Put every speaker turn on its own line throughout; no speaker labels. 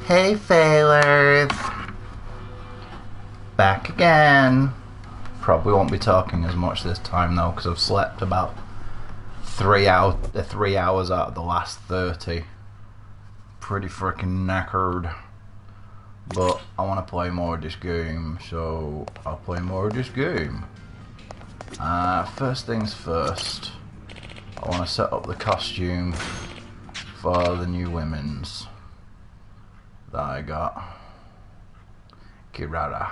Hey, failers! Back again. Probably won't be talking as much this time though, because I've slept about 3 hours out of the last 30. Pretty freaking knackered. But I want to play more of this game, so I'll play more of this game. First things first, I want to set up the costume for the new women's that I got. Kirara.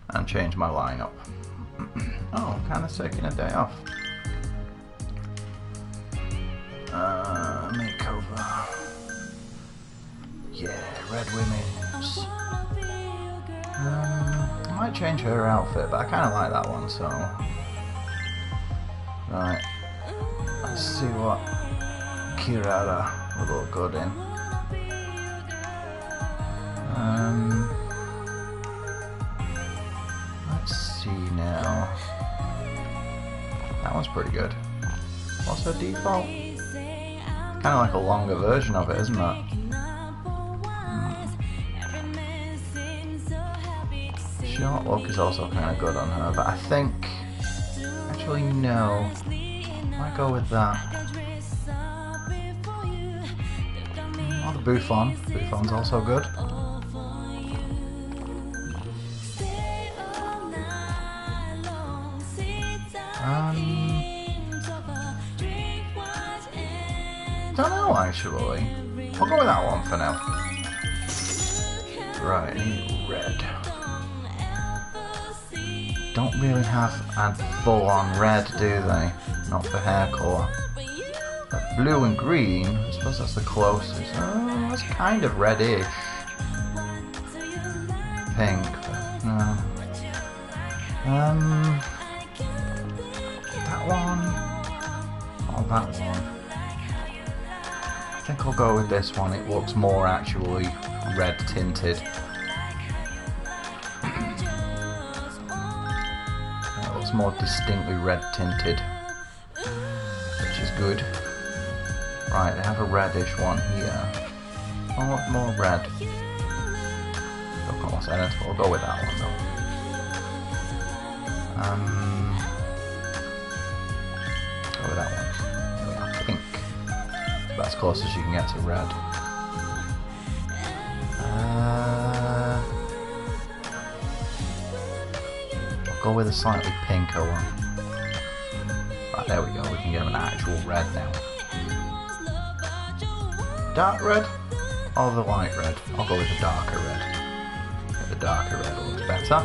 And change my lineup. Oh, I'm kind of taking a day off. Makeover. Yeah, red women's. I might change her outfit, but I kind of like that one, so. Right. Let's see what Kirara would look good in. Let's see now. That one's pretty good. What's her default? Kind of like a longer version of it, isn't it? Short look is also kind of good on her, but I think... Actually, no. Might go with that. Oh, the Buffon. Buffon's also good. Don't know actually. I'll go with that one for now. Right, red. Don't really have a full-on red, do they? Not for hair colour. But blue and green, I suppose that's the closest. Oh, that's kind of reddish. Pink, but no. That one. Or that one. I think I'll go with this one. It looks more actually red tinted. It looks more distinctly red tinted, which is good. Right, they have a reddish one here. I want more red. Look almost identical. I'll go with that one though. Go with that one. Yeah, pink. About as close as you can get to red. I'll go with a slightly pinker one. Right, there we go. We can get an actual red now. Dark red or the light red? I'll go with the darker red. Yeah, the darker red looks better.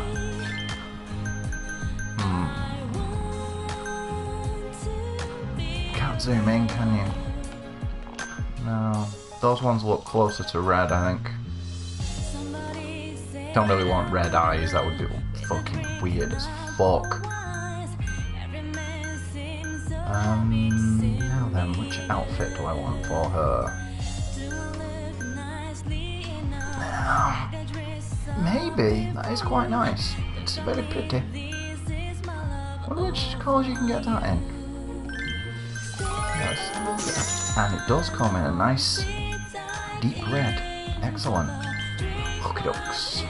Can't zoom in, can you? No. Those ones look closer to red, I think. Don't really want red eyes, that would be fucking weird as fuck. Now then, which outfit do I want for her? Maybe, that is quite nice. It's very pretty. I wonder which colours you can get that in. Yes. And it does come in a nice deep red. Excellent. Hooky ducks.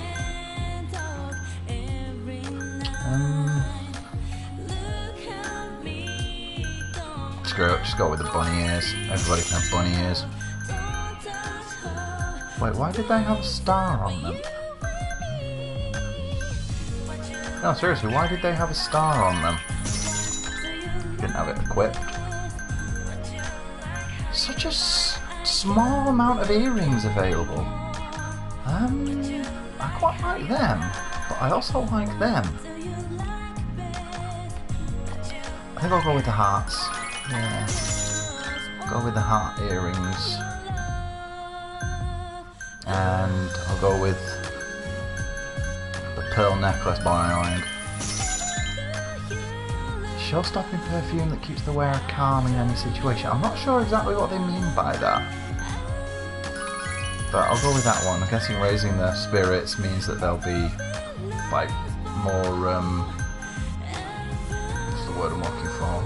Screw it, just go with the bunny ears. Everybody can have bunny ears. Wait, why did they have a star on them? No, seriously, why did they have a star on them? Didn't have it equipped. Such a small amount of earrings available. I quite like them, but I also like them. I think I'll go with the hearts. Yeah. Go with the heart earrings. And I'll go with the pearl necklace behind. Show-stopping perfume that keeps the wearer calm in any situation. I'm not sure exactly what they mean by that. But I'll go with that one. I'm guessing raising their spirits means that they'll be like more what's the the word I'm looking for.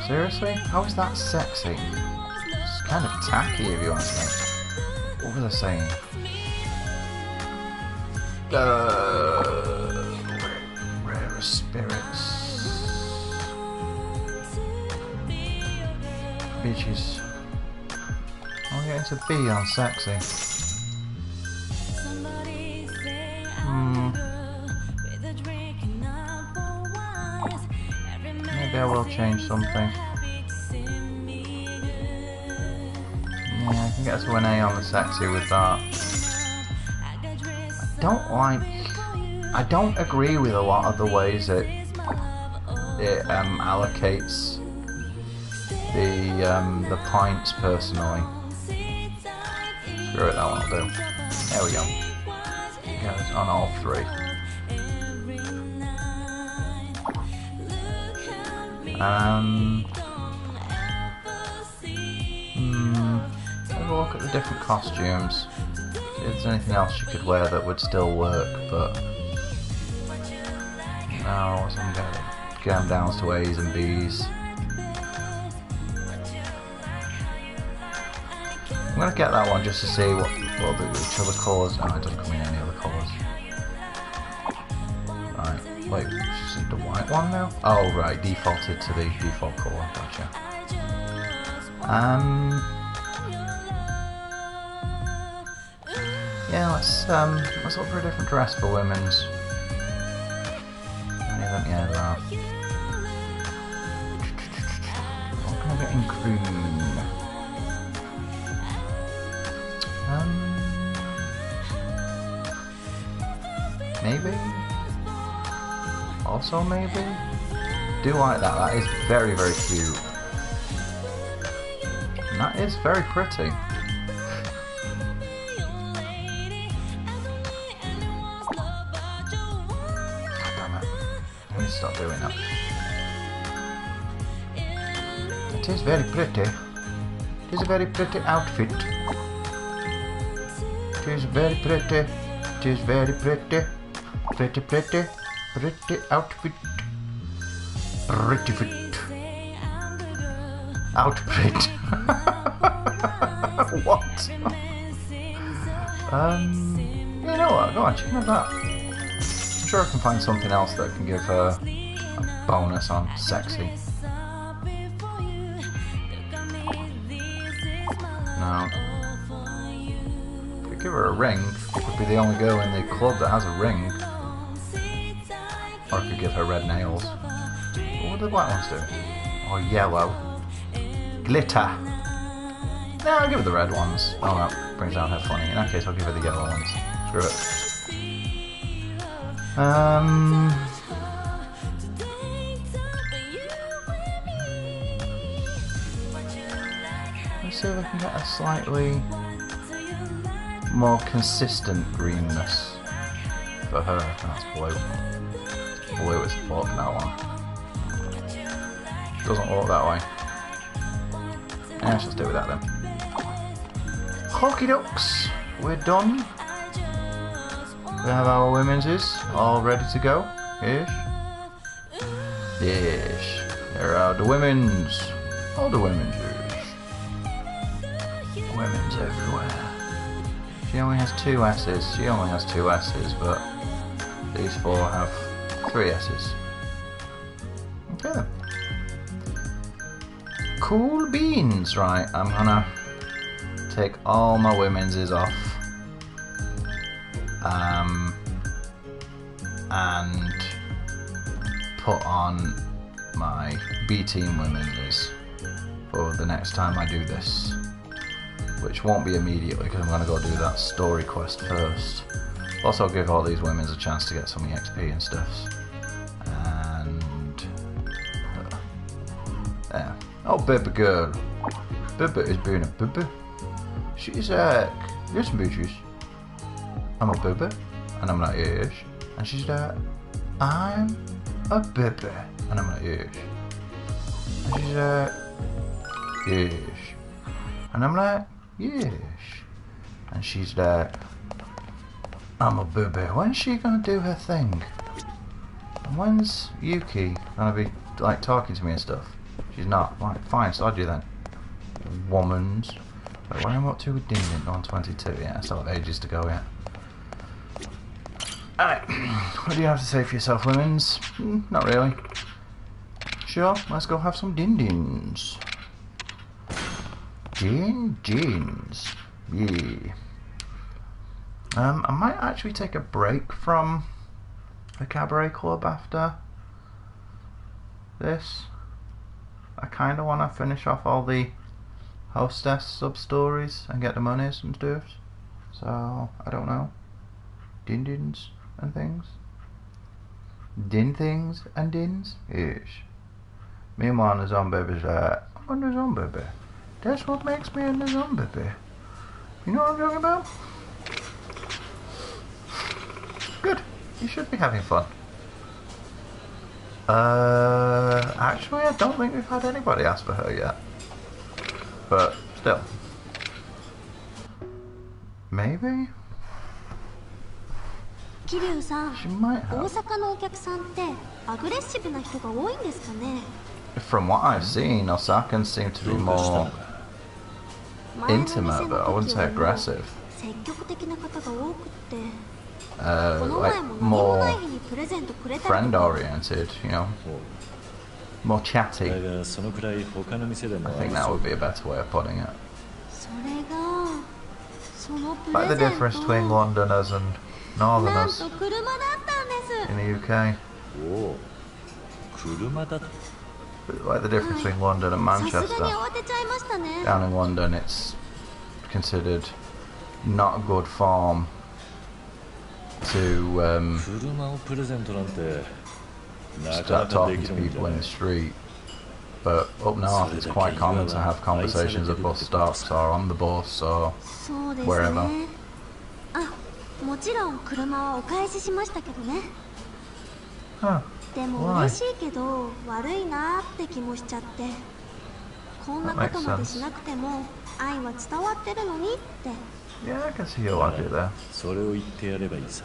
Seriously? How is that sexy? It's kind of tacky if you ask me. What was I saying? Rare spirits. Bitches. I'm getting to B on sexy. Maybe I will change something. Yeah, I can get to an A on the sexy with that. I don't agree with a lot of the ways it allocates the points personally. Screw it, that one will do. There we go. Get it on all three. Have a look at the different costumes. If there's anything else you could wear that would still work, but no, I'm going to get them down to A's and B's. I'm going to get that one just to see what which other colours. No, it doesn't come in any other colours. Right, wait, she's in the white one now? Oh, right, defaulted to the default colour, gotcha. Yeah, let's look for a different dress for women's. Any of them? Yeah, there are. What can I get in green? Maybe? Also maybe? Do like that, that is very, very cute. And that is very pretty. Damn it. I need to stop doing that. It is very pretty. It is a very pretty outfit. It is very pretty. It is very pretty. Pretty outfit. Pretty fit. Outfit. What? You know what? Go on, you can have that. I'm sure I can find something else that can give her a bonus on sexy. No. If we give her a ring, it would be the only girl in the club that has a ring. Or I could give her red nails. What would the black ones do? Or yellow. Glitter. No, I'll give her the red ones. Oh, that brings out her funny. In that case, I'll give her the yellow ones. Screw it. Let's see if I can get a slightly more consistent greenness for her. That's blue. Blue as fuck, that one. Doesn't look that way. Yeah, let's just do with that then. Hockey ducks, we're done. We have our women's all ready to go. Ish. Ish. There are the women's. All the women's. Women's everywhere. She only has 2 S's. She only has 2 S's, but these 4 have 3 S's. Okay then. Cool beans. Right, I'm gonna take all my women's off. And put on my B team women's for the next time I do this. Which won't be immediately because I'm gonna go do that story quest first. Also give all these women's a chance to get some EXP and stuff. And there. Oh, baby girl. Baby is being a baby. She's like, listen bitches. I'm a baby. And I'm like, yes. And she's like, I'm a baby. And I'm like, yes. And she's like, yes. And I'm like, yes. And she's like, I'm a booby. When's she gonna do her thing? And when's Yuki gonna be like talking to me and stuff? She's not. Right, fine, sod you then. Womans. Wait, where am I up to with Din Din? 122, yeah, I still have ages to go yet. Alright, what do you have to say for yourself, women's? Not really. Sure, let's go have some Din Dins. Din Dins. Yeah. I might actually take a break from the cabaret club after this. I kind of want to finish off all the hostess sub-stories and get the monies and stuff. So, I don't know. Din Dins and things. Din things and dins? Yes. Meanwhile, the zombie baby's like, I'm the zombie baby. That's what makes me the zombie baby. You know what I'm talking about? Good. You should be having fun. Actually, I don't think we've had anybody ask for her yet. But still. Maybe?
桐生さん、
She might
大
have.
阪のお客さんってアグレッシブな人が多いんですかね。
From what I've seen, Osakans seem to be more
前の
intimate,
店
but
の
I wouldn't
時
say
よりも
aggressive.
積極的な方が多くって、この
Like
前も何もない
more
日にプレゼントくれたりと
friend
か。
oriented, you know. More chatty. I
だがそのくらい他の店でも
think that would be a better way of putting it.
それがそのプ
Like
レ
the
ゼン
difference
ト
between Londoners and
なん
Northerners
と車だったんです。
in the UK.
おお車だ
Like the difference between London and
さすがに
Manchester.
慌てちゃいましたね。
Down in London, it's considered not good form to
車をプレゼントなんてなか
start
なかで
talking
き
to
るもんじ
people
ゃ
in
ない
the street. But up north, it's quite common to have conversations at bus stops or on the bus or
そうです
wherever.
ね。あ、もちろん車はお返ししましたけどね。
Huh.
でも
Why?
嬉しいけど悪いなって気もしちゃって、こんなことまでしなくても愛は伝わってるのにって。
Yeah, I can see your logic there.
それを言ってやればいいさ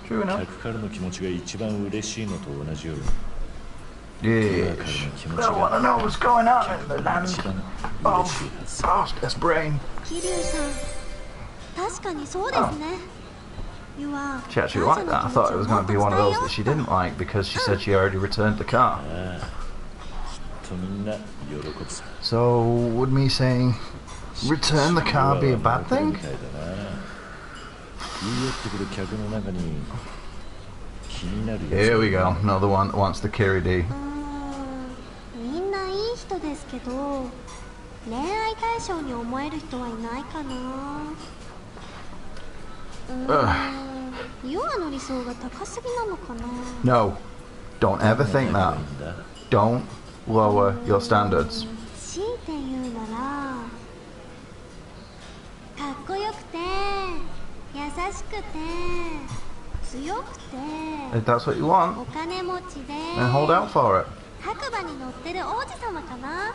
True enough.
客からの気持ちが一番嬉しいのと同じように
Yeah.
彼の気持
I
ち
don't want
が
to know what's going on in the
一
land
番嬉しい
of
はず
fastest brain.
桐生さん、確かにそうですね。You are
She actually liked that. I thought it was going to be one of those that she didn't like because she said she already returned the car.
ああきっとみんな喜ぶさ
So, would me saying return the car be a bad
み
thing?
たいだな言い寄ってくる客の中に気になるやつ
Here we go. Another one that wants the Kiri D.
みんないい人ですけど、恋愛対象に思える人はいないかな。ユアの理想が高すぎなのかな。
No. Don't ever think that. Don't lower your standards.
強いて言うなら、かっこよくて優しくて強くて
If that's what you want,
お金持ちで
then hold out for it.
白馬に乗ってる王子様かな。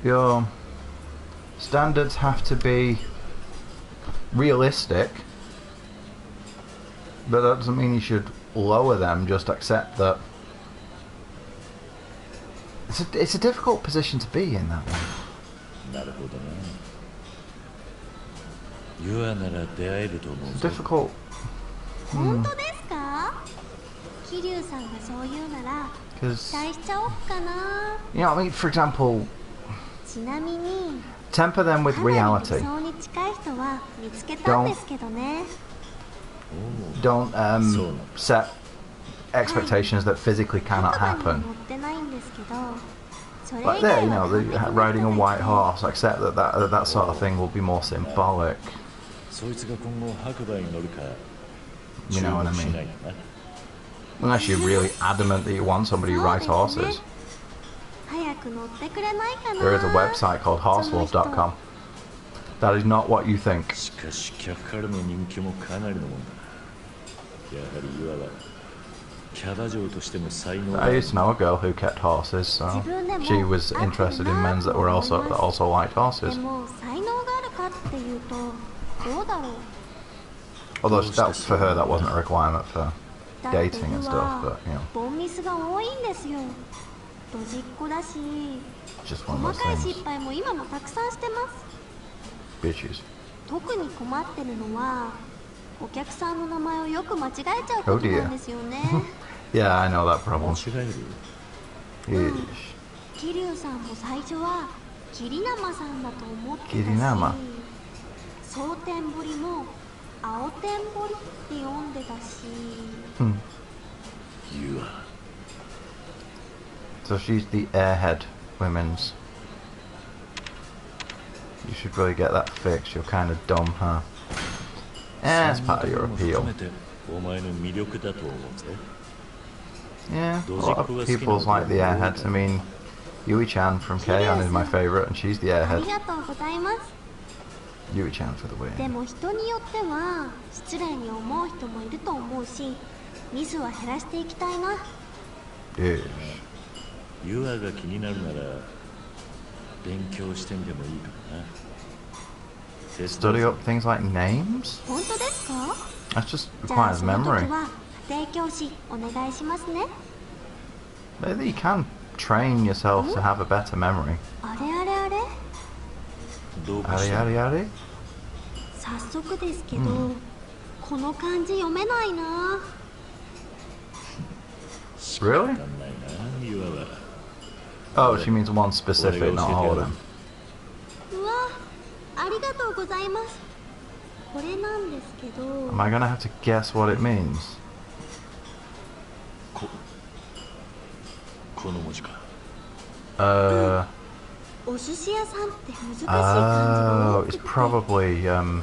Your standards have to be realistic, but that doesn't mean you should lower them. Just accept that it's a difficult position to be in, that one.
なるほどなユアなら出会えると思う
It's
ぞ
difficult.
本当ですか？桐生さんがそう言うなら
Because,
期待しちゃおっかな。
you know what I mean? For example,
ちなみに
temper them with
かなり理
reality.
想に近い人は見つけたんですけどね。
Don't
So-
set expectations that physically cannot
白馬
happen.
に乗ってないんですけど、それ以
Like
外
there, you
は
know,
完璧
the,
な人
riding a
がい
white
て
horse. Accept that sort of thing will be more symbolic.
そいつが今後白馬に乗るか
You know what I
注目し
mean?
ないよな
Unless you're really adamant that you want somebody who rides horses.
早く乗ってくれないかな。
There is a website called horselove.com. That is not what you think.
しかし客からの人気もかなりのもんだやはりユアはキャバ嬢としても才能が
I used to know a girl who kept horses, so she was interested in men that also liked
で
horses.
も才能があるかっていうとどうだろう。
Although that, for her, that wasn't a requirement for
だって
dating and
ル
stuff,
は
but, you know,
ボンミスが多いんですよ。ドジっ子だし
just one
細
of
かい
those
失
things.
敗も今もたくさんしてます。
Bitches.
特に困ってるのはお客さんの名前をよく間違えちゃうことなんですよね。
Yeah, I know that
間
problem.
違える
Yeesh.
桐生さんも最初は桐生さんだと思ってたし、
桐生
蒼天堀も青天堀って読んでたし、
Hmm.
ユア
So she's the airhead women's. You should really get that fixed. You're kind of dumb, huh? It's part of your
も
appeal.
含めてお前の魅力だと思うぜ。
Yeah, a lot of people's like the airheads. I mean, Yui-chan from K-On is my favourite, and she's the
あ
airhead.
りがとうございます。
Yui-chan for the
で
win.
も人によっては失礼に思う人もいると思うし、ミスは減らしていきたいな。
Yeesh.
ユアが気になるなら勉強してみてもいいかもな。
Study up things like names?
本当ですか？
That just
じゃあ
requires
その
memory.
時は家庭教師お願いしますね。
Maybe you can train yourself to have a better memory.
あれあれあれ、
どうか
Yari
した
yari yari?
早速ですけど、この漢字読めないな。
Really?
わかんないな、ユアは。
Oh, she means one specific, not all of them.
うわ、ありがとうございます。これなんですけど、
Am I gonna have to guess what it means?
この文字か。
お寿司屋さんって難しい漢字が
Oh,
多く
it's
て、
probably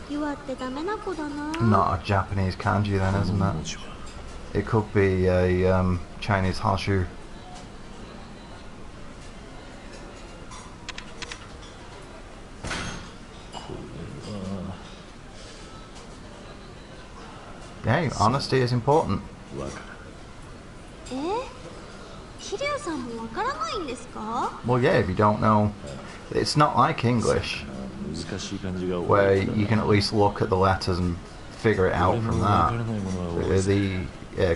ユアってダメな子だな。
not a Japanese kanji then,
こ
isn't
の
it?
文字は
It could be a Chinese horseshoe. Yeah, honesty is important.
わかる。
桐生さんもわからないんですか？
Well, yeah, if you don't know, it's not like English,
難しい漢字が多い。
where you can at least look at the letters and figure it out
俺
from
もわから
that.
ないものは多い。
The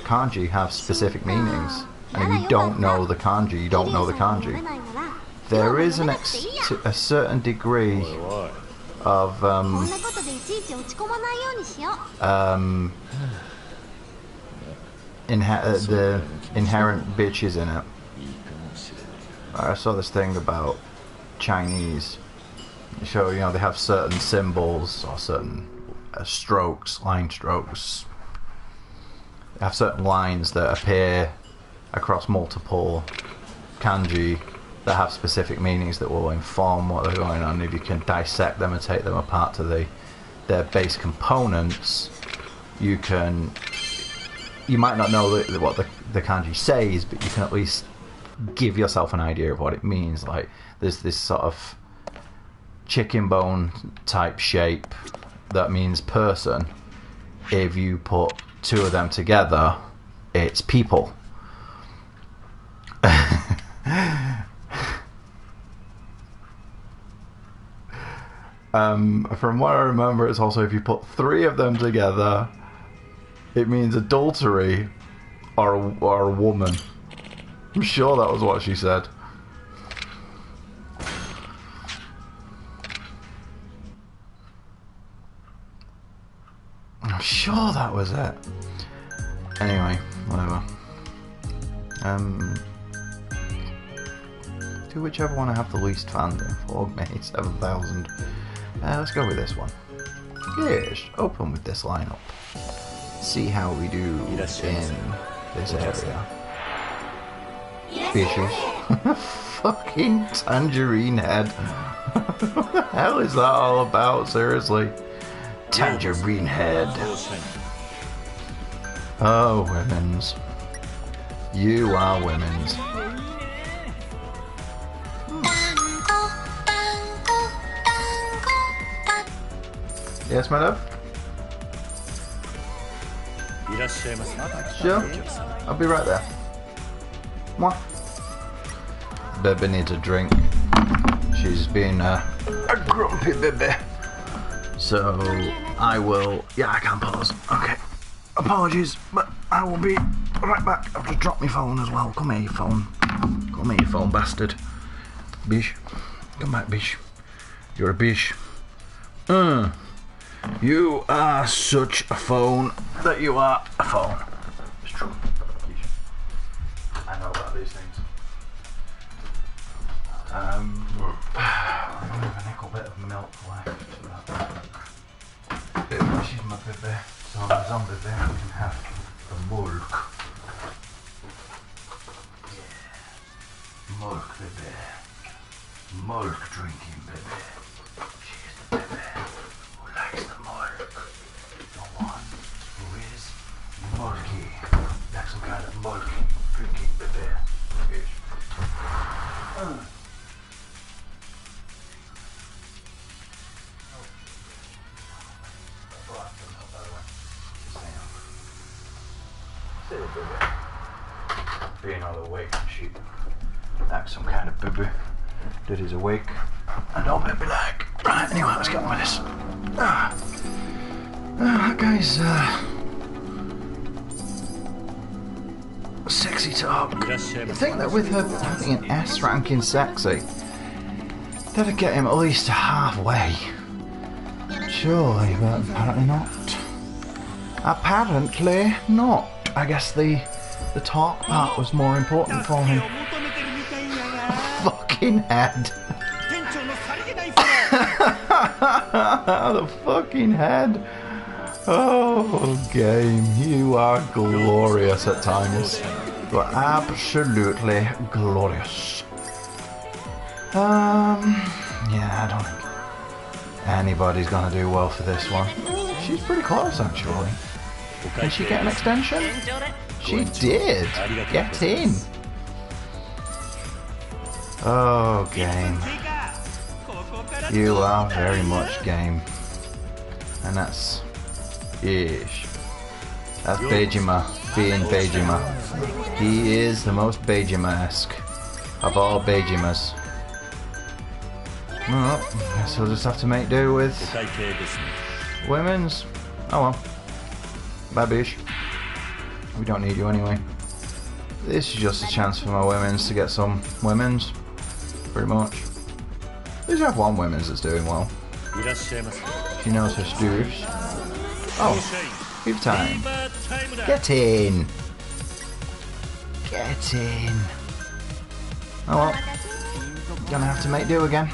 kanji have specific meanings, and if you don't know the kanji, you don't know the
桐生さんも読
kanji.
めないなら、
There
ユア
is
も
an
読めなくていいや。
a certain degree
おいおい。
of
こんなことでいちいち落ち込まないようにしよう。
the inherent bitches in it.
いいかもしれない。
I saw this thing about Chinese. So, you know, they have certain symbols or certain strokes, line strokes. They have certain lines that appear across multiple kanji that have specific meanings that will inform what they're going on. If you can dissect them and take them apart to their base components, you might not know what the kanji says, but you can at least give yourself an idea of what it means. Like, there's this sort of chicken bone type shape that means person. If you put two of them together, it's people. From what I remember, it's also if you put three of them together, it means adultery or a woman. I'm sure that was what she said. I'm sure that was it. Anyway, whatever. Do whichever one I have the least fandom for. Maybe 7,000. Let's go with this one. Yes, open with this lineup. See how we do in this area. Bitches. Fucking tangerine head. What the hell is that all about? Seriously. Tangerine head. Oh, women's. You are women's. Yes, my love?
いらっしゃいませ。
Sure. I'll be right there. Mwah. Baby needs a drink. She's been a grumpy baby. So I will. Yeah, I can pause. Okay. Apologies, but I will be right back. I've just dropped my phone as well. Come here, you phone. Come here, you phone bastard. Bish. Come back, Bish. You're a bish. You are such a phone that you are a phone. It's true. I know about these things. I only have a nickel bit of milk left. She's my baby. So on the zombie there we can have the milk. Yeah. Milk, baby. Milk drinking, baby. She's the baby who likes the milk. The one who is milky. Like some kind of milk drinking, baby. Yes. Being all awake and shit. Like some kind of baby that is awake and all baby like. Right, anyway, let's get on with this. Guys, sexy talk. You think that with her having an S ranking sexy, that'd get him at least halfway. Surely, but apparently not. Apparently not. I guess the talk part was more important for him. Fucking head. The fucking head. Oh, game. You are glorious at times. You are absolutely glorious. Yeah, I don't think anybody's gonna do well for this one. She's pretty close, actually. Can she get an extension? She did! Get in! Oh, game. You are very much game. And that's... ish. That's Beijima, being Beijima. He is the most Beijima-esque of all Beijimas. Well, I guess we'll just have to make do with... women's. Oh well. Bye, bish. We don't need you anyway. This is just a chance for my women's to get some women's. Pretty much. At least I have one women's that's doing well. She knows her stuffs. Oh, give time. Get in. Get in. Oh well. Gonna have to make do again.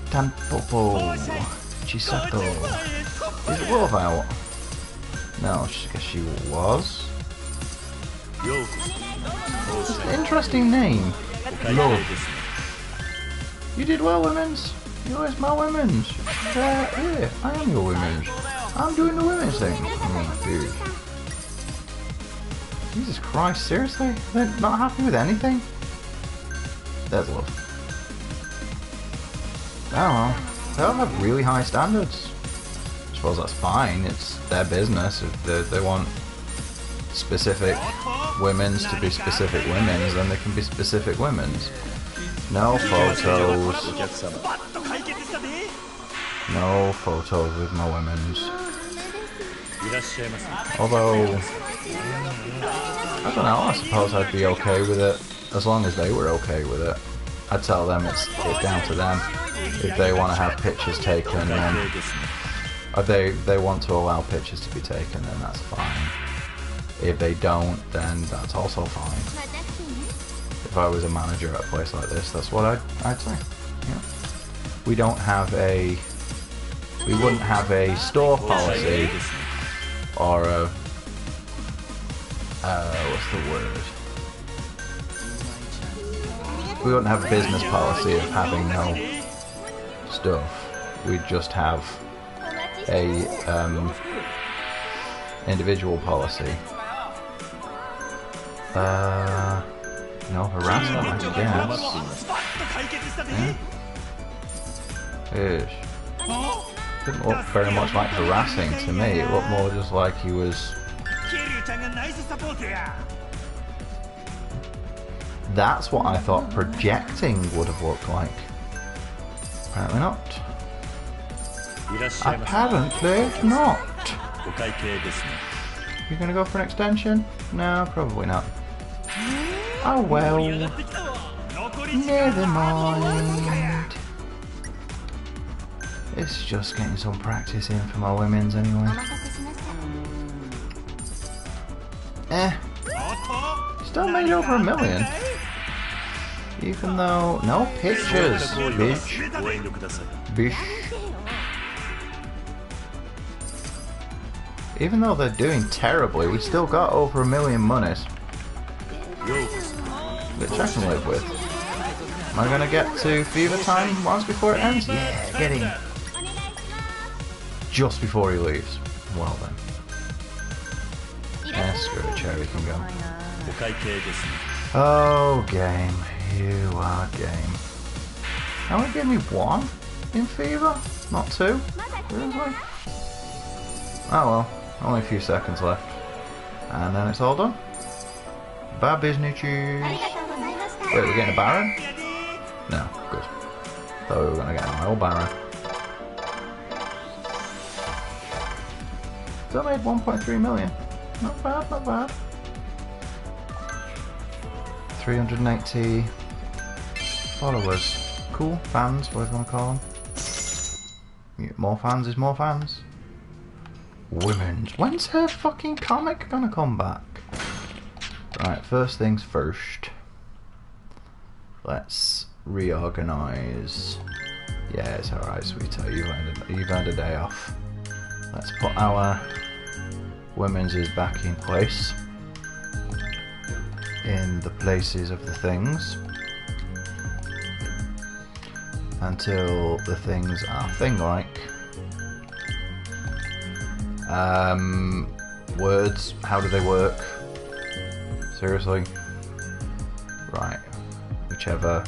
Tanpopo. Chisako. Is it Wolf out? No, I guess she was. It's an interesting name. Love. You did well, women's. Where's my women's? Here, I am your women's. I'm doing the women's thing. Oh, dude. Jesus Christ, seriously? They're not happy with anything? There's love. Oh well. They all have really high standards. I suppose that's fine, it's their business. If they want specific women's to be specific women's, then they can be specific women's. No photos. No photos with my women's. Although, I don't know, I suppose I'd be okay with it, as long as they were okay with it. I'd tell them it's down to them. If they want to have pictures taken, then... or they want to allow pictures to be taken, then that's fine. If they don't, then that's also fine. If I was a manager at a place like this, that's what I'd say. Yeah. We wouldn't have a store policy or a what's the word? We wouldn't have a business policy of having no stuff. We'd just have a individual policy. No harassment, I guess. Yeah. Ish. Didn't look very much like harassing to me. It looked more just like he was... That's what I thought projecting would have looked like. Apparently not. Apparently not. You gonna go for an extension? No, probably not. Oh well. Never mind. It's just getting some practice in for my women's anyway. Still made over $1 million. Even though... No pictures, bitch. Bish. Even though they're doing terribly, we still got over $1 million monies. Which I can live with. Am I gonna get to fever time once before it ends? Yeah, get in. Just before he leaves. Well then. Yeah, screw it, Cherry can go. Oh, game. You are game. Only gave me 1 in fever? Not 2? Really? Oh well. Only a few seconds left. And then it's all done. Bad business. Wait, we're getting a Baron? No, good. Thought we were going to get an old Baron. Still made 1.3 million. Not bad, not bad. 380 followers. Cool. Fans, whatever you want to call them. More fans is more fans. Women's. When's her fucking comic gonna come back? Right, first things first. Let's reorganise. Yeah, it's alright, sweetheart. You've had a day off. Let's put our women's is back in place. In the places of the things. Until the things are thing-like. Words, how do they work? Seriously? Right. Whichever.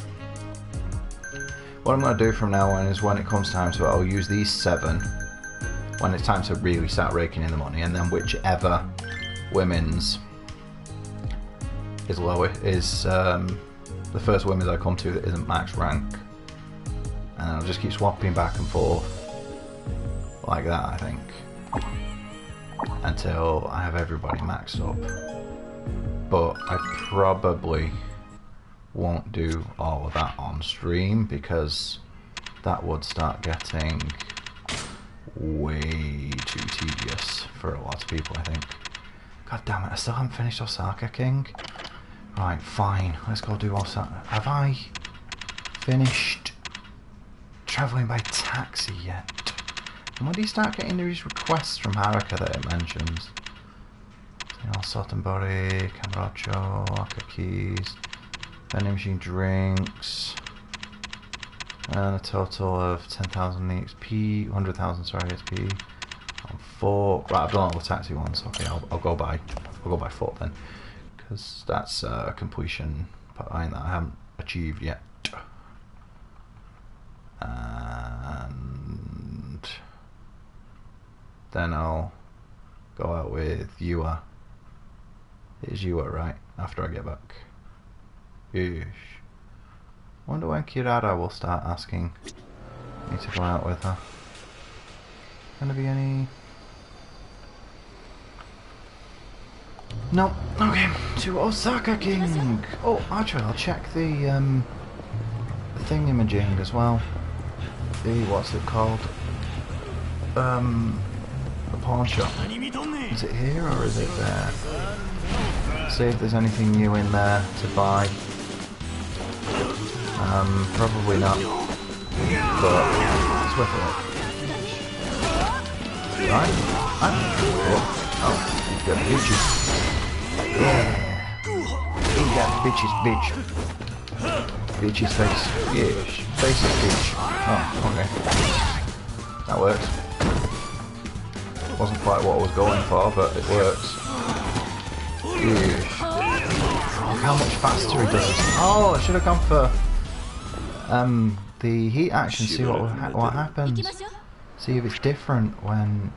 What I'm going to do from now on is when it comes time to it, I'll use these 7 when it's time to really start raking in the money, and then whichever women's is lower is the first women's I come to that isn't max rank, and I'll just keep swapping back and forth like that, I think, until I have everybody maxed up. But I probably won't do all of that on stream because that would start getting way too tedious for a lot of people, I think. God damn it, I still haven't finished Osaka King. Right, fine, let's go do Osaka. Have I finished travelling by taxi yet? And when do you start getting these requests from Haruka that it mentions? Sotenbori, Cambrocho, Akakis, vending machine drinks, and a total of 10,000 XP, 100,000 sorry XP. On 4. Right, I've done all the taxi ones. Okay, I'll go by 4 then, because that's completion behind that I haven't achieved yet. And then I'll go out with Yua. It is Yua, right? After I get back. Yeesh. Wonder when Kirara will start asking me to go out with her. Gonna be any... No. Okay. To Osaka King. Oh, actually, I'll check the thingamajig as well. The what's it called? The pawn shop. Is it here or is it there? See if there's anything new in there to buy. Probably not. But it's worth it. Right? Oh, you got bitches. Yeah. You got bitches, bitch. Bitch's face. Yeah, face is bitch. Oh, okay. That works. Wasn't quite what I was going for, but it works. Yeah. Look how much faster he does this. Oh, I should have gone for the heat action. See what happens. See if it's different when.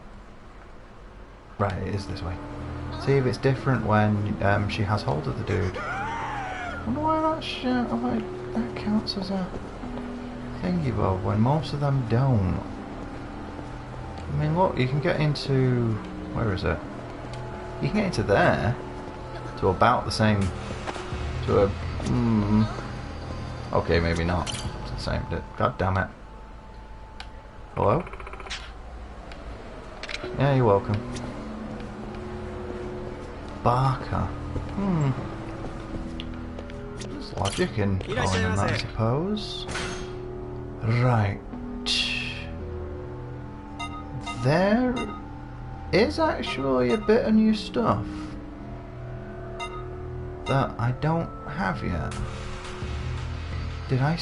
Right, it is this way. See if it's different when she has hold of the dude. I wonder why that counts as a thingy bob when most of them don't. I mean, look, you can get into... Where is it? You can get into there. To about the same... To a... Okay, maybe not. It's the same. God damn it. Hello? Yeah, you're welcome. Barker. There's logic in calling him that, I suppose. Right. There is actually a bit of new stuff that I don't have yet. Did I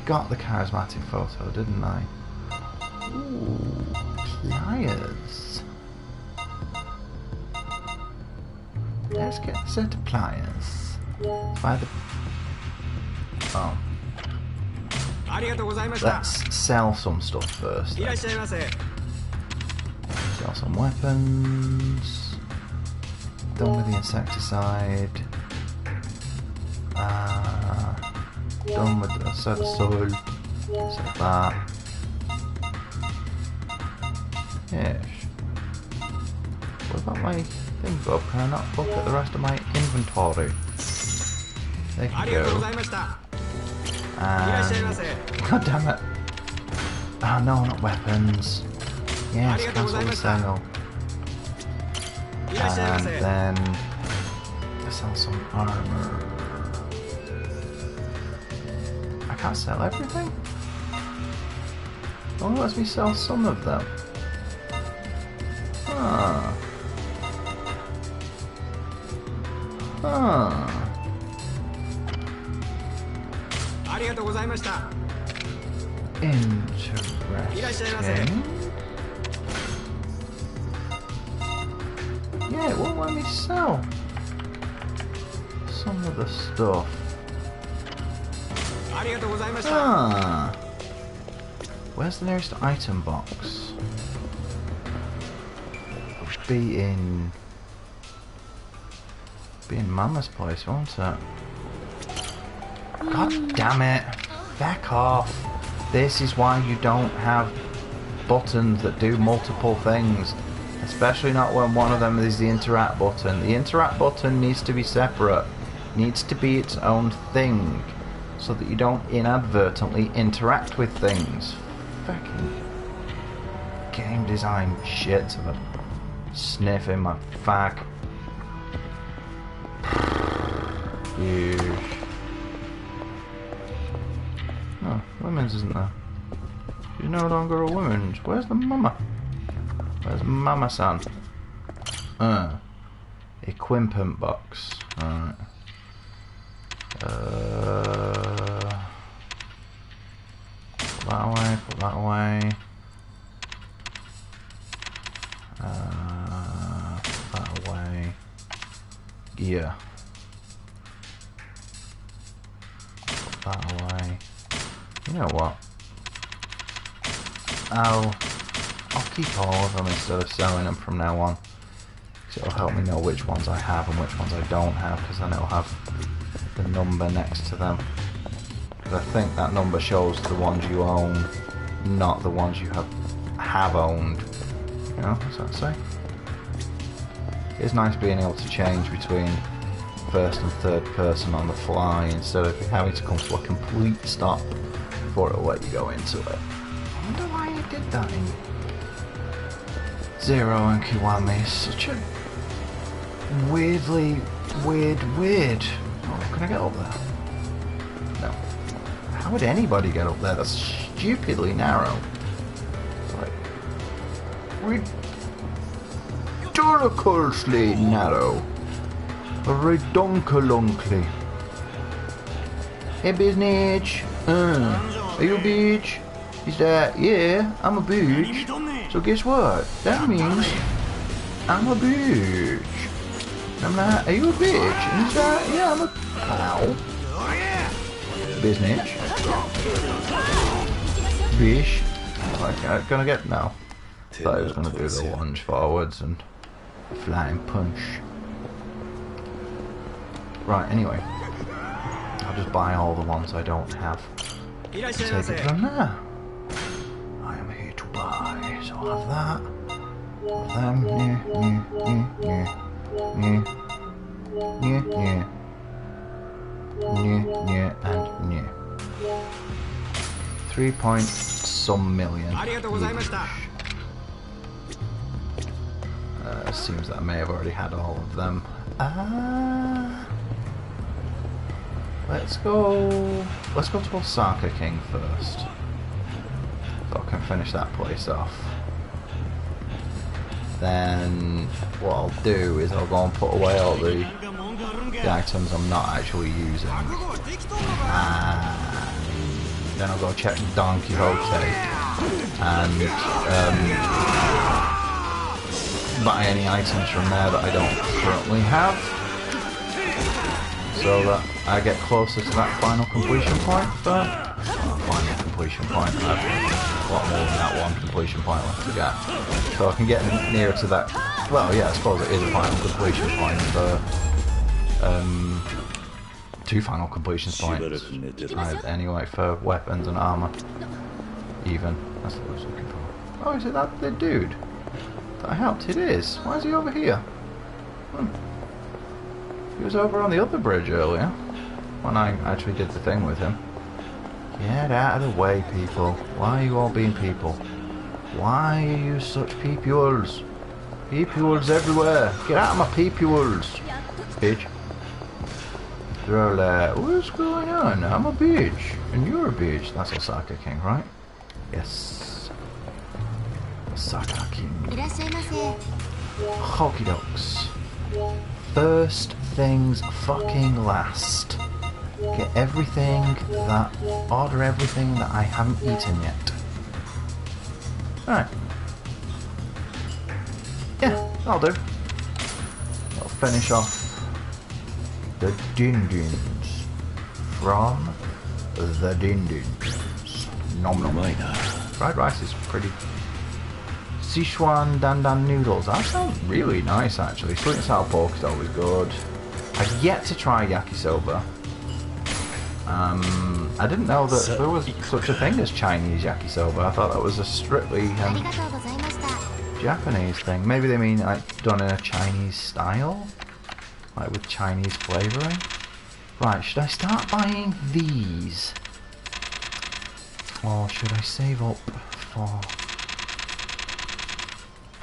got the charismatic photo, didn't I? Ooh, pliers. Let's get a set of pliers. By the... Oh. Let's sell some stuff first. Sell some weapons. Done with the insecticide. Done with the set of soul. Set that. Yes. What about my thing, Bob? Can I not look at the rest of my inventory? There you go. God damn it. Oh no, not weapons. Yes, cancel the sale. And then let's sell some armor. I can't sell everything? Only lets me sell some of them. Huh. Huh. Interesting. Yeah, it won't let me sell some of the stuff. Ah. Where's the nearest item box? It'll be in Mama's place, won't it? God damn it! Back off! This is why you don't have buttons that do multiple things. Especially not when one of them is the interact button. The interact button needs to be separate. Needs to be its own thing. So that you don't inadvertently interact with things. Fucking game design shit to the sniff in my fag. No, women's isn't there. She's no longer a woman's. Where's the mama? Where's Mama-san? Equipment box. Alright. Put that away, put that away. Put that away. Gear. Put that away. You know what? I'll keep all of them instead of selling them from now on. Because it'll help me know which ones I have and which ones I don't have, because then it'll have the number next to them. Because I think that number shows the ones you own, not the ones you have owned. You know, what's that say? It's nice being able to change between first and third person on the fly instead of having to come to a complete stop before it'll let you go into it. I wonder why you did that in Zero and Kiwami. It's such a weirdly weird. Oh, can I get up there? No. How would anybody get up there? That's stupidly narrow. It's like ridiculously narrow. Redonkalunkly. Hey, business. Are you a bitch? Is that, yeah, I'm a bitch. So guess what? That means I'm a bitch. I'm like, are you a bitch? And he's like, yeah, I'm a ow. Business. Bish. Like, gonna get no. Thought I was gonna do the lunge forwards and flying punch. Right, anyway. I'll just buy all the ones I don't have. And take it from there. I am here to buy, so So I'll have that. Them, new, and new. 3 point some million. Seems that I may have already had all of them. Let's go to Osaka King first, so I can finish that place off. Then what I'll do is I'll go and put away all the items I'm not actually using, and then I'll go check Don Quixote and buy any items from there that I don't currently have, so that I get closer to that final completion point. Final completion point. I have a lot more than that one completion point left to get, so I can get nearer to that. Well, yeah, I suppose it is a final completion point for 2 final completion points. Anyway, for weapons and armor, even. That's what I was looking for. Oh, is it that the dude that I helped? It is. Why is he over here? He was over on the other bridge earlier when I actually did the thing with him. Get out of the way, people. Why are you all being people? Why are you such peepules? Peepules everywhere. Get out of my peepules. Bitch. They're all like, what's going on? I'm a bitch. And you're a bitch. That's Osaka King, right? Yes. Osaka King. Hockey dokes. First things fucking last. Get everything that... Order everything that I haven't eaten yet. Alright. Yeah, that'll do. I'll finish off the din-dins from the din-dins. Nom nom. Fried rice is pretty... Sichuan dandan noodles. That sounds really nice, actually. Sweet and sour pork is always good. I've yet to try yakisoba. I didn't know that there was such a thing as Chinese yakisoba. I thought that was a strictly Japanese thing. Maybe they mean like done in a Chinese style? Like with Chinese flavouring? Right, should I start buying these? Or should I save up for...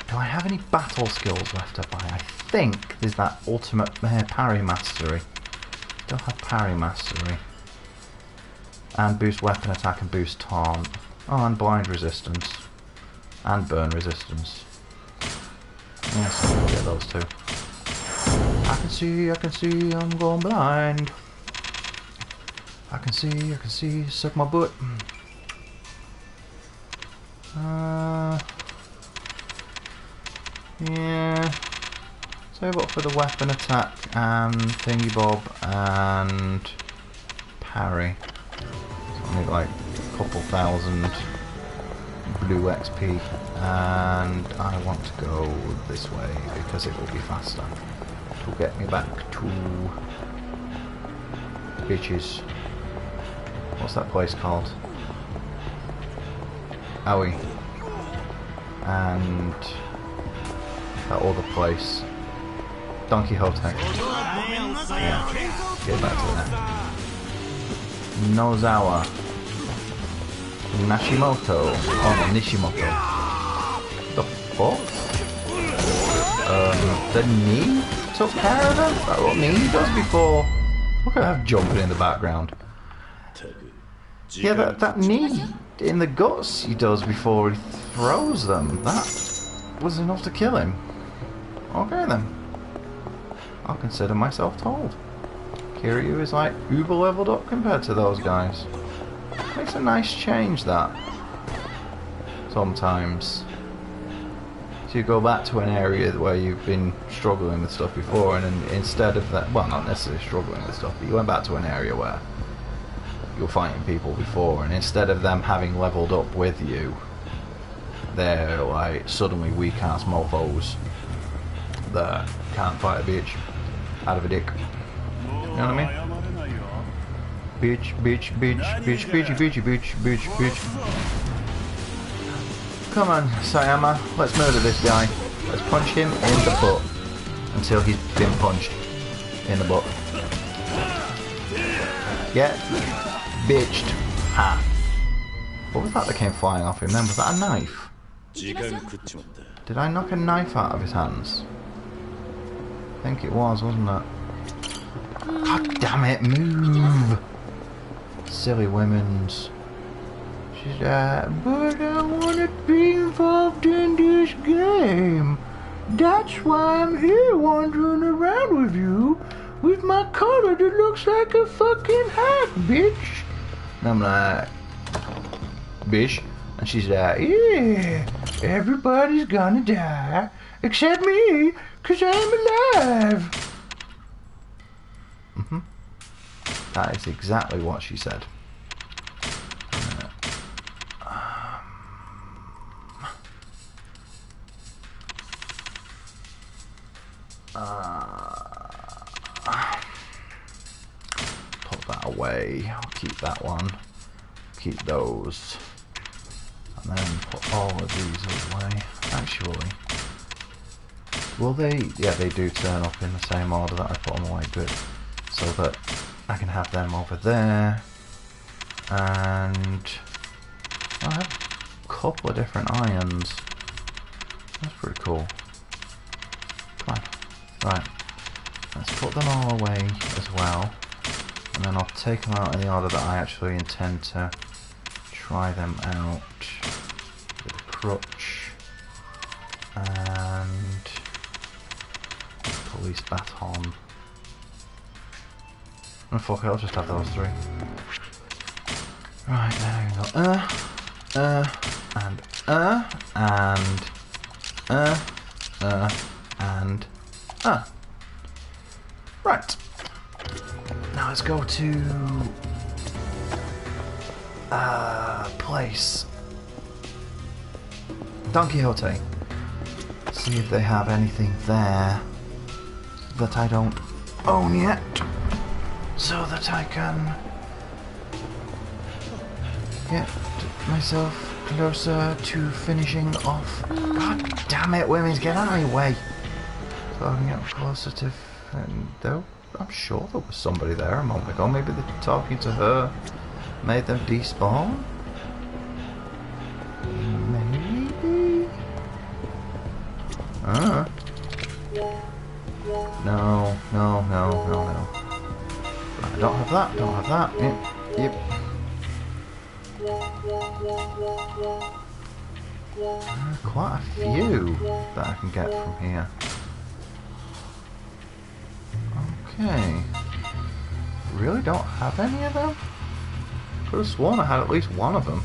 Do I have any battle skills left to buy? I think there's that ultimate parry mastery. Still have parry mastery. And boost weapon attack and boost taunt. Oh, and blind resistance. And burn resistance. Yes, I'll get those two. I can see, I'm going blind. I can see, suck my butt. Yeah. Save up for the weapon attack and thingy bob and parry. So I need like a couple thousand blue XP, and I want to go this way because it will be faster to get me back to bitches. What's that place called? Owie. And that other place. Don Quixote. Yeah, get back to that. Nozawa. Nashimoto. Oh no, Nishimoto. The fuck? The knee took care of him? That's what knee does before. Look at that jumping in the background. Yeah, that knee in the guts he does before he throws them. That was enough to kill him. Okay then. I'll consider myself told. Kiryu is like uber leveled up compared to those guys. Makes a nice change, that. Sometimes. So you go back to an area where you've been struggling with stuff before, and instead of that, well, not necessarily struggling with stuff, but you went back to an area where you were fighting people before, and instead of them having leveled up with you, they're like suddenly weak ass mofos that can't fight a bitch out of a dick. You know what I mean? Bitch, bitch, bitch, bitch, bitchy, bitchy, bitch, bitch, bitch. Come on, Sayama. Let's murder this guy. Let's punch him in the butt until he's been punched in the butt. Get bitched. Ha. What was that came flying off him then? Was that a knife? Did I knock a knife out of his hands? I think it was, wasn't it? God damn it, move! Silly women's. She's but I want to be involved in this game. That's why I'm here wandering around with you with my collar that looks like a fucking hat, bitch. And I'm like, bitch. And she's like, yeah, everybody's gonna die except me, 'cause I'm alive. That is exactly what she said. Put that away. I'll keep that one. Keep those. And then put all of these away. Actually, will they? Yeah, they do turn up in the same order that I put them away. Good. So that I can have them over there. And I have a couple of different irons. That's pretty cool. Come on. Right. Let's put them all away as well. And then I'll take them out in the order that I actually intend to try them out. With a crutch. And police baton. Oh fuck it, I'll just have those three. Right, there we go. And right. Now let's go to place. Don Quixote. See if they have anything there that I don't own yet, so that I can get myself closer to finishing off. God damn it, women, get out of my way. So I can get closer to. Though I'm sure there was somebody there a moment ago. Maybe the talking to her made them despawn. Maybe. No. Right, don't have that. Don't have that. Yep. Quite a few that I can get from here. Okay. Really don't have any of them? Could have sworn I had at least one of them.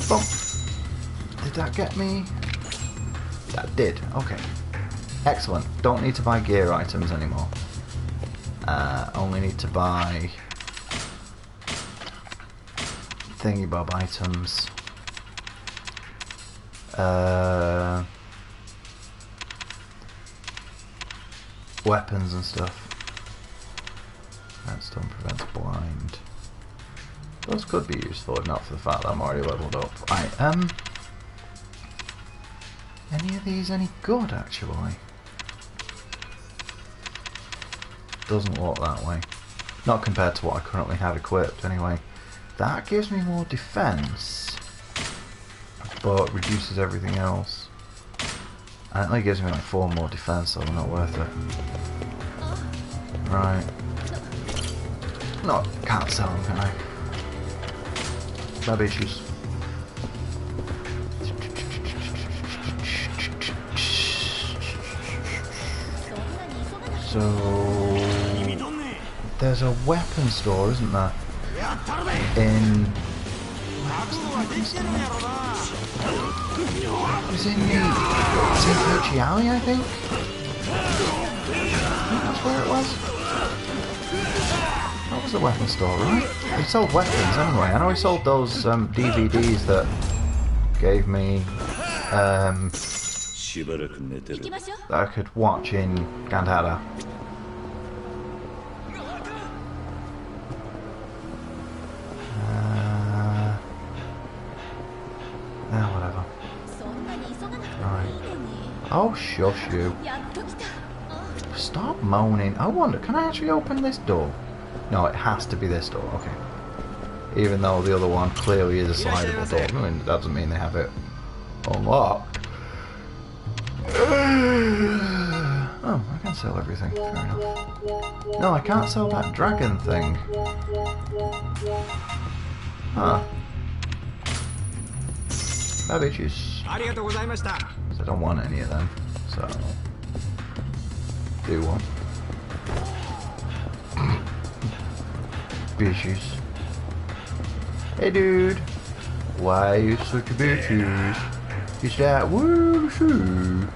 Boom. Did that get me? That did. Okay. Excellent. Don't need to buy gear items anymore. Only need to buy thingy bob items. Weapons and stuff. Redstone prevents blind. Those could be useful if not for the fact that I'm already leveled up. Right, any of these any good actually? Doesn't look that way. Not compared to what I currently have equipped anyway. That gives me more defense, but reduces everything else. And it only gives me like 4 more defense, so not worth it. Right. No, can't sell them, can I? Bad issues. So there's a weapon store, isn't there? In it's in Peachy Alley, I think. That's where it was. That was the weapon store, right? He sold weapons anyway. I know he sold those DVDs that gave me that I could watch in Gandhara. Oh, shush you. Stop moaning. I wonder, can I actually open this door? No, it has to be this door. Okay. Even though the other one clearly is a slidable door. I mean, that doesn't mean they have it unlocked. Oh, I can sell everything. Fair enough. No, I can't sell that dragon thing. Huh. Bye, bitches. I don't want any of them, so do one. Bitches. Hey, dude. Why you such a bitches? Is that woo-shoo?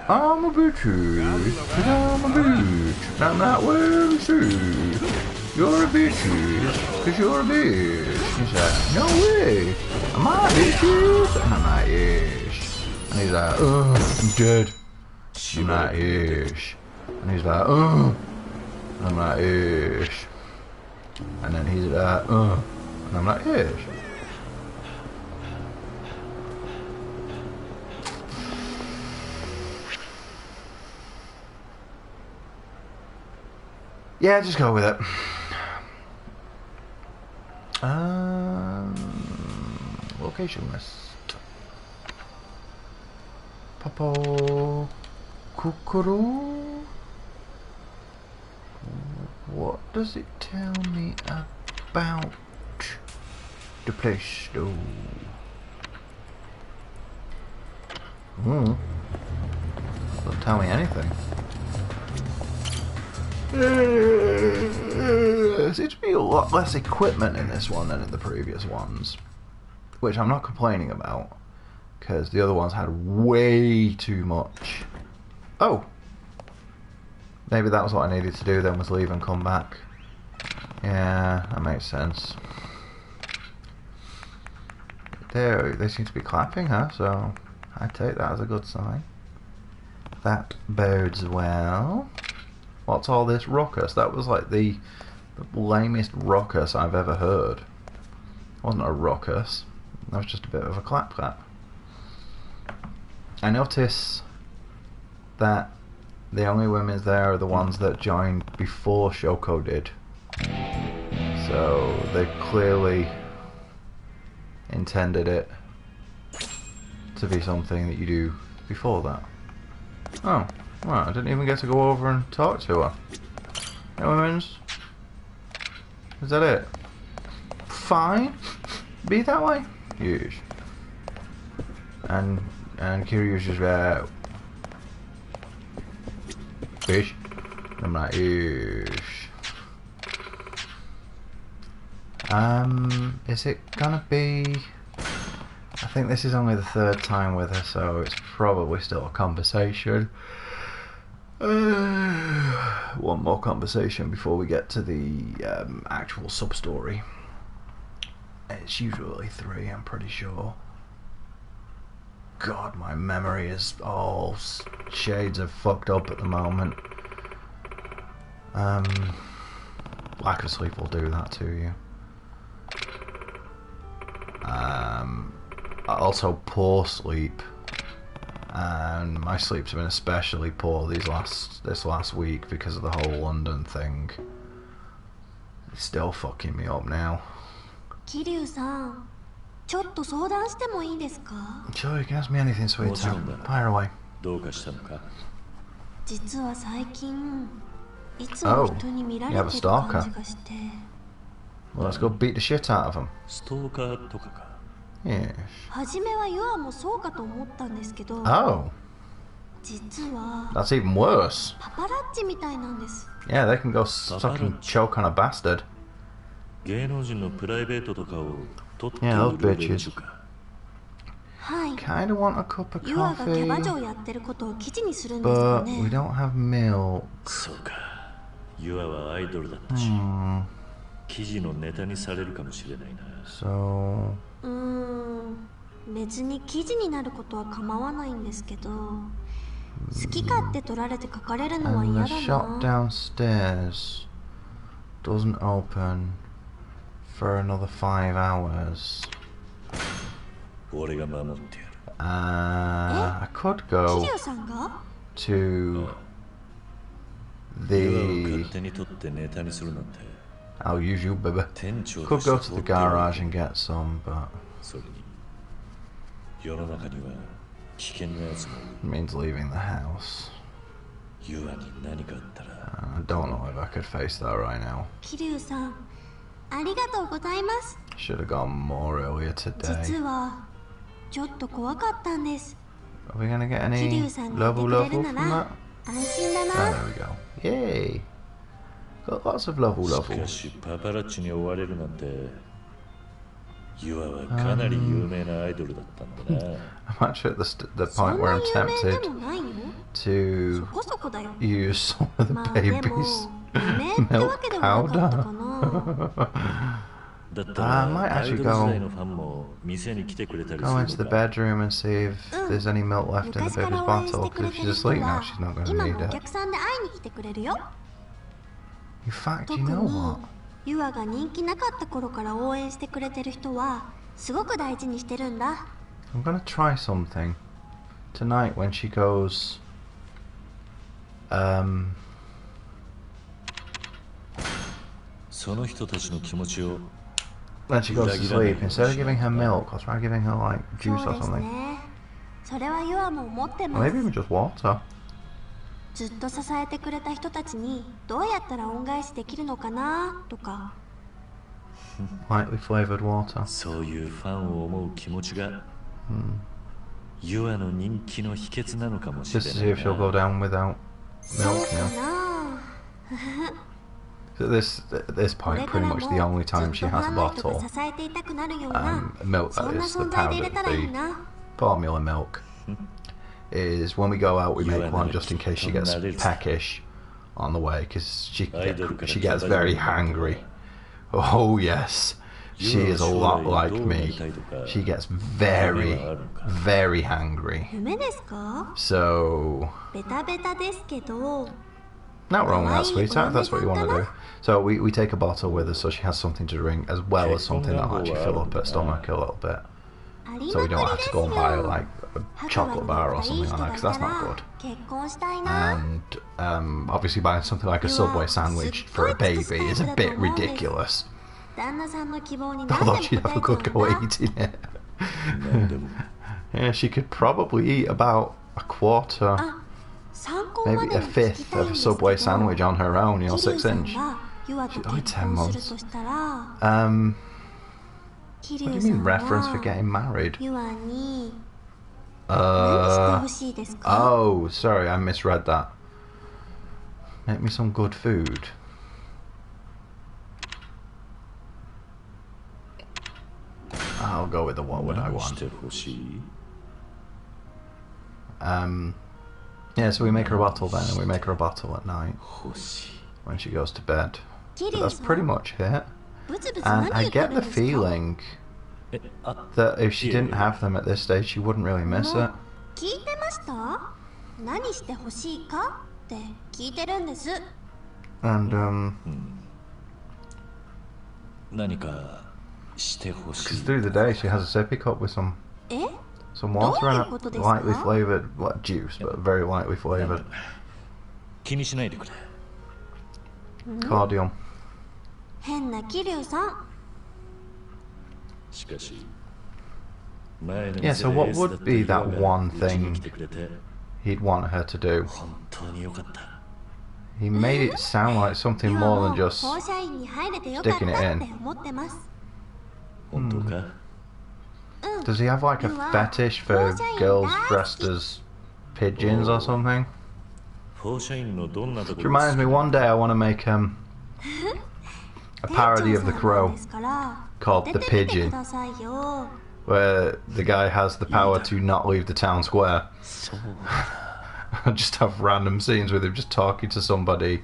I'm a bitches, cause I'm a bitch. I'm not woo-shoo. You're a bitches, cause you're a bitch. He's like, no way. Am I a bitches? And I'm like, yes. And he's like, oh, I'm dead. I'm like, yes. And he's like, oh. And I'm like, yes. And then he's like, oh. And I'm like, yes. Yeah, just go with it. Location list. Popo Kukuru. What does it tell me about the place though? Doesn't tell me anything. There seems to be a lot less equipment in this one than in the previous ones, which I'm not complaining about, because the other ones had way too much. Oh! Maybe that was what I needed to do then, was leave and come back. Yeah, that makes sense. They seem to be clapping, huh? So I take that as a good sign. That bodes well. What's all this ruckus? That was like the lamest ruckus I've ever heard. It wasn't a ruckus. That was just a bit of a clap clap. I notice that the only women there are the ones that joined before Shoko did. So they clearly intended it to be something that you do before that. Oh, well, I didn't even get to go over and talk to her. Hey, women's. Is that it? Fine. Be that way? Yes. And Kiryu's just fish. I'm like, yes. Is it gonna be... I think this is only the third time with her, so it's probably still a conversation. One more conversation before we get to the actual sub-story. It's usually 3, I'm pretty sure. God, my memory is all shades of fucked up at the moment. Lack of sleep will do that to you. Also poor sleep, and my sleep's been especially poor this last week because of the whole London thing. It's still fucking me up now.
Kiryu-san, ちょっと相談してもいいですか?
Sure, you can ask me anything, sweetheart. Fire away.
どうかしたのか?
実は最近いつも人に見られてる感じがして。
Well, let's go beat the shit out of him.
ストーカーとかか?
Yes.
初めはユアもそうかと思ったんですけど。
Oh.
実は
That's even worse.
パパラッチみたいなんです。
Yeah, they can go suck and choke on a bastard.
芸能人のプライベートとかを取って
Yeah, those
売るレベル
bitches.
か?
はい。
Kinda want a cup of
ユアがキャバ
coffee,
嬢やってることを記事にするんですか
but
ね。
we don't have milk.
そうか。ユアはアイドルだったし、記事のネタにされるかもしれないな。
So...
別に記事になることは構わないんですけど、好き勝手取られて書かれるのは
And
嫌
the
だ
shop
な。
downstairs doesn't open for another 5 hours.
俺が守ってやる。
I could
桐
go
生さんが
to
ユアを
the...
勝手に取ってネタにするなんて
I'll use you, baby.
店長
Could
として
go
放
to
っ
the
てお
garage
け
and get some, but
それに世の中には危険なやつも
it means leaving the house.
ユアに何かあったら
I don't know if I could face that right now.
桐生さんありがとうございます
Should have gone more earlier
実
today.
はちょっと怖かったんです
Are we gonna get
桐
any
生さんがいて
level
くれ
level
るな
from
ら
that?
安心だ
Oh,
な
there we go. Yay! Got lots of level
しか
level.
しパパラッチに追われるなんてユアはかなり有名なアイドルだったんだな
I'm actually at the
そ
point
ん
where
な
I'm
有名
tempted
でもないよそ
to
こそこだよ
use some of the
まあでも
baby's
有名ってわけではなかったかな
だったら
I might
アイド
actually
ル時
go
代のファンも店に来てくれたりす
go
る
into the
のか
bedroom and see if there's any milk left in the
昔か
baby's
ら応援し
bottle.
てく
Because
れ
if
て
she's
る人
asleep now,
は
she's not going to
今
need
もお
it.
客さんで会いに来てくれるよ
In fact,
特
you
に
know what?
ユアが人気なかった頃から応援してくれてる人はすごく大事にしてるんだ
I'm gonna try something tonight when she goes. Um,
その人たちの気持ちを
when she goes to sleep, instead of giving her milk, I'll try giving her like
そ
juice
う
or
です
something.
ねそれはユアも思って
Or
ます
maybe even just water.
ずっと支えてくれた人たちにどうやったら恩返しできるのかなとか
Lightly flavored water.
そういうファンを思う気持ちが、ユアの人気の秘訣なのかもしれ
Just to
ない
see if she'll go down without
そう
milk
か
now.
な
So at this
こ
point,
れか
pretty
らも
much
ず
the
っ
only
と
time
フ
she
ァ
has a
ンの人
bottle,
が支えていたくなるような
milk,
そんな
that is the
存在で入れ
powder,
たらいい
the
な
formula milk, is when we go out, we make one just in case she gets peckish on the way, because she gets very hangry. Oh yes, she is a lot like me. She gets very, very hangry.
夢ですか
So,
ベタベタですけど
not wrong with that, sweetheart, if that's what you want to do. So we take a bottle with us so she has something to drink, as well as something that'll actually fill up her stomach a little bit.
あり
So
ま
we
く
don't
り
have
で
to
す
go and buy
よ
like a
白馬
chocolate
に
bar
い
or
っぱいいい
something
人
like
が
that,
い
because
た
that's not
ら
good.
結婚したいな
And obviously buying something like a Subway sandwich for a baby is a bit ridiculous.
旦那さんの希望に何で
Although
も
she'd
答
have a
え
good
ちゃ
go
うんだ
eating it.
何でも
Yeah, she could probably eat about a quarter,
あ参考ま
maybe
で
a
に聞き
fifth
たいん
of
で
a
すけど
Subway sandwich on her own, you know,
桐生
6
さん
inch.
がユアと
She's only
結
10
婚する
months.
としたら
What
桐
do
生
you
さ
mean
ん
reference for
は
getting married?
ユアに何してほしいですか
Oh, sorry, I misread that. Make me some good food. I'll go with the what would I
何し
want.
てほしい
Yeah, so we make her a bottle then, and we make her a bottle at night
欲しい
when she goes to bed.
桐
But
生
that's
さ
pretty
ん
much it.
ブツブツ
And
何
I
言って
get
る
the
んですか
feeling
あ
that if she didn't have them at this stage, she wouldn't really miss
も
it.
う聞いてました何してほしいかって聞いてるんです
And
何かしてほし
because
い
through the day she has a sippy cup with some
え
water in
どういうことで
it,
すか？
lightly flavored, like juice, but very lightly flavored.
気にしないでくれ
Cordial.
変な桐生さん
しかし前の
Yeah, so what would be that one thing
来てくれて
he'd want her to do?
本当によかった
He made it sound like something
ユア
more
も
than just
放射員に入れてよかった
sticking
っ
it
て
in.
思ってます
本当か
Does he have like a fetish for girls dressed as pigeons or something?
放射員のどんなとこ
Which
ろ
reminds me, one day I want to make a parody of The
店長さんなん
Crow
ですから
called
出
The
てみて
Pigeon,
くださいよ
where the guy has the power to not leave the town square.
そう
Just have random scenes with him just talking to somebody.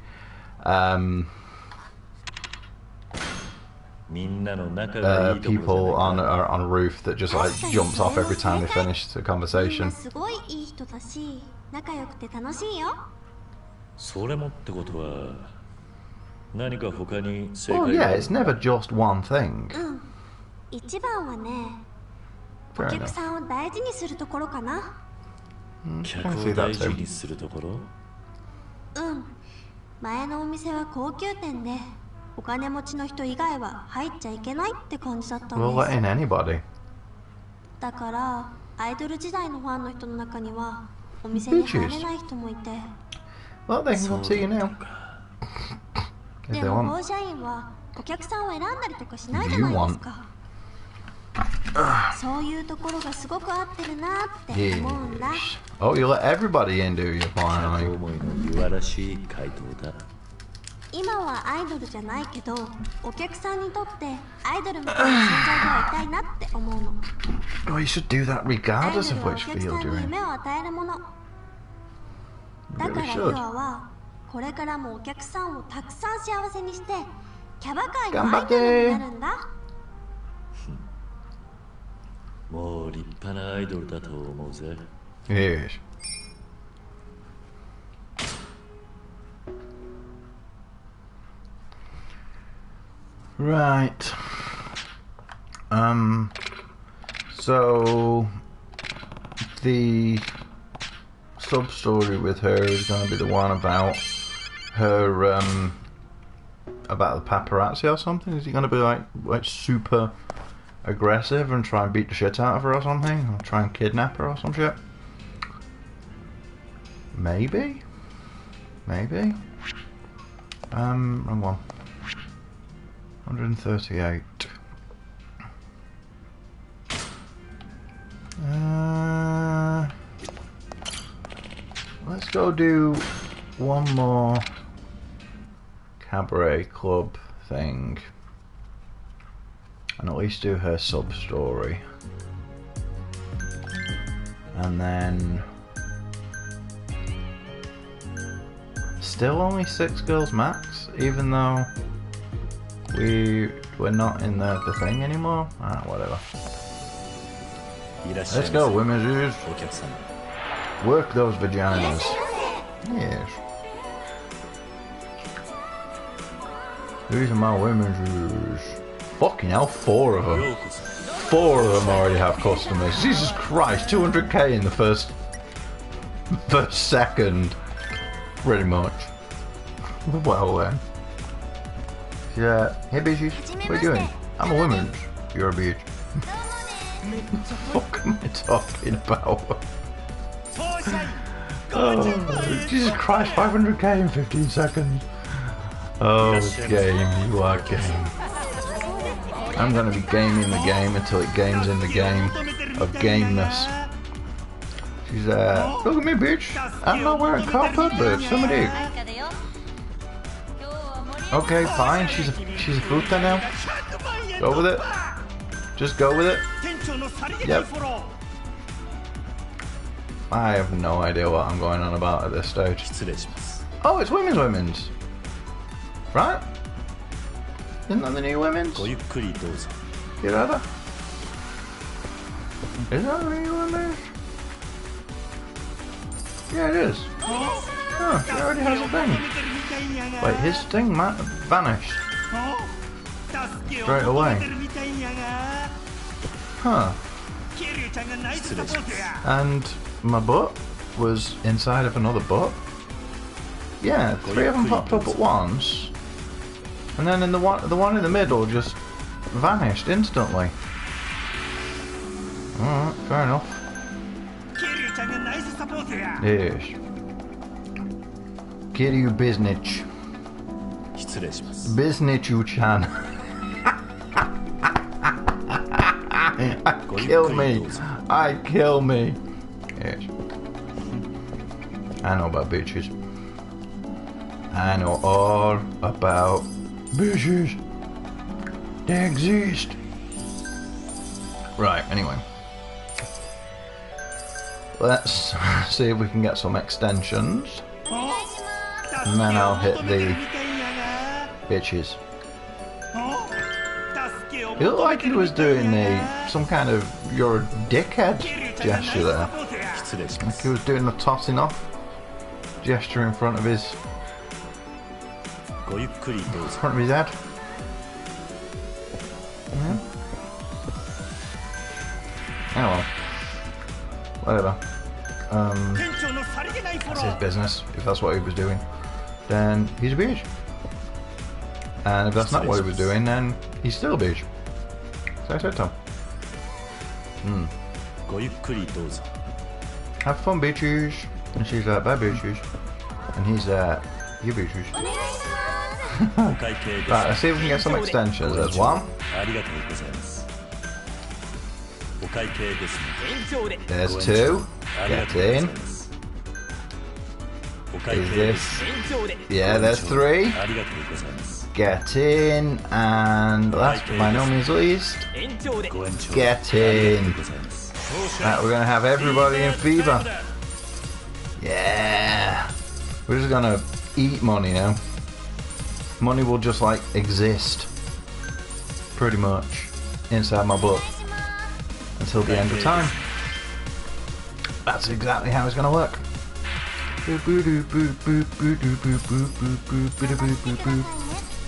みんなの仲がいいところ
People
じゃ
on
ないか
on a roof that just like jumps off every time they finish the
みんな
conversation.
すごいいい人だし仲良くて楽しいよ
それもってことは何か他に正
Well,
解が
yeah, it's never just one thing.
うん一番はねお客さんを大事にするところかな。
客を大事にするところ。
うん。前のお店は高級店で、お金持ちの人以外は入っちゃいけないって感じだったんです。
We'll let in anybody.
だからアイドル時代のファンの人の中にはお店に入れない人もいて。
Well, they can come see you now.
でも法社員はお客さんを選んだりとかしないじゃないですか。そういうところがすごく合ってるなって思うんだ。
Oh, you let everybody in, do you? Finally.
思いの言わらしい回答だ。
今はアイドルじゃないけど、お客さんにとってアイドルみたいな存在ではいたいなって思うの。
Oh, you should do that
アイド
regardless
ル
of
はお
which
客
field
さん
you're
に
in.
夢を与えるもの。だからユアはこれからもお客さんをたくさん幸せにしてキャバ界のアイドルになるんだ。
もう立派なアイドルだと思うぜ。
Yes. Right. So the sub story with her is going to be the one about her about the paparazzi or something. Is he going to be like super aggressive and try and beat the shit out of her or something, or try and kidnap her or some shit? Maybe. Wrong one. 138. Let's go do one more cabaret club thing, and at least do her sub story, and then still only 6 girls max, even though we're not in the thing anymore. Ah, whatever. Let's go, women's shoes. Work those vaginas. Yes. These are my women's shoes. Fucking hell, 4 of them. 4 of them already have customers. Jesus Christ, 200k in the first second. Pretty much. Well then. Yeah. Hey bitches, what are you doing? I'm a woman. You're a bitch. What the fuck am I talking about? Oh, Jesus Christ, 500k in 15 seconds. Oh, game, you are game. I'm gonna be gaming the game until it games in the game of gameness. She's look at me, bitch. I'm not wearing copper, but somebody. Okay, fine. She's a fruta now. Go with it. Just go with it. Yep. I have no idea what I'm going on about at this stage. Oh, it's women's. Right? Isn't that the new women's? Get out of. Is that the new women's? Yeah, it is. Oh, she already has a thing. Wait, his thing vanished. Straight away. Huh. And my butt was inside of another butt. Yeah, 3 of them popped up at once. And then the one in the middle just vanished instantly. Alright, fair enough. Yes. Kiryu Biznich. Biznichu-chan. Kill me. Yes. I know about bitches. I know all about bitches. They exist. Right, anyway. Let's see if we can get some extensions. And then I'll hit the bitches. He looked like he was doing some kind of "you're a dickhead" gesture there. Like he was doing a tossing off gesture in front of his head. Yeah. Oh well. Whatever. That's his business. If that's what he was doing, then he's a bitch. And if that's not what he was doing, then he's still a bitch. So I said to him. Have fun, bitches. And she's like, bye, bitches. And he's like, you bitches. Right, let's see if we can get some extensions. There's one. There's two. Get in. Is this? Yeah, there's three. Get in. And last but by no means least, get in. Right, we're gonna have everybody in fever. Yeah. We're just gonna eat money now. Money will just like exist. Pretty much. Inside my butt. Until the end of time. That's exactly how it's gonna work.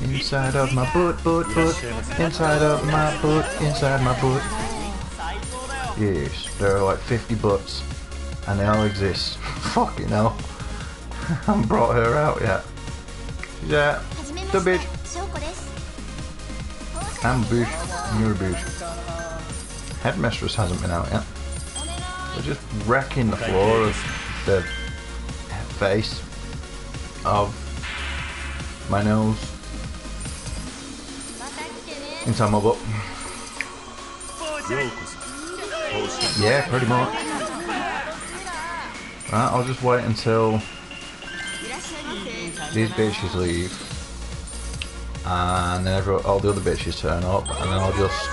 Inside of my butt, inside of my butt, inside my butt. Yes, there are like 50 butts, and they all exist. Fucking hell. I haven't brought her out yet. She's out. The bitch. I'm a bitch, and you're a bitch. Headmistress hasn't been out yet. We're just wrecking the floor of the face of my nose inside my butt. Yeah, pretty much. Right, I'll just wait until these bitches leave, and then all the other bitches turn up, and then I'll just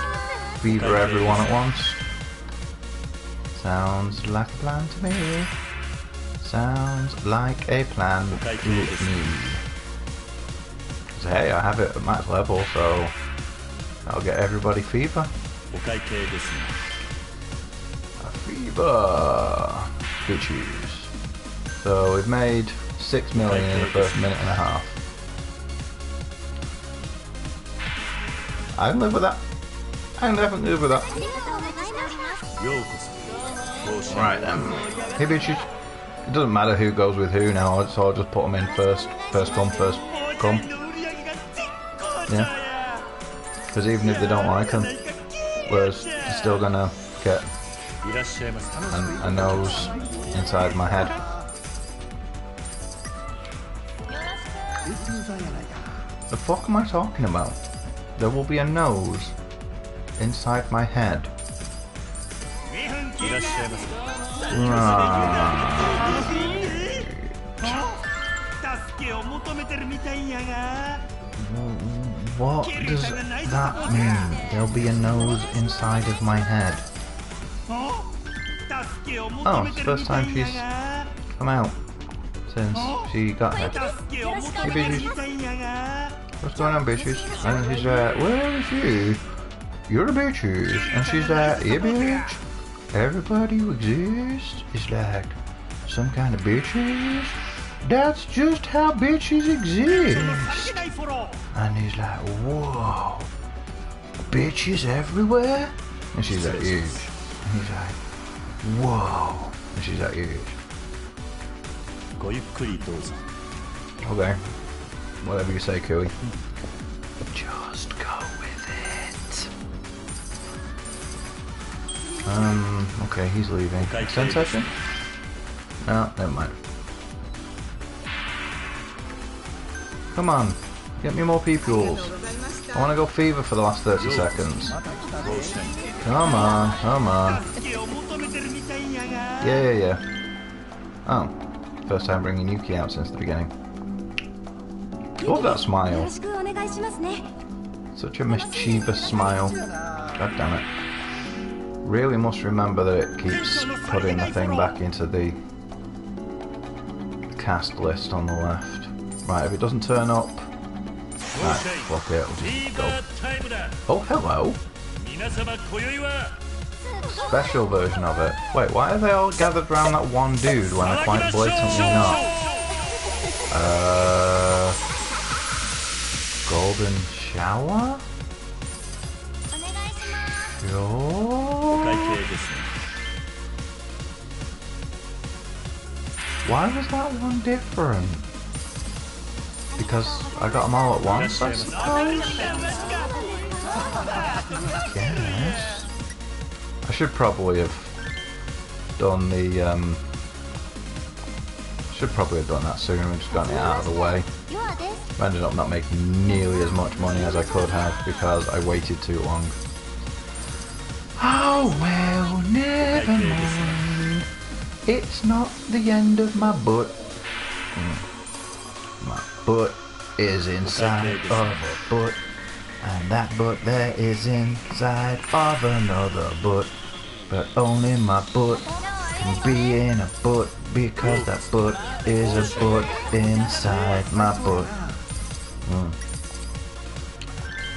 fever everyone at once. Sounds like a plan to me. Sounds like a plan to me. So hey, I have it at max level, so I'll get everybody fever. Fever, bitches. So we've made 6 million in the first minute and a half. I can live with that. I can definitely live with that. Right then. Hey bitches. It doesn't matter who goes with who now, so I'll just put them in first. First come, first come. Yeah. Because even if they don't like them, we're still gonna get a nose inside my head. The fuck am I talking about? There will be a nose inside my head. What does that mean? There'll be a nose inside of my head. Oh, it's the first time she's come out since she got here. Hey bitches. What's going on, bitches? And she's like, where is you? You're a bitches. And she's like, yeah bitch. Everybody who exists is like some kind of bitches. That's just how bitches exist. And he's like, whoa, bitches everywhere? And she's like, huge. And he's like, whoa. And she's like, huge. Okay. Whatever you say, Kui. Just go with it. Okay, he's leaving. Extend session? No, never mind. Come on, get me more peoples. I want to go fever for the last 30 seconds. Come on, come on. Yeah. Oh, first time bringing Yuki out since the beginning. Love that smile. Such a mischievous smile. God damn it. Really must remember that it keeps putting the thing back into the cast list on the left. Right, if it doesn't turn up... Right, fuck it, we'll just go. Oh, hello! Special version of it. Wait, why are they all gathered around that one dude when they're quite blatantly not? Golden shower? Sure.
ですね。
Why was that one different? Because I got them all at once, I suppose? Yes. I should probably have done the, should probably have done that sooner and just gotten it out of the way. I ended up not making nearly as much money as I could have because I waited too long. Oh well, never mind. It's not the end of my butt. My butt is inside of a butt, and that butt there is inside of another butt. But only my butt can be in a butt because that butt is a butt inside my butt.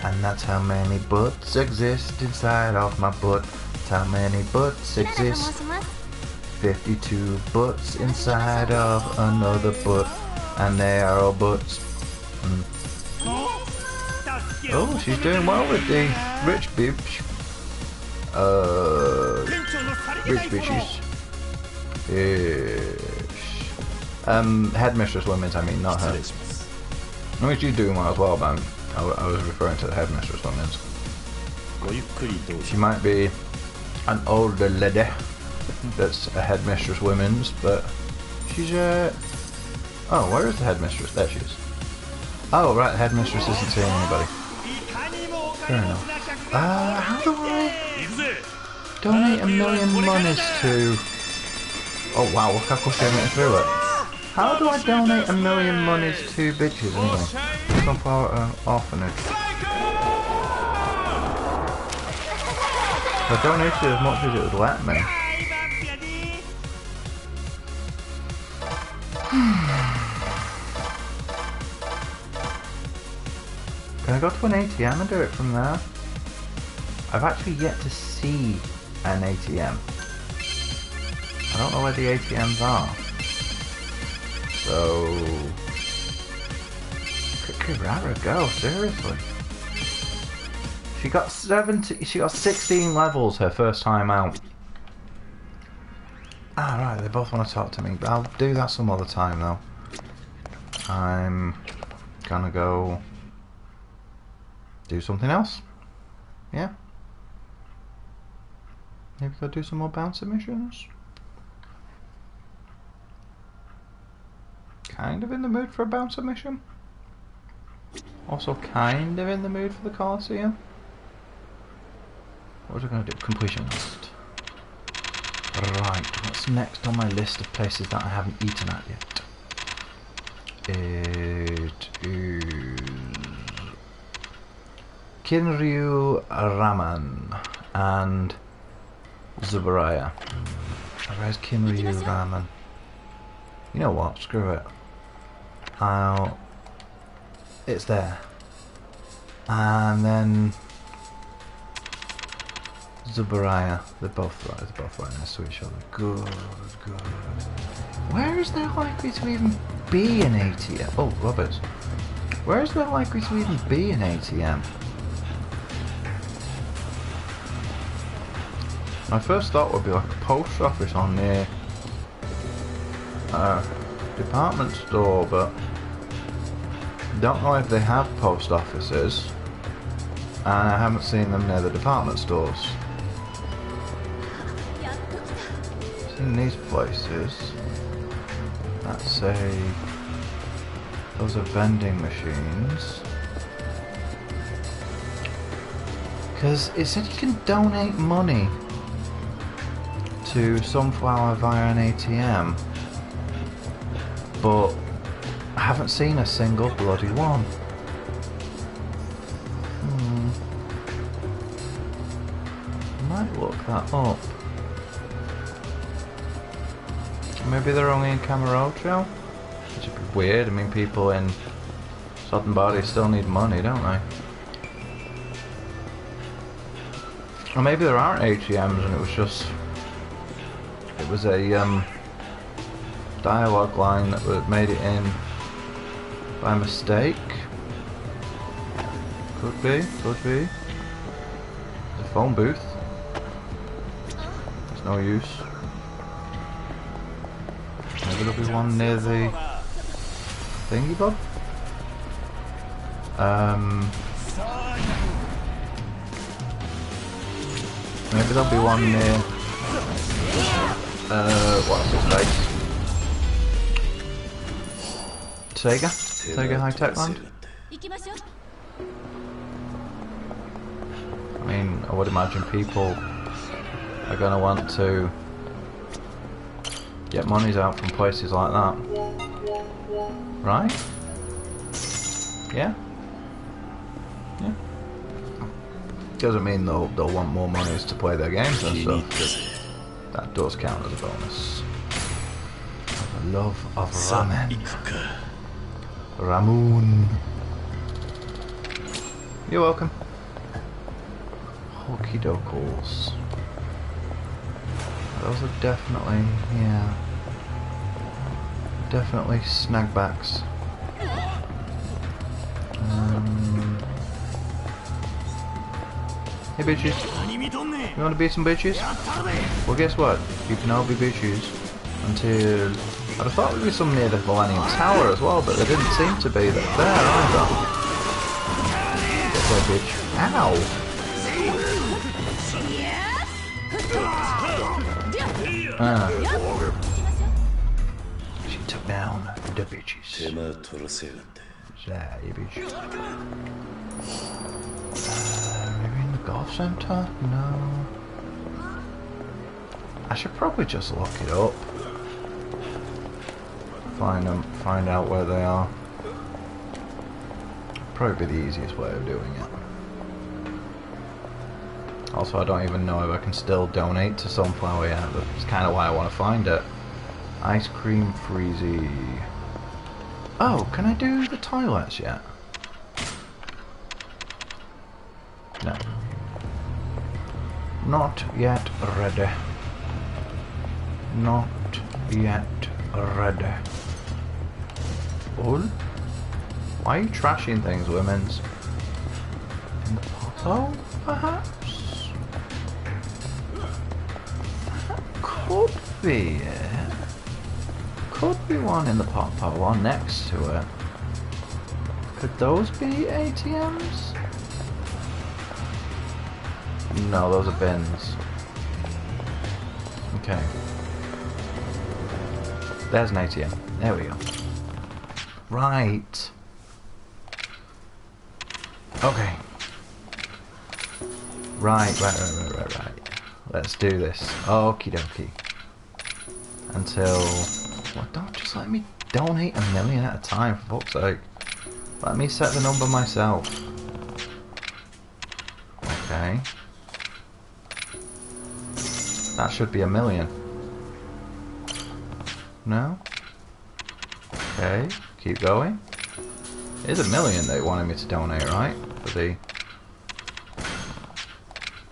And that's how many butts exist inside of my butt. That's how many butts exist. 52 butts inside of another butt. And they are all butts. Oh, she's doing well with the rich bitch. Rich bitches. Ish. Headmistress Women's, I mean, not her. I mean, she's doing well as well, man. I was referring to the Headmistress Women's. She might be an older lady that's a Headmistress Women's, but she's oh, where is the Headmistress? There she is. Oh, right, the Headmistress isn't seeing anybody. Fair enough. How do I donate 1 million monies to... Oh wow, look how quickly I went through it. How do I donate 1 million monies to bitches anyway? Sunflower orphanage. I donated as much as it would let me. Can I go to an ATM and do it from there? I've actually yet to see an ATM. I don't know where the ATMs are. So... Kirara, go, seriously. She got 16 levels her first time out. Ah, right, they both want to talk to me, but I'll do that some other time though. I'm gonna go do something else. Yeah. Maybe go do some more bouncer missions. Kind of in the mood for a bouncer mission. Also kind of in the mood for the Colosseum. What was I going to do? Completion list. Right, what's next on my list of places that I haven't eaten at yet? It is Kinryu Ramen and Zubaraya. Where's Kinryu Ramen? You know what? Screw it. It's there. And then Zubaraya. They're both right next to each other. Good, good. Where is there likely to even be an ATM? Oh, Roberts. Where is there likely to even be an ATM? My first thought would be like a post office on the department store, but don't know if they have post offices, and I haven't seen them near the department stores. In these places, let's say those are vending machines, because it said you can donate money to Sunflower via an ATM, but I haven't seen a single bloody one. Might look that up. Maybe they're only in Kamurocho? Which would be weird. I mean, people in Soddenbody still need money, don't they? Or maybe there aren't ATMs and it was just... It was a dialogue line that made it in by mistake. Could be, could be. The phone booth. It's no use. Maybe there'll be one near the thingy bob. Maybe there'll be one near what's his face? Sega High Tech Land? I mean, I would imagine people are going to want to get monies out from places like that. Right? Yeah? Yeah. Doesn't mean they'll want more monies to play their games and stuff. That does count as a bonus. The love of ramen. Ramoon. You're welcome. Okie dokos. Those are definitely, yeah. Definitely snagbacks. Hey bitches. You wanna be some bitches? Well guess what? You can all be bitches until... I'd have thought there'd be some near the Millennium Tower as well, but there didn't seem to be there either. Get there, bitch. Ow! She took down the bitches. Yeah, you bitch. Maybe in the golf centre? No. I should probably just look it up. Find out where they are. Probably be the easiest way of doing it. Also, I don't even know if I can still donate to Sunflower yet. That's kind of why I want to find it. Ice cream freezy. Oh, can I do the toilets yet? No. Not yet ready. Not yet ready. Oh? Why are you trashing things, women's? In the pothole, perhaps? That could be it. Could be one in the pothole or next to it. Could those be ATMs? No, those are bins. Okay. There's an ATM. There we go. Right. Okay. Right. Let's do this. Okie dokie. Until... Well, don't just let me donate 1 million at a time, for fuck's sake. Let me set the number myself. Okay. That should be 1 million. No? Okay, keep going. It is 1 million they wanted me to donate, right? For the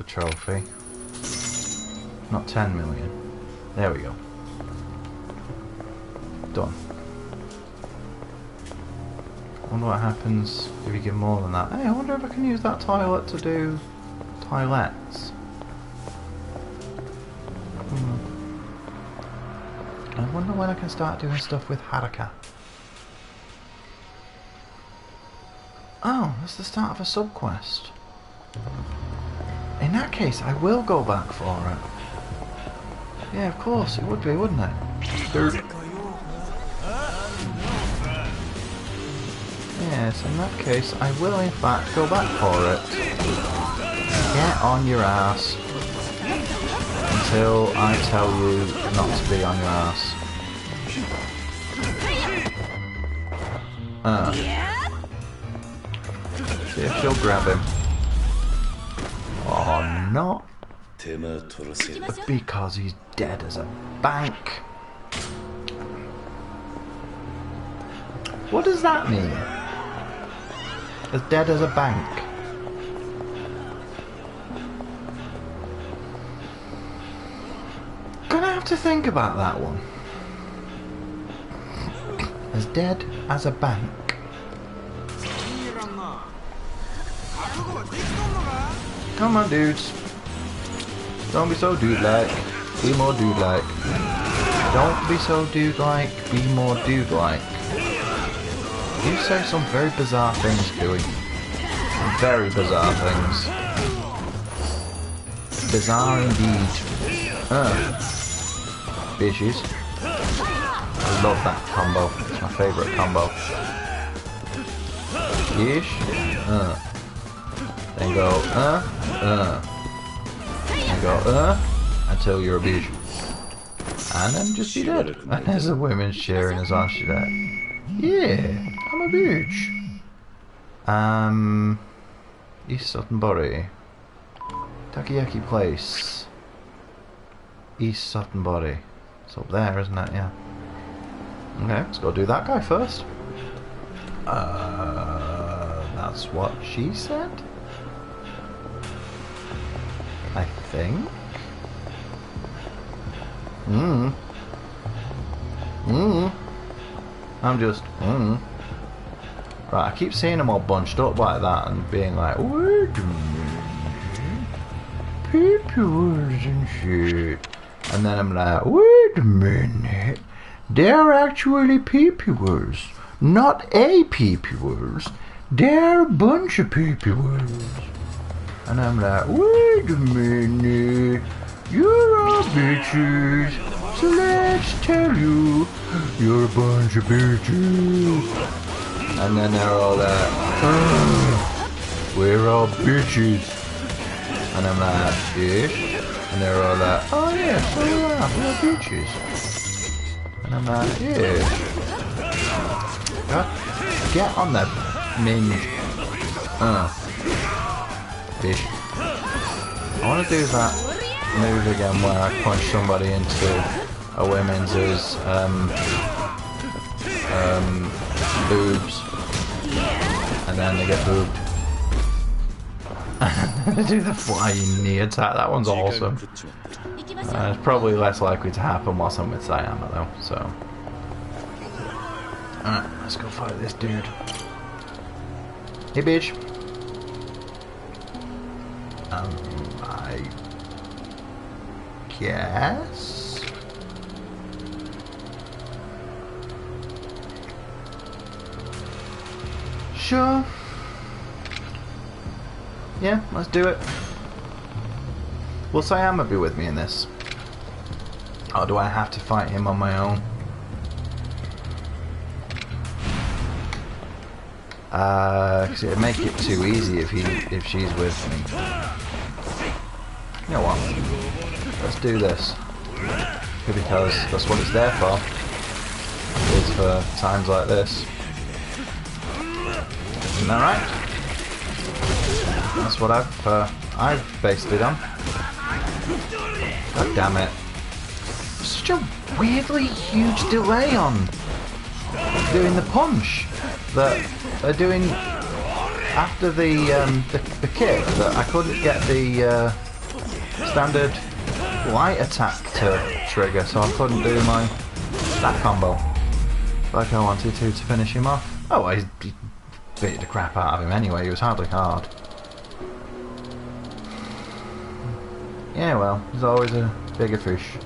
trophy. Not 10 million. There we go. Done. I wonder what happens if you give more than that. Hey, I wonder if I can use that toilet to do toilets. I wonder when I can start doing stuff with Haruka. Oh, that's the start of a sub-quest. In that case, I will go back for it. Yeah, of course, it would be, wouldn't it? Yes, in that case, I will in fact go back for it. Get on your ass. Until I tell you not to be on your ass. See if she'll grab him. Or not. Because he's dead as a bank. What does that mean? As dead as a bank. Gonna have to think about that one. As dead as a bank. Come on, dudes. Don't be so dude-like. Be more dude-like. Don't be so dude-like. Be more dude-like. You say some very bizarre things, Kiwi. Very bizarre things. Bizarre indeed. Bitches. I love that combo. It's my favourite combo. Ish. Then go, Then go, until you're a bitch. And then just be dead. And there's the women cheering as on. She's like, yeah, I'm a bitch. East Sutton Body. Takoyaki Place. East Sutton Body. It's up there, isn't it? Yeah. Okay, let's go do that guy first. That's what she said? I think. I'm just, Right, I keep seeing them all bunched up like that and being like, wait a minute. Papers and shit. And then I'm like, wait a minute. They're actually papers. Not a papers. They're a bunch of papers. And I'm like, wait a minute. You're all bitches. So let's tell you, you're a bunch of bitches. And then they're all like, we're all bitches. And I'm like, ish. And they're all like, oh yeah, so we are, we're bitches. And I'm like, yeah. Get on that minge. Bitch. I want to do that move again where I punch somebody into a women's boobs. And then they get boobed. Do the flying knee attack, that one's awesome. It's probably less likely to happen whilst I'm with Sayama though, so. Alright, let's go fight this dude. Hey bitch. I guess? Sure. Yeah, let's do it. Will Sayama be with me in this? Or do I have to fight him on my own? Because it'd make it too easy if she's with me. You know what? Let's do this. Because that's what it's there for. It's for times like this. Isn't that right? That's what I've based it on. God damn it. Such a weirdly huge delay on doing the punch that they're doing after the kick, that I couldn't get the standard light attack to trigger, so I couldn't do that combo like I wanted to finish him off. Oh, I beat the crap out of him anyway, he was hardly hard. Yeah, well, there's always a bigger fish.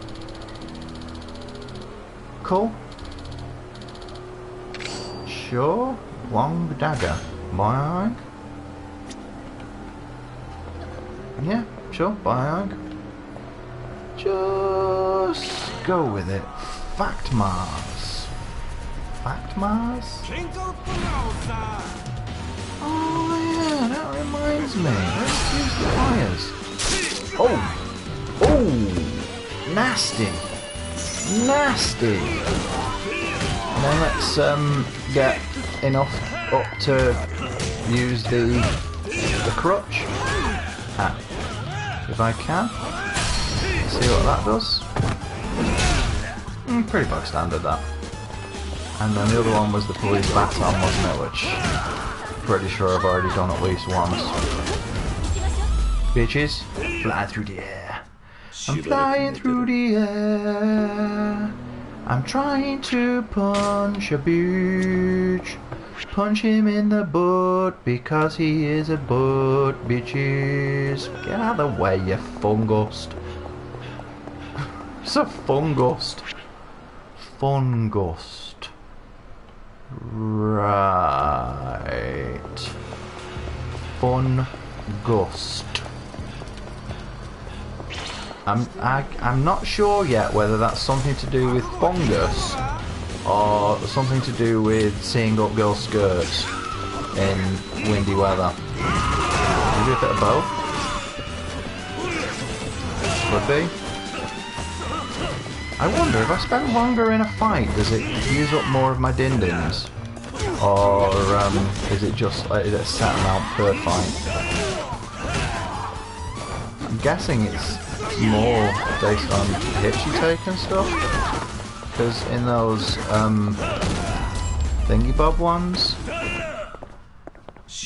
Cool. Sure. Long dagger. Boing. Yeah, sure. Boing. Just go with it. Fact Mars. Fact Mars? Oh yeah, that reminds me. Let's use the fires. Oh! Oh! Nasty! Nasty! And then let's get enough up to use the crutch. If I can. See what that does. Pretty bog standard that. And then the other one was the police baton, wasn't it? Which pretty sure I've already done at least once. Bitches, fly through the air. I'm flying through the air. I'm trying to punch a bitch. Punch him in the butt because he is a butt, bitches. Get out of the way, you fungust. It's a fungust. Fungust. Right. Fungust. I'm not sure yet whether that's something to do with fungus or something to do with seeing up girls' skirts in windy weather. Maybe a bit of both. Could be. I wonder if I spend longer in a fight, does it use up more of my din-dins? Or is it just is it a set amount per fight? I'm guessing it's more based on hits you take and stuff. Because in those thingy bob ones,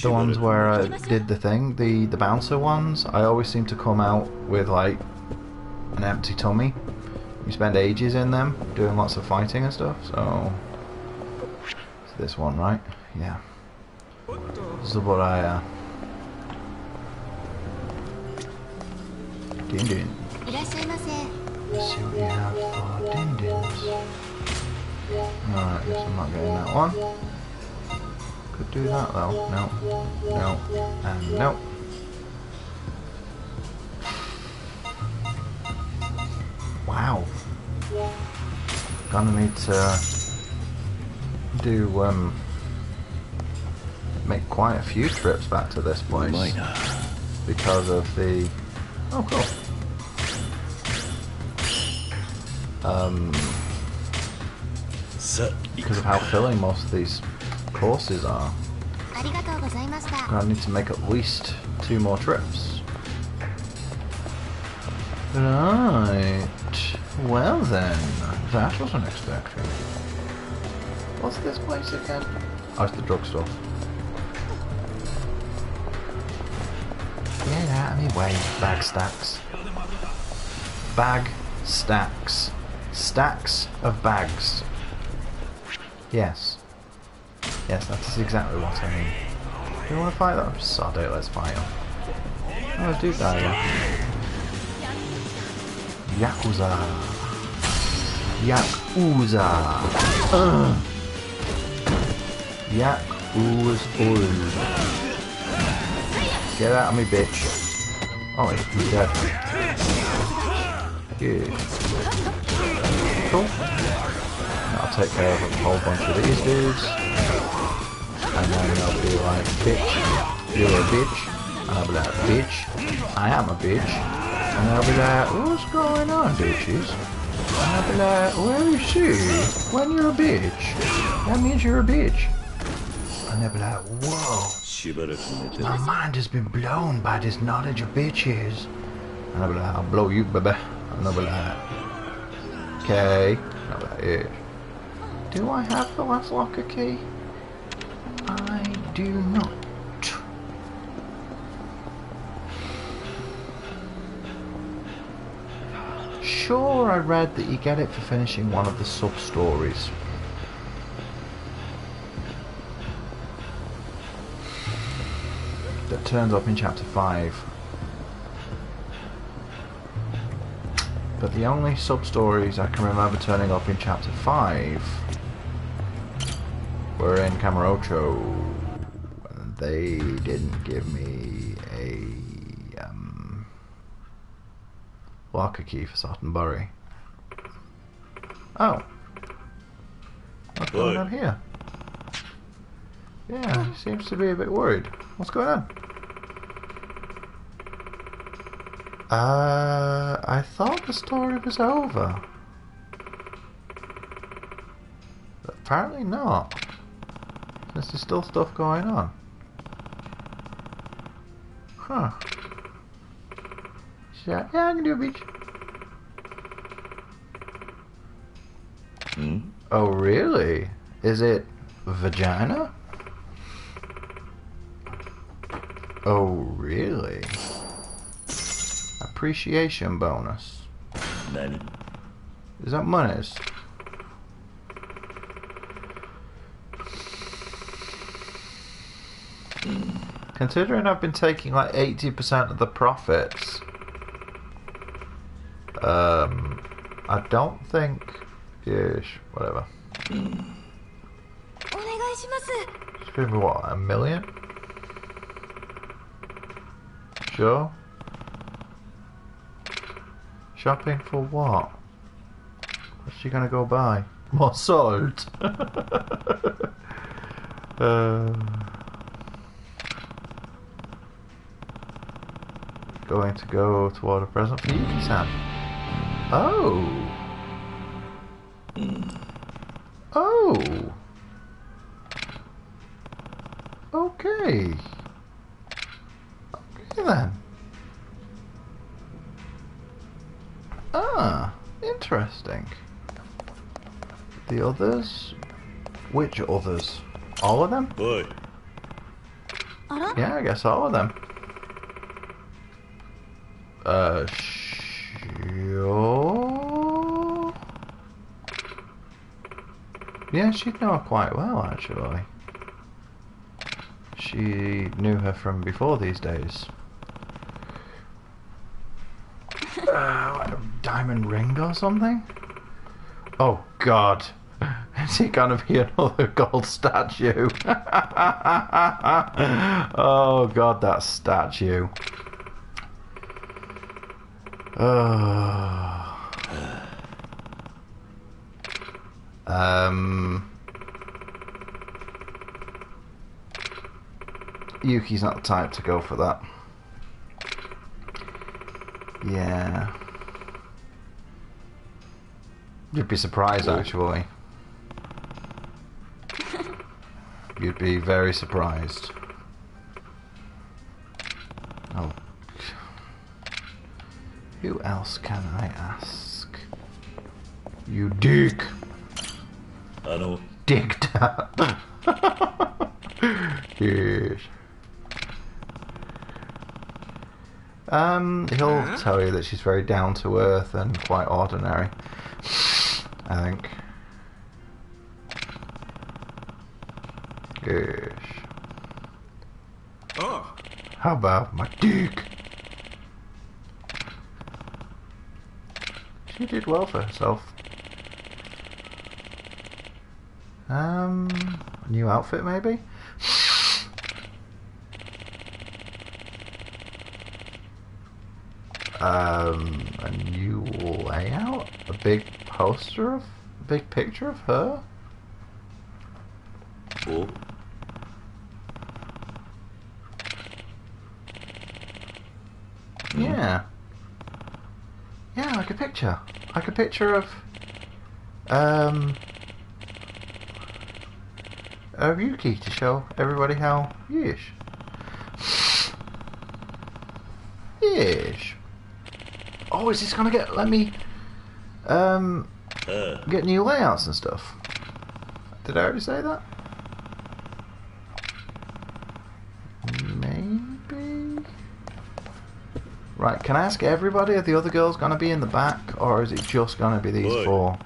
the ones where I did the thing, the bouncer ones, I always seem to come out with like an empty tummy. You spend ages in them doing lots of fighting and stuff, so it's this one, right? Yeah. Zuboraya. Din-din. Let's see what you have for din-dins. Alright, guess I'm not getting that one. Could do that though. No. No. And no. Wow. Gonna need to do make quite a few trips back to this place because of the cool. Because of how filling most of these courses are. Gonna need to make at least 2 more trips. Right. Well then, that was unexpected. What's this place again? Oh, it's the drugstore. Get out of my way, bag stacks. Bag stacks. Stacks of bags. Yes. Yes, that's exactly what I mean. Do you want to fight them? Sod it, let's fight them. Oh, let's do that, yeah. Yakuza. Yakuza. Yakuza. Get out of me, bitch. Oh, he's dead. Good. Cool. I'll take care of a whole bunch of these dudes. And then they'll be like, bitch, you're a bitch. And I'll be like, bitch, I am a bitch. And I'll be like, what's going on, bitches? And I'll be like, well, you see, when you're a bitch, that means you're a bitch. And they'll be like, whoa, my mind has been blown by this knowledge of bitches. And I'll be like, I'll blow you, baby. And I'll be like, okay. And I'll be like, yeah. Do I have the last locker key? I do not. Sure, I read that you get it for finishing one of the sub-stories. That turns up in chapter 5. But the only sub-stories I can remember turning up in chapter 5 were in Kamurocho. And they didn't give me a locker key for Sottenbury. Oh. What's going on here? Yeah, he seems to be a bit worried. What's going on? I thought the story was over. But apparently not. There's still stuff going on. Huh. Yeah, I can do a beach. Oh, really? Is it vagina? Oh, really? Appreciation bonus. Is that monies? Considering I've been taking like 80% of the profits I don't think... Yes, whatever.
お願いします。
It's gonna be what, $1 million? Sure. Shopping for what? What's she gonna go buy? More salt. Going to go toward a present for Yuki-san. Oh. Oh. Okay. Okay then. Ah, interesting. The others? Which others? All of them?
Boy.
Yeah, I guess all of them. Sure. Yeah, she'd know her quite well, actually. She knew her from before these days. What, a diamond ring or something? Oh, God. Is it gonna be another gold statue? Oh, God, that statue. Yuki's not the type to go for that. Yeah. You'd be surprised, actually. You'd be very surprised. Oh. Who else can I ask? You dick! Dick that! Yes. He'll tell you that she's very down to earth and quite ordinary. I think. Yes.
Oh.
How about my dick? She did well for herself. New outfit maybe? A new layout? A big poster of... a big picture of her?
Oh.
Yeah. Yeah, like a picture. Like a picture of... of Yuki to show everybody how... Yes. Yes. Oh, is this gonna let me... get new layouts and stuff? Did I already say that? Maybe? Right, can I ask everybody, are the other girls gonna be in the back, or is it just gonna be these four?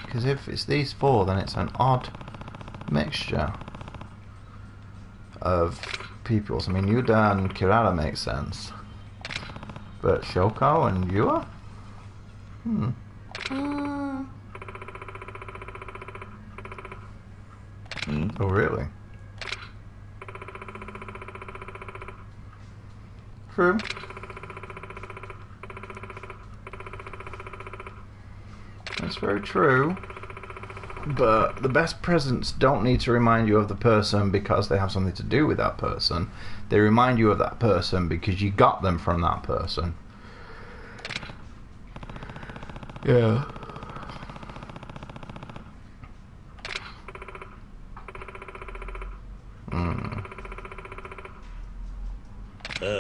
Because if it's these four, then it's an odd mixture of peoples. I mean, Yuda and Kirara makes sense, but Shoko and Yua? Oh, really? True. That's very true. But the best presents don't need to remind you of the person because they have something to do with that person. They remind you of that person because you got them from that person. Yeah.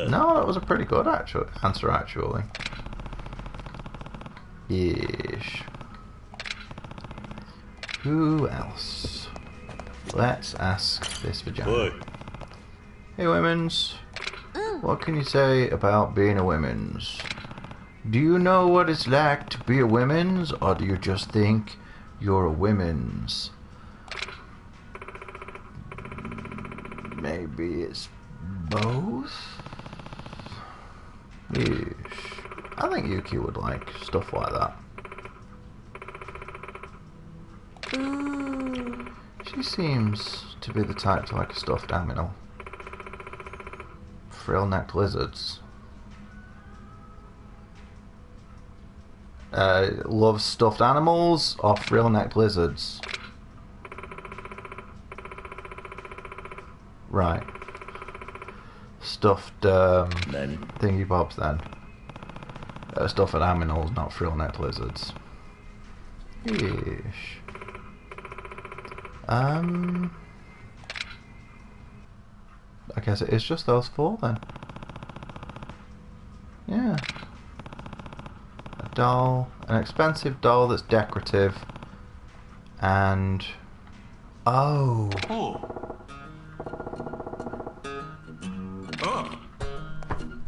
No, that was a pretty good answer, actually. Yes. Who else? Let's ask this vagina.
Boy.
Hey, women's. What can you say about being a women's? Do you know what it's like to be a women's, or do you just think you're a women's? Maybe it's both? Yeesh. I think Yuki would like stuff like that.
Ooh.
She seems to be the type to like a stuffed animal. Frill-necked lizards. Loves stuffed animals or frill-necked lizards? Right. Stuffed thingy bobs then. Stuffed animals, not frill-necked lizards. Yeesh. I guess it is just those four then. Yeah. A doll, an expensive doll that's decorative, and oh.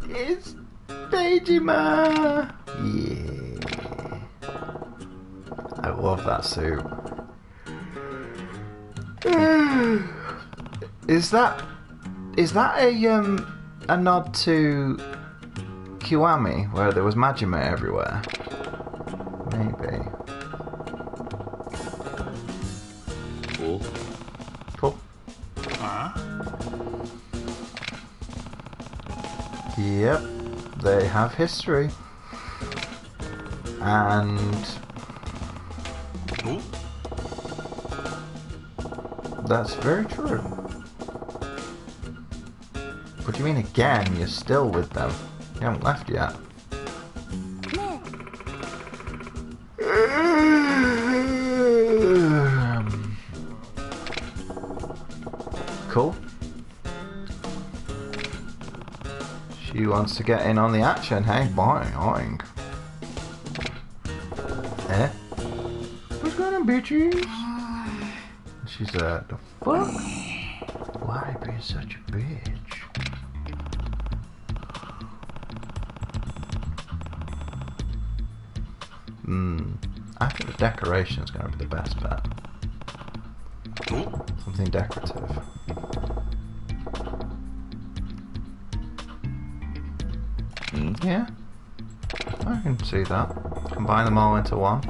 It's Dejima! Yeah. I love that suit. Is that a nod to Kiwami, where there was Majima everywhere? Maybe. Cool. Yep, they have history. And that's very true. What do you mean again? You're still with them. You haven't left yet. Cool. She wants to get in on the action, hey? Boing. Eh? What's going on, bitches? She's the fuck? Why being such a bitch? I think the decoration is going to be the best bet. Something decorative. Yeah, I can see that. Combine them all into one.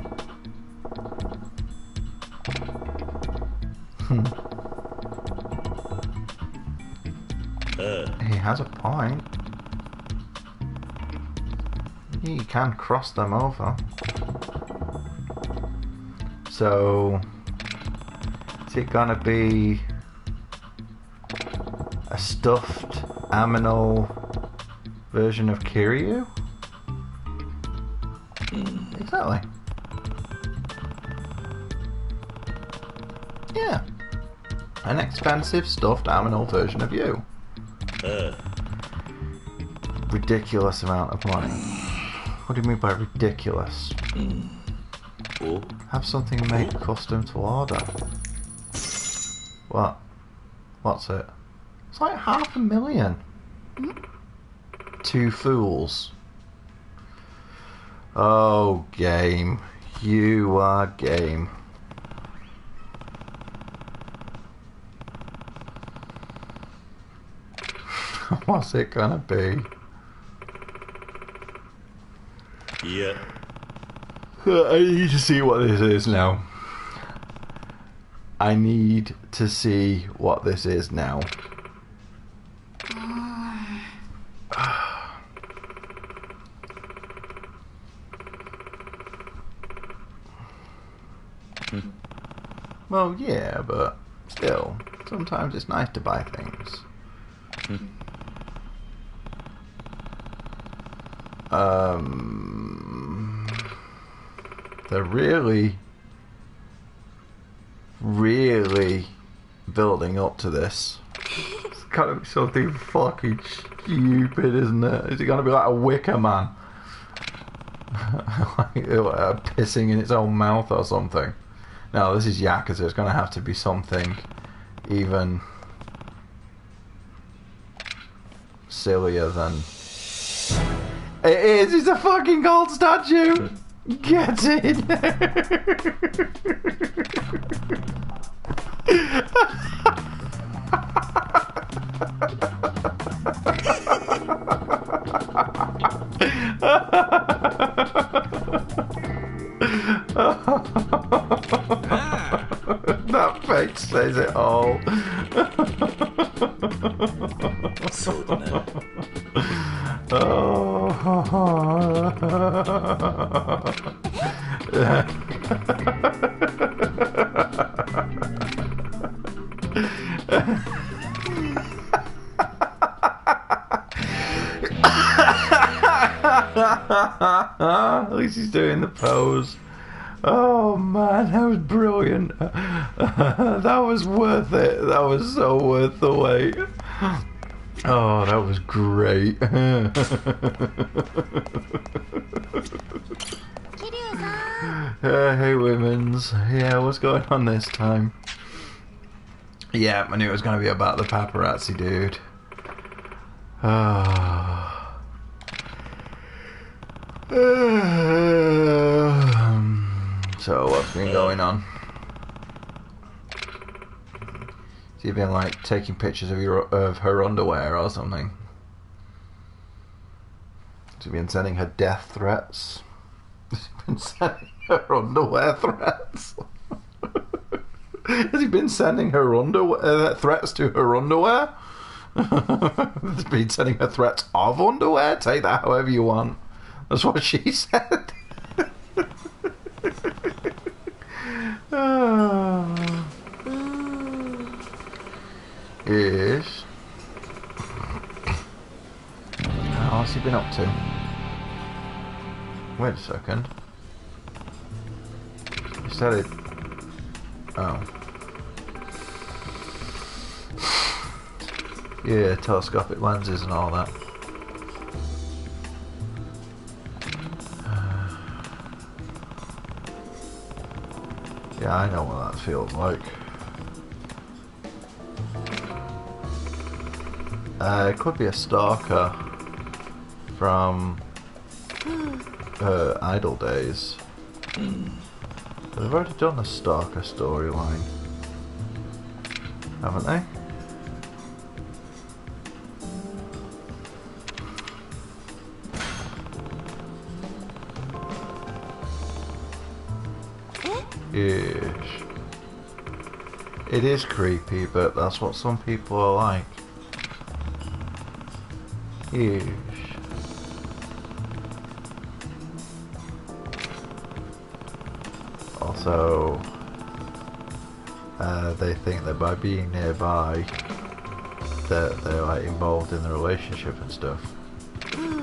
He has a point. You can cross them over. So, is it gonna be a stuffed aminal version of Kiryu? Exactly. Yeah. An expensive stuffed aminal version of you. Ridiculous amount of money. What do you mean by ridiculous? Have something made custom to order. What? What's it? It's like 500,000. Two fools. Oh, game. You are game. What's it gonna be?
Yeah.
I need to see what this is now. I need to see what this is now. Well, yeah, but still, sometimes it's nice to buy things. They're really building up to this. It's gotta be something fucking stupid, isn't it? Is it gonna be like a Wicker Man? Like, pissing in its own mouth or something? No, this is Yakuza. It's gonna have to be something even sillier than... It is! It's a fucking gold statue! Get it! Is it all?
そうだな。
At least he's doing the pose. Oh man, that was brilliant. That was worth it. That was so worth the wait. Oh, that was great. Hey, women's. Yeah, what's going on this time? Yeah, I knew it was going to be about the paparazzi dude. So what's been going on? Has he been like taking pictures of her underwear or something? Has he been sending her death threats? Has he been sending her underwear threats? Has he been sending her underwear threats to her underwear? Has he been sending her threats of underwear? Take that however you want. That's what she said. Yes. What's he been up to? Wait a second. He started. Oh. Yeah, telescopic lenses and all that. Yeah, I know what that feels like. It could be a stalker from her Idol days. They've already done the stalker storyline, haven't they? Yes. It is creepy, but that's what some people are like. Yes. Also, they think that by being nearby, that they're like involved in the relationship and stuff.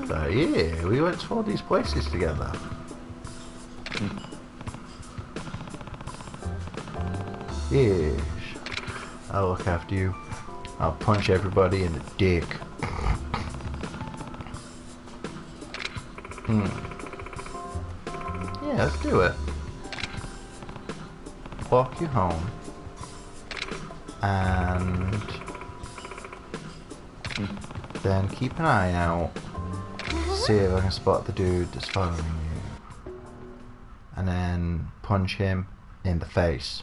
So yeah, we went to all these places together. Yes. I'll look after you. I'll punch everybody in the dick. Yeah, let's do it. Walk you home. And then keep an eye out. See if I can spot the dude that's following you. And then punch him in the face.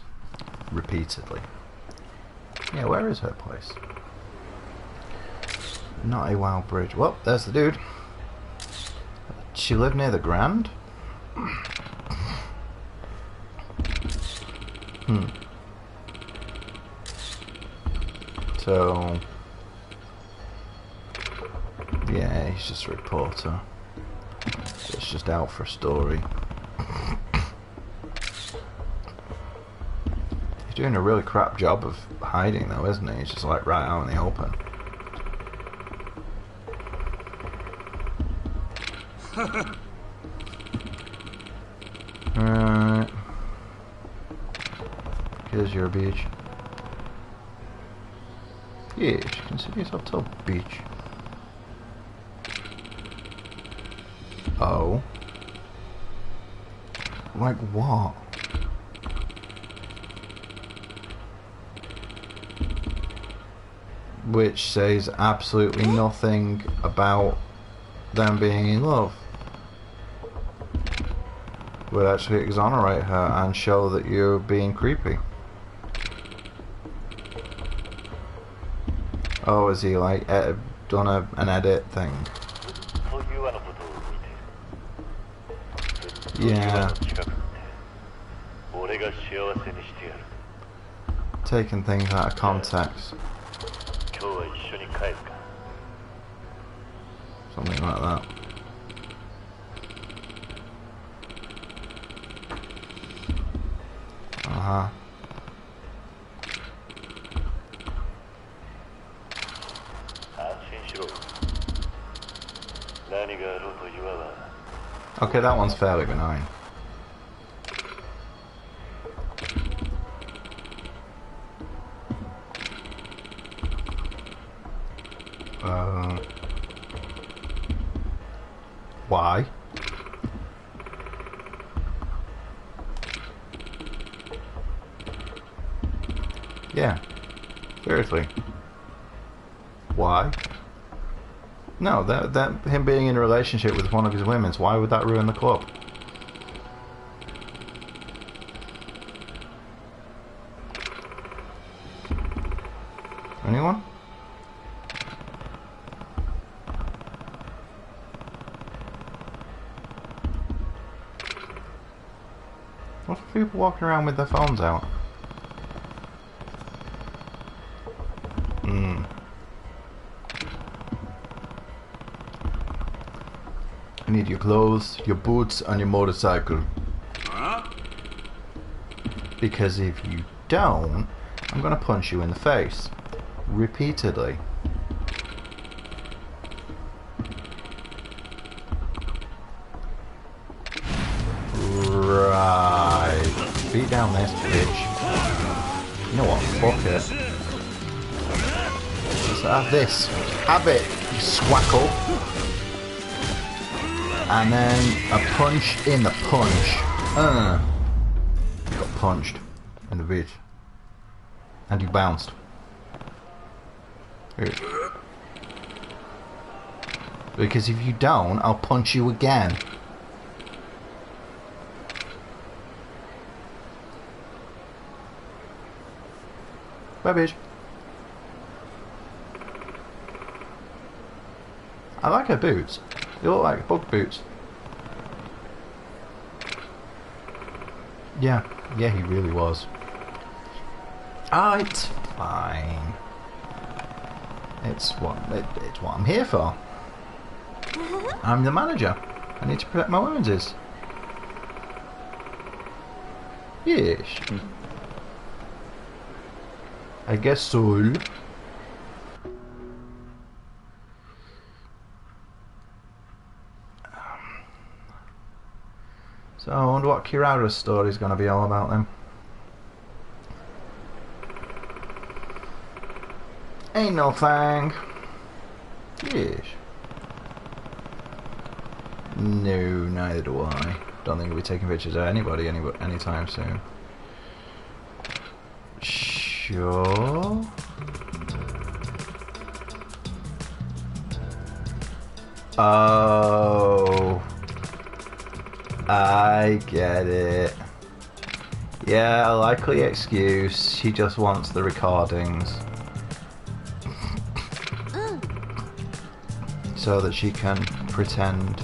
Repeatedly. Yeah, where is her place? Not a wild bridge. Well, there's the dude. She lived near the Grand? So yeah, he's just a reporter. It's just out for a story. He's doing a really crap job of hiding though, isn't he? He's just like right out in the open. Alright. Here's your beach. Yes, consider yourself to a beach. Oh. Like what? Which says absolutely nothing about them being in love. Would actually exonerate her and show that you're being creepy. Oh, is he like done an edit thing? Yeah. taking things out of context. Something like that. Uh-huh. Okay, that one's fairly benign. Why? Yeah. Seriously. Why? No, that him being in a relationship with one of his women's, why would that ruin the club? Anyone? What's with people walking around with their phones out? I need your clothes, your boots, and your motorcycle. Because if you don't, I'm gonna punch you in the face. Repeatedly. Right. Beat down this bitch. You know what? Fuck it. Just have this. Have it, you squackle. And then a punch in the punch. Got punched in the bitch. And you bounced. Here. Because if you don't, I'll punch you again. Bye, bitch. I like her boots. They look like bug boots. Yeah, he really was. Ah, it's fine. It's what I'm here for. I'm the manager. I need to protect my women's. Yes. I guess so. So I wonder what Kirara's story is going to be all about then. Ain't no thing. Yes. No, neither do I. Don't think we'll be taking pictures of anybody anytime soon. Sure. Oh. I get it. Yeah, a likely excuse. She just wants the recordings. So that she can pretend.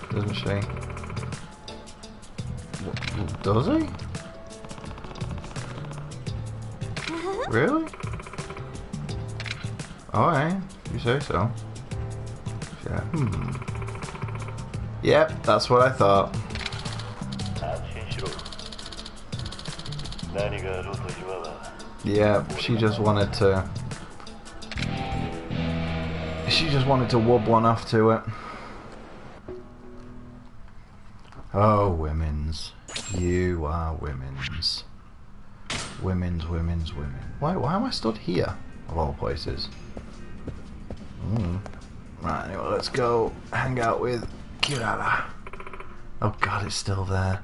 Doesn't she? Does he? Really? Alright, you say so. Yeah. Yep, that's what I thought. Yeah, she just wanted to wub one off to it. Oh, women's. You are women's. Women's. Why am I stood here, of all places? Right, anyway, let's go hang out with Kirara. Oh god, it's still there.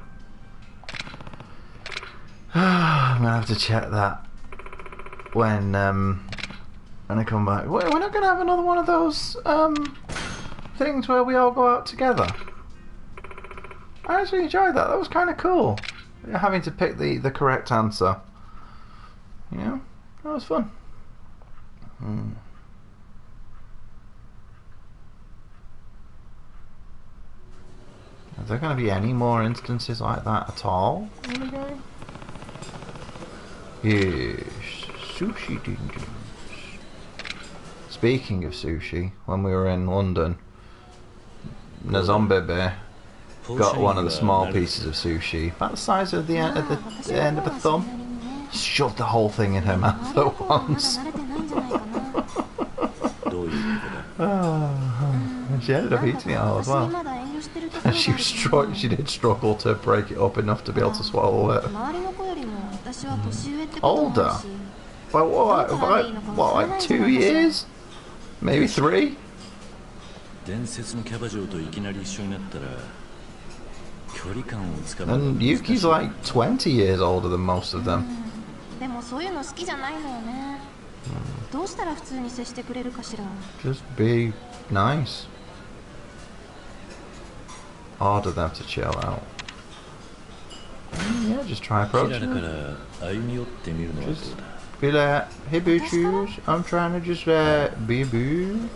I'm gonna have to check that when I come back. We're not gonna have another one of those things where we all go out together. I actually enjoyed that. That was kind of cool. Having to pick the correct answer. Yeah, that was fun. there going to be any more instances like that at all? Yes, sushi dungeons. Speaking of sushi, when we were in London, Nazombebe got one of the small pieces of sushi, about the size of the end of a thumb, shoved the whole thing in her mouth at once. And she ended up eating it all as well. And she did struggle to break it up enough to be able to swallow it. Older? By what, like 2 years? Maybe 3? And Yuki's like 20 years older than most of them. Just be nice. Order them to chill out. Yeah, just try approaching them. Just be like, hey bitches, I'm trying to just be a bitch.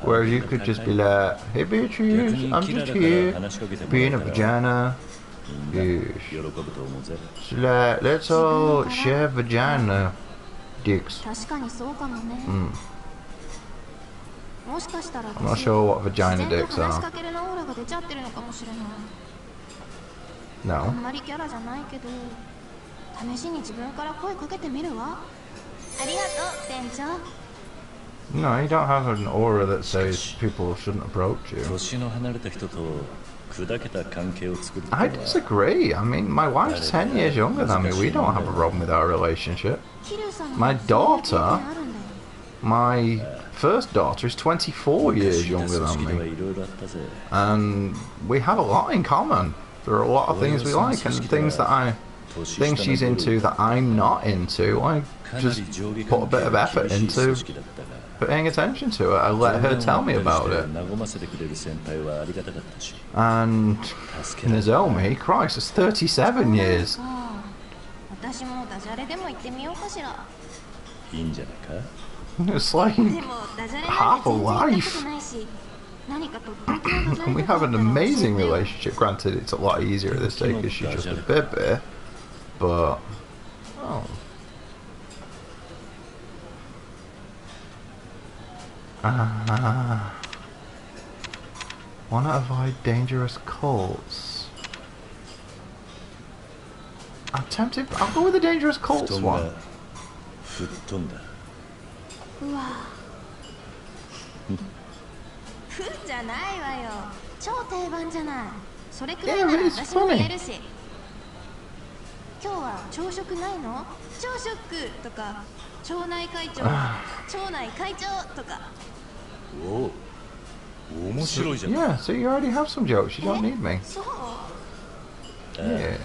Where you could just be like, hey bitches, I'm just here, being a vagina. Yes. So like, let's all share vagina dicks. I'm not sure what vagina dicks are. No. No, you don't have an aura that says people shouldn't approach you. I disagree. I mean, my wife's 10 years younger than me. We don't have a problem with our relationship. My daughter, my first daughter, is 24 years younger than me. And we have a lot in common. There are a lot of things we like, and things she's into that I'm not into. I just put a bit of effort into paying attention to it. I let her tell me about it. And Nozomi, Christ, it's 37 years. It's like half a life. And we have an amazing relationship. Granted, it's a lot easier at this stage because she's just a baby. But, oh. Want to avoid dangerous cults. I'm tempted. I'll go with the dangerous cults one. Yeah, but it's funny.
今日は朝食ないの？朝食とか町内会長、町内会長とか。
おお、面白いじゃん。
Yeah, so you already have some jokes. You don't need me.
そう。
Yes.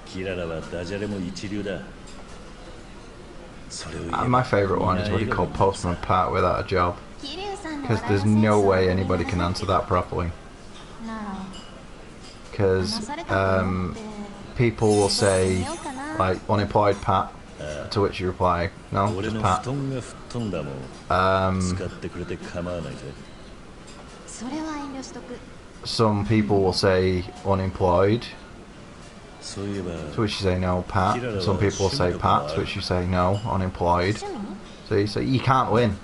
キララはダジャレも一流だ。それを言えば
My favourite one is what he called Postman Pat without a job. Because there's no way anybody can answer that properly. Because people will say, like, unemployed Pat, to which you reply, no, just Pat. Some people will say unemployed, to which you say no, Pat. Some people will say Pat, to which you say no, unemployed. So you say, you can't win.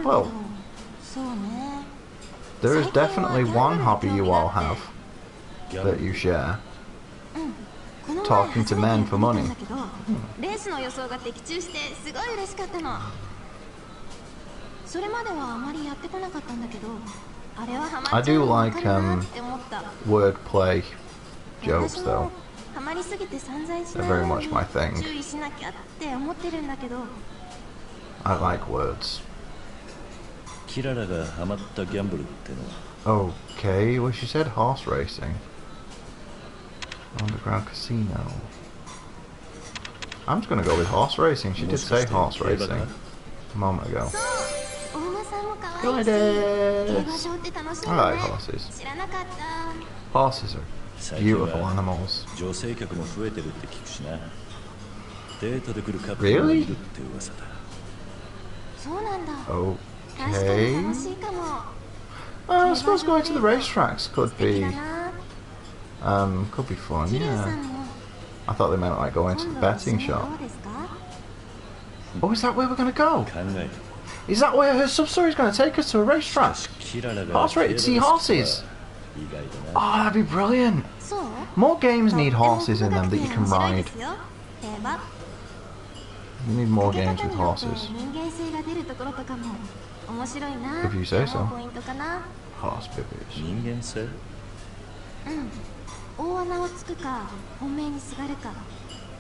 Well, there is definitely one hobby you all have that you share. Talking to men for money. I do like wordplay jokes though. They're very much my thing. I like words. Okay, well she said horse racing. Underground casino. I'm just gonna go with horse racing. She did say horse racing a moment ago. Gliders! I like horses. Horses are Beautiful animals.
女性客も増えてるって聞くしな。デートで来るカップ
Really?
ルもいるって噂だ。
そうなんだ。
Okay.
確かに楽しいかも。
I suppose going to the racetracks could
素敵
be
だな。
could be fun,
桐生さ
yeah.
んも
I thought they meant like going to
今
the
度は一緒
betting
にど
shop.
うですか？
Oh, is that where we're gonna go?
考え
Is that where her sub-story's gonna take us to a
た。
racetrack?
キララが
Horse rated to see horses.
意外だ
Oh,
な。
that'd be brilliant.
そう？
More games
とって
need
も
horses in them that you
深
can
くて面白い
ride.
ですよ。競馬。
You need more
かけ
games
方
with
によって
horses.
人間性が出るところとかも面白いな
If you say so.
ポイントかな。
Horse bibbies.
人間性？
大穴をつくか本命にすがるか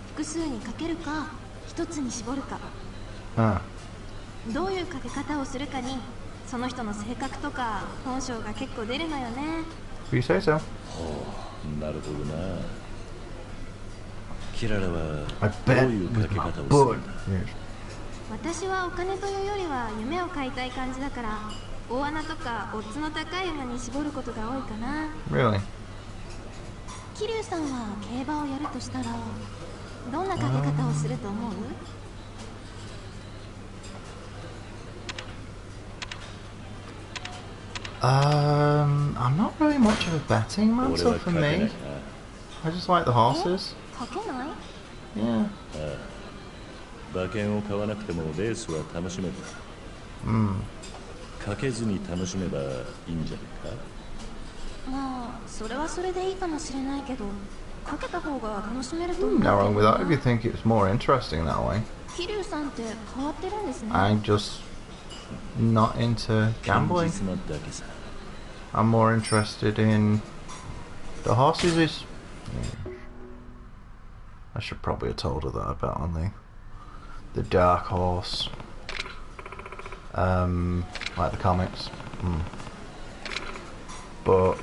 複数にかけるか一つに絞るか
Ah.
どういうかけ方をするかにその人の性格とか本性が結構出るのよね。
If you say so.
なるほどな。キララは
I
どう
bet
いうか
with
け
my
方をする
butt.
んだ？
Yes.
私はお金というよりは夢を買いたい感じだから大穴とかオッズの高い馬に絞ることが多いかな。
Really?
桐生さんは競馬をやるとしたらどんなかけ方をすると思う？
I'm not really much of a betting man,
俺
so
は
for
かけない
me,
な。
I just like the horses.
かけない？
Yeah.
馬券を買わなくてもレースは楽しめる。かけずに楽しめばいいんじゃないか。
まあそれはそれでいいかもしれないけどかけた方が楽しめると思う
No
けど
wrong with that if you
な。
think it's more interesting that way.
桐生さんって変わってるんですね。
I'm just not into
現
gambling.
実なだけさ。
I'm more interested in the horses. Yeah. I should probably have told her that I bet on the dark horse. Like the comics. But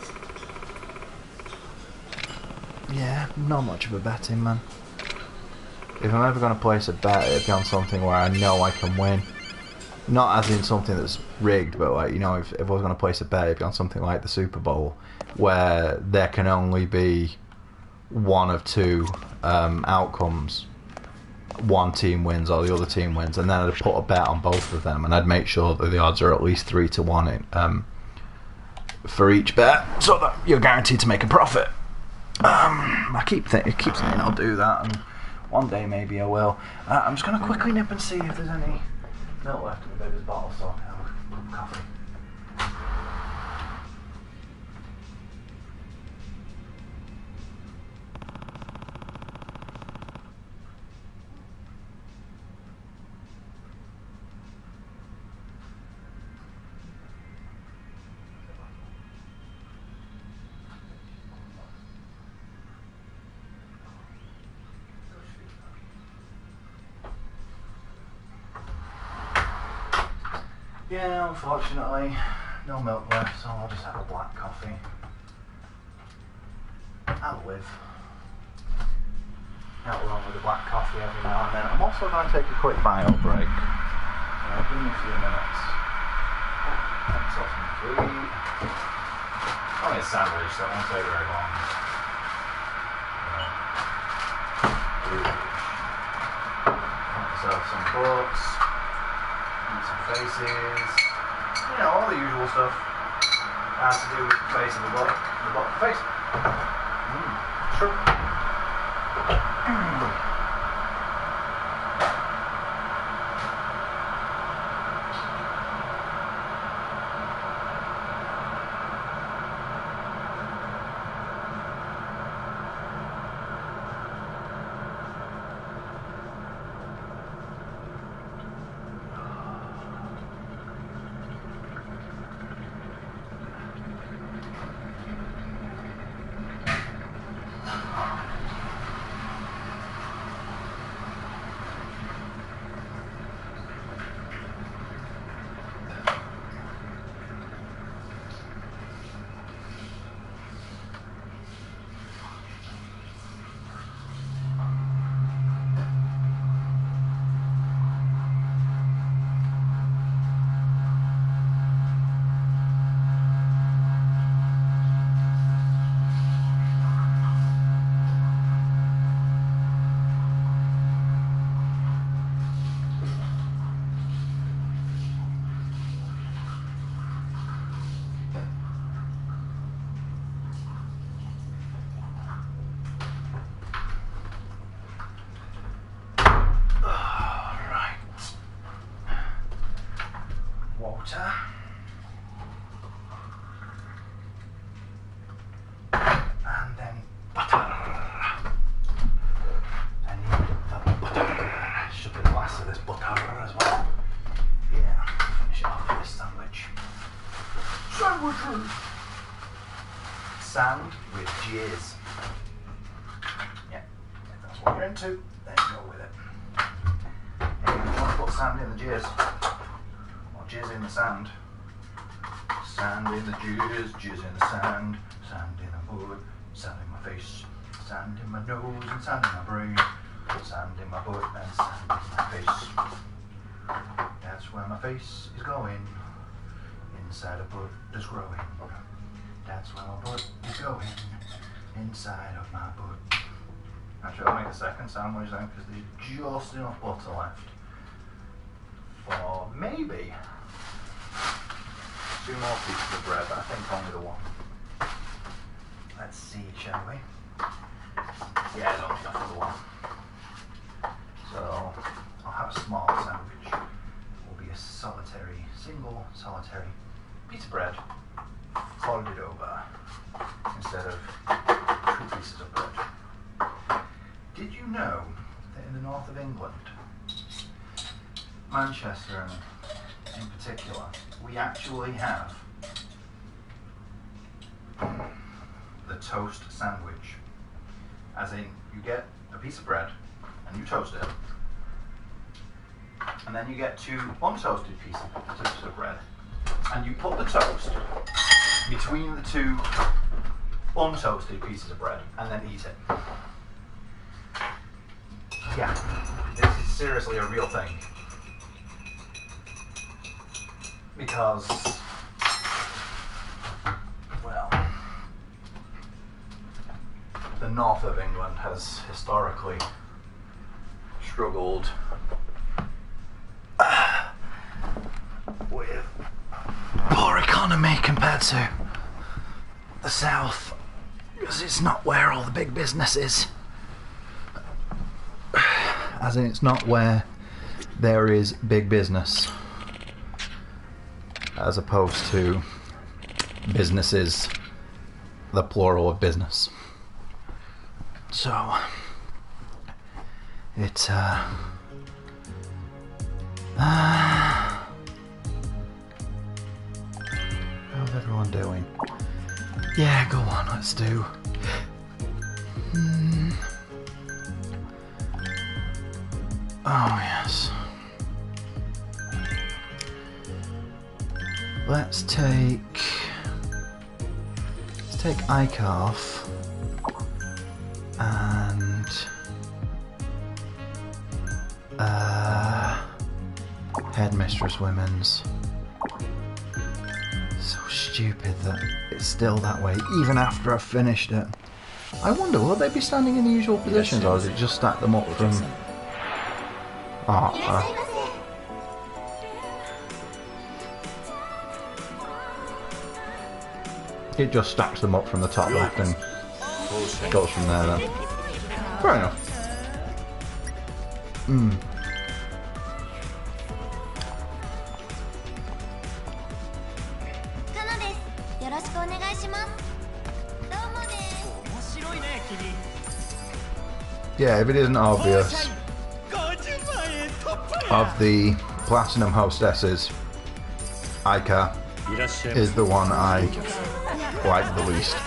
yeah, not much of a betting man. If I'm ever going to place a bet, it'd be on something where I know I can win. Not as in something that's rigged, but like, you know, if I was going to place a bet, it'd be on something like the Super Bowl, where there can only be one of two outcomes. One team wins or the other team wins, and then I'd put a bet on both of them, and I'd make sure that the odds are at least 3-1 for each bet, so that you're guaranteed to make a profit. I keep saying I'll do that, and one day maybe I will. I'm just going to quickly nip and see if there's any milk left in the baby's bottle, so I can have a cup of coffee. Yeah, unfortunately, no milk left, so I'll just have a black coffee. I'll live. Out wrong with a black coffee every now and then. I'm also going to take a quick bio break. Give me a few minutes. Have something to eat. Only a sandwich, so it won't take very long. Get myself some books. Some faces, you know, all the usual stuff has to do with the face of the book, face. Sure. Sand with jizz. Yeah, if that's what you're into, then go with it. Hey, if you want to put sand in the jizz, or jizz in the sand, sand in the jizz, jizz in the sand, sand in the mud, sand in my face, sand in my nose and sand in my brain, sand in my butt and sand in my face. That's where my face is going, inside a butt that's growing. That's where my butt is going, inside of my butt. Actually, I'll make a second sandwich then, because there's just enough butter left for maybe 2 more pieces of bread, but I think only the one. Let's see, shall we? Yeah, there's only enough for the one. So, I'll have a small sandwich. It will be a single solitary piece of bread folded over instead of 2 pieces of bread. Did you know that in the north of England, Manchester in particular, we actually have the toast sandwich? As in, you get a piece of bread and you toast it, and then you get 2 untoasted pieces of bread, and you put the toast between the 2 untoasted pieces of bread and then eat it. Yeah, this is seriously a real thing. Because, well, the north of England has historically struggled with poor economy compared to the south, because it's not where all the big business is. As in, it's not where there is big business, as opposed to businesses, the plural of business. So, it's how's everyone doing? Yeah, go on, let's do. Oh yes. Let's take Ike off and Headmistress Women's. So stupid that it's still that way, even after I've finished it. I wonder, will they be standing in the usual positions, or is it just stack them up from... It just stacks them up from the top left and goes from there then. Fair enough. Yeah, if it isn't obvious, of the Platinum hostesses, Aika is the one I like the least.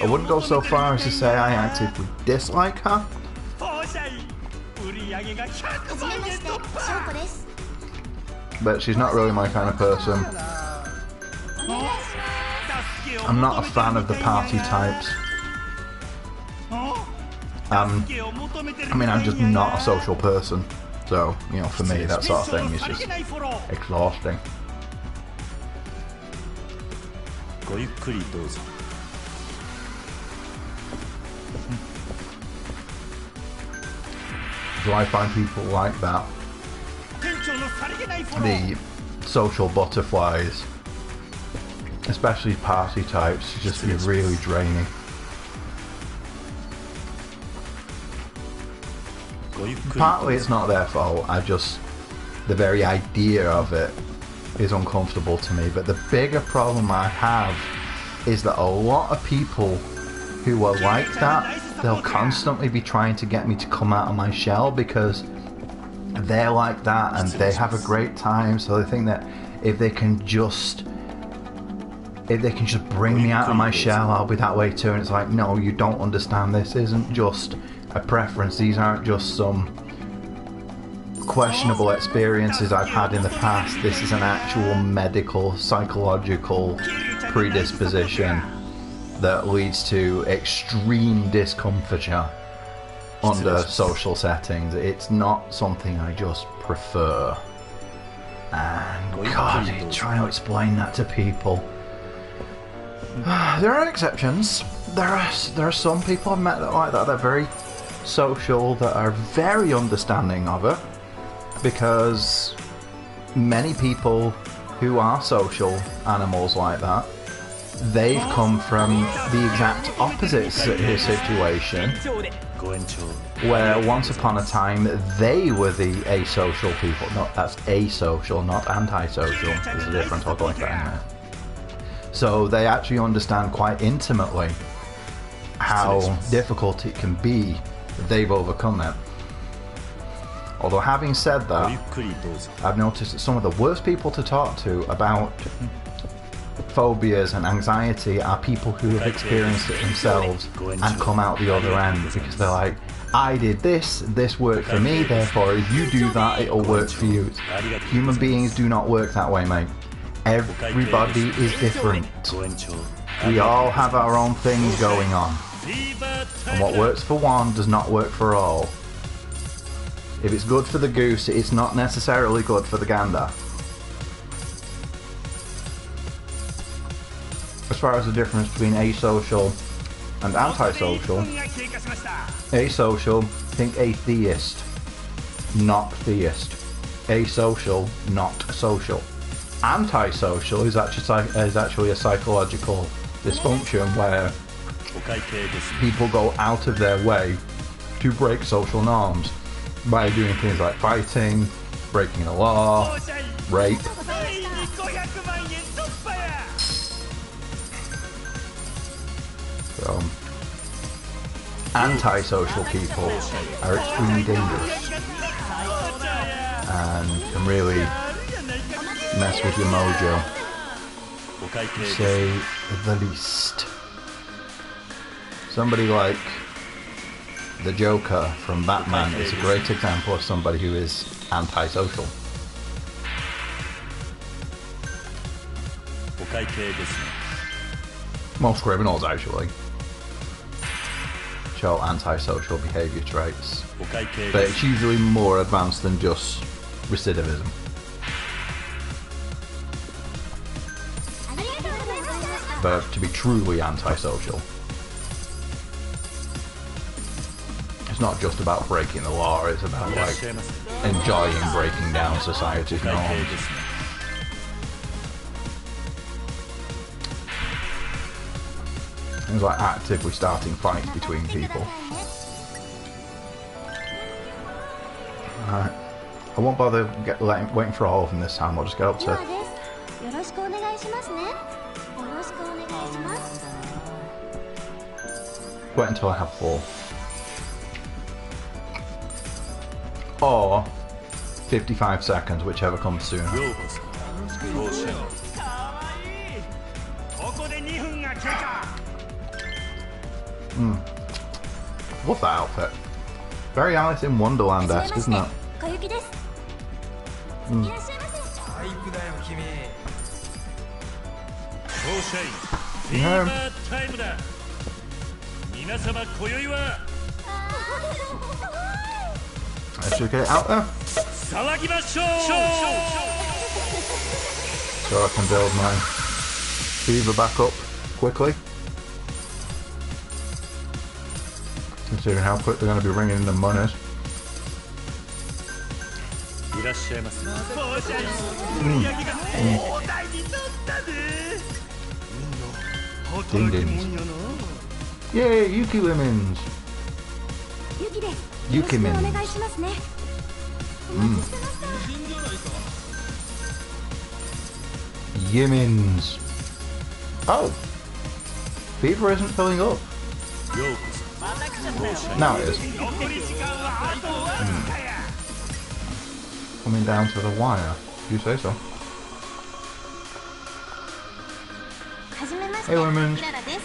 I wouldn't go so far as to say I actively dislike her, but she's not really my kind of person. I'm not a fan of the party types. I mean, I'm just not a social person, so, you know, for me that sort of thing is just exhausting. So I find people like that, the social butterflies, especially party types, just be really draining. Partly it's not their fault, the very idea of it is uncomfortable to me, but the bigger problem I have is that a lot of people who are like that, they'll constantly be trying to get me to come out of my shell because they're like that and they have a great time, so they think that if they can just bring me out of my shell, I'll be that way too. And it's like, no, you don't understand. This isn't just a preference. These aren't just some questionable experiences I've had in the past. This is an actual medical, psychological predisposition that leads to extreme discomforture under social settings. It's not something I just prefer. And God, trying to explain that to people. There are exceptions. There are some people I've met that like that. They're very social, that are very understanding of it, because many people who are social animals like that, they've come from the exact opposite situation, where once upon a time they were the asocial people. No, that's asocial, not antisocial. There's a difference. I'll go into that in a minute. So they actually understand quite intimately how difficult it can be. They've overcome it. Although having said that, I've noticed that some of the worst people to talk to about phobias and anxiety are people who have experienced it themselves and come out the other end, because they're like, I did this worked for me, therefore if you do that, it'll work for you. Human beings do not work that way, mate. Everybody is different. We all have our own things going on. And what works for one does not work for all. If it's good for the goose, it's not necessarily good for the gander. As far as the difference between asocial and antisocial, asocial, think atheist, not theist. Asocial, not social. Antisocial is actually a psychological dysfunction where people go out of their way to break social norms by doing things like fighting, breaking the law, rape. So, antisocial people are extremely dangerous and can really mess with your mojo, to say the least. Somebody like the Joker from Batman is a great example of somebody who is antisocial. Most criminals actually show antisocial behaviour traits, but it's usually more advanced than just recidivism. But to be truly antisocial, it's not just about breaking the law, it's about like enjoying breaking down society's norms. It's like actively starting fights between people. Alright. I won't bother waiting for all of them this time, I'll just get up to... Wait until I have 4. Or 55 seconds, whichever comes sooner. Love that outfit. Very Alice in Wonderland-esque, isn't it? Yeah. Let's just get it out there. So I can build my fever back up quickly. Considering how quick they're going to be ringing in the monies. Ding dings. Yay, Yuki Lemons! Yuki Mins. Yimins. Oh! Fever isn't filling up. Now it is. Coming down to the wire. You say so. Hey women.
キララです。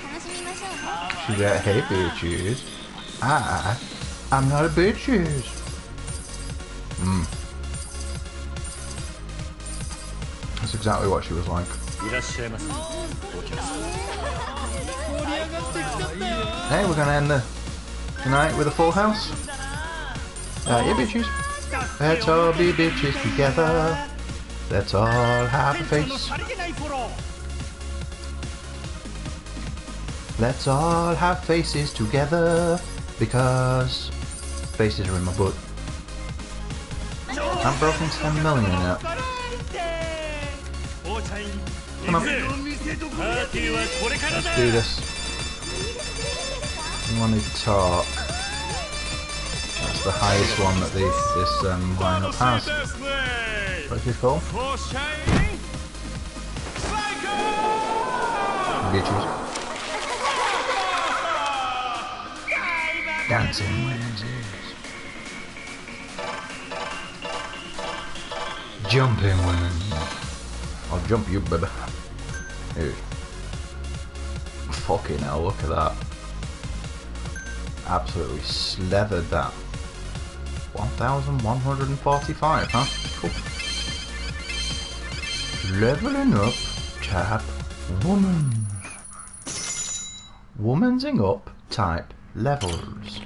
楽しみましょうね。
She's like, hey bitches. I'm not a bitches. That's exactly what she was like.
いらっしゃいませ。お客様。
Hey, we're gonna end the night with a full house. Yeah, bitches. Let's all be bitches together. Let's all have a face. Let's all have faces together because faces are in my butt. I'm broken 10 million yet. Come on. Let's do this. You want to talk? That's the highest one that this lineup has. Pretty cool. Bitches. Dancing women's ears. Jumping women. I'll jump you, baby. Here. Fucking hell, look at that. Absolutely slathered that. 1145, huh? Cool. Leveling up, tab, woman's. Womansing up type levels.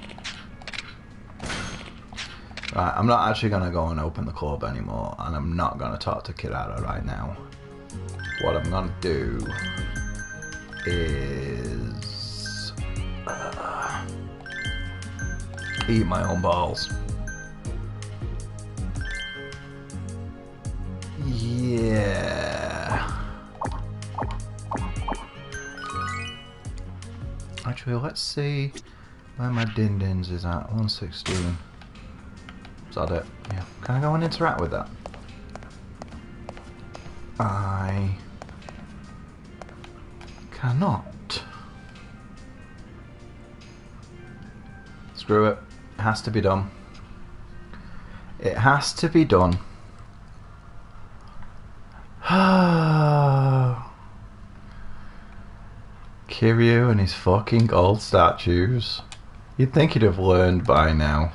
Right, I'm not actually going to go and open the club anymore, and I'm not going to talk to Kirara right now. What I'm going to do is eat my own balls. Yeah. Actually, let's see where my din-dins is at. 116. Is that it? Yeah. Can I go and interact with that? I cannot. Screw it. It has to be done. It has to be done. Kiryu and his fucking gold statues. You'd think he'd have learned by now.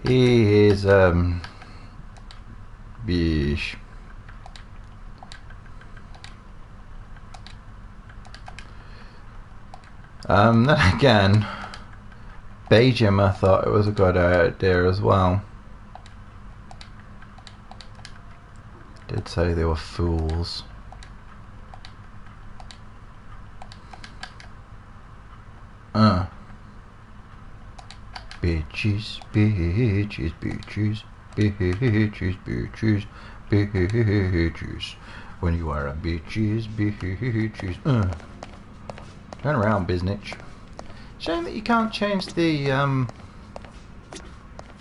He is, bish. Then again, Beijing, I thought it was a good idea as well. Did say they were fools. Bitches, bitches, bitches, bitches, bitches, bitches. When you are a bitches, bitches. Turn around, biznitch. Shame that you can't change the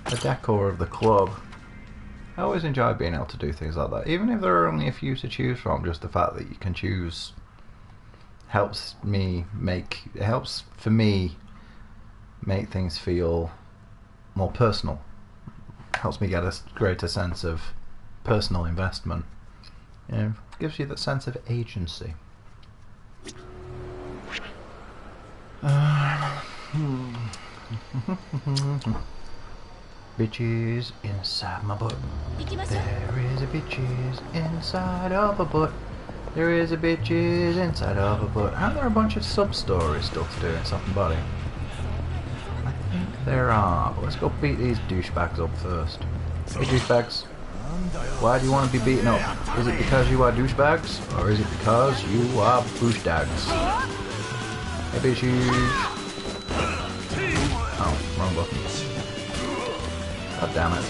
decor of the club. I always enjoy being able to do things like that, even if there are only a few to choose from. Just the fact that you can choose helps for me make things feel more personal. Helps me get a greater sense of personal investment. You know, gives you that sense of agency. Bitches inside my butt. There is a bitches inside of a butt. There is a bitches inside of a butt. Aren't there a bunch of sub-story stuff to do in Something Body? I think there are, but let's go beat these douchebags up first. Hey douchebags, why do you want to be beaten up? Is it because you are douchebags, or is it because you are douchedags? Hey bitches. Oh, wrong button. God damn it.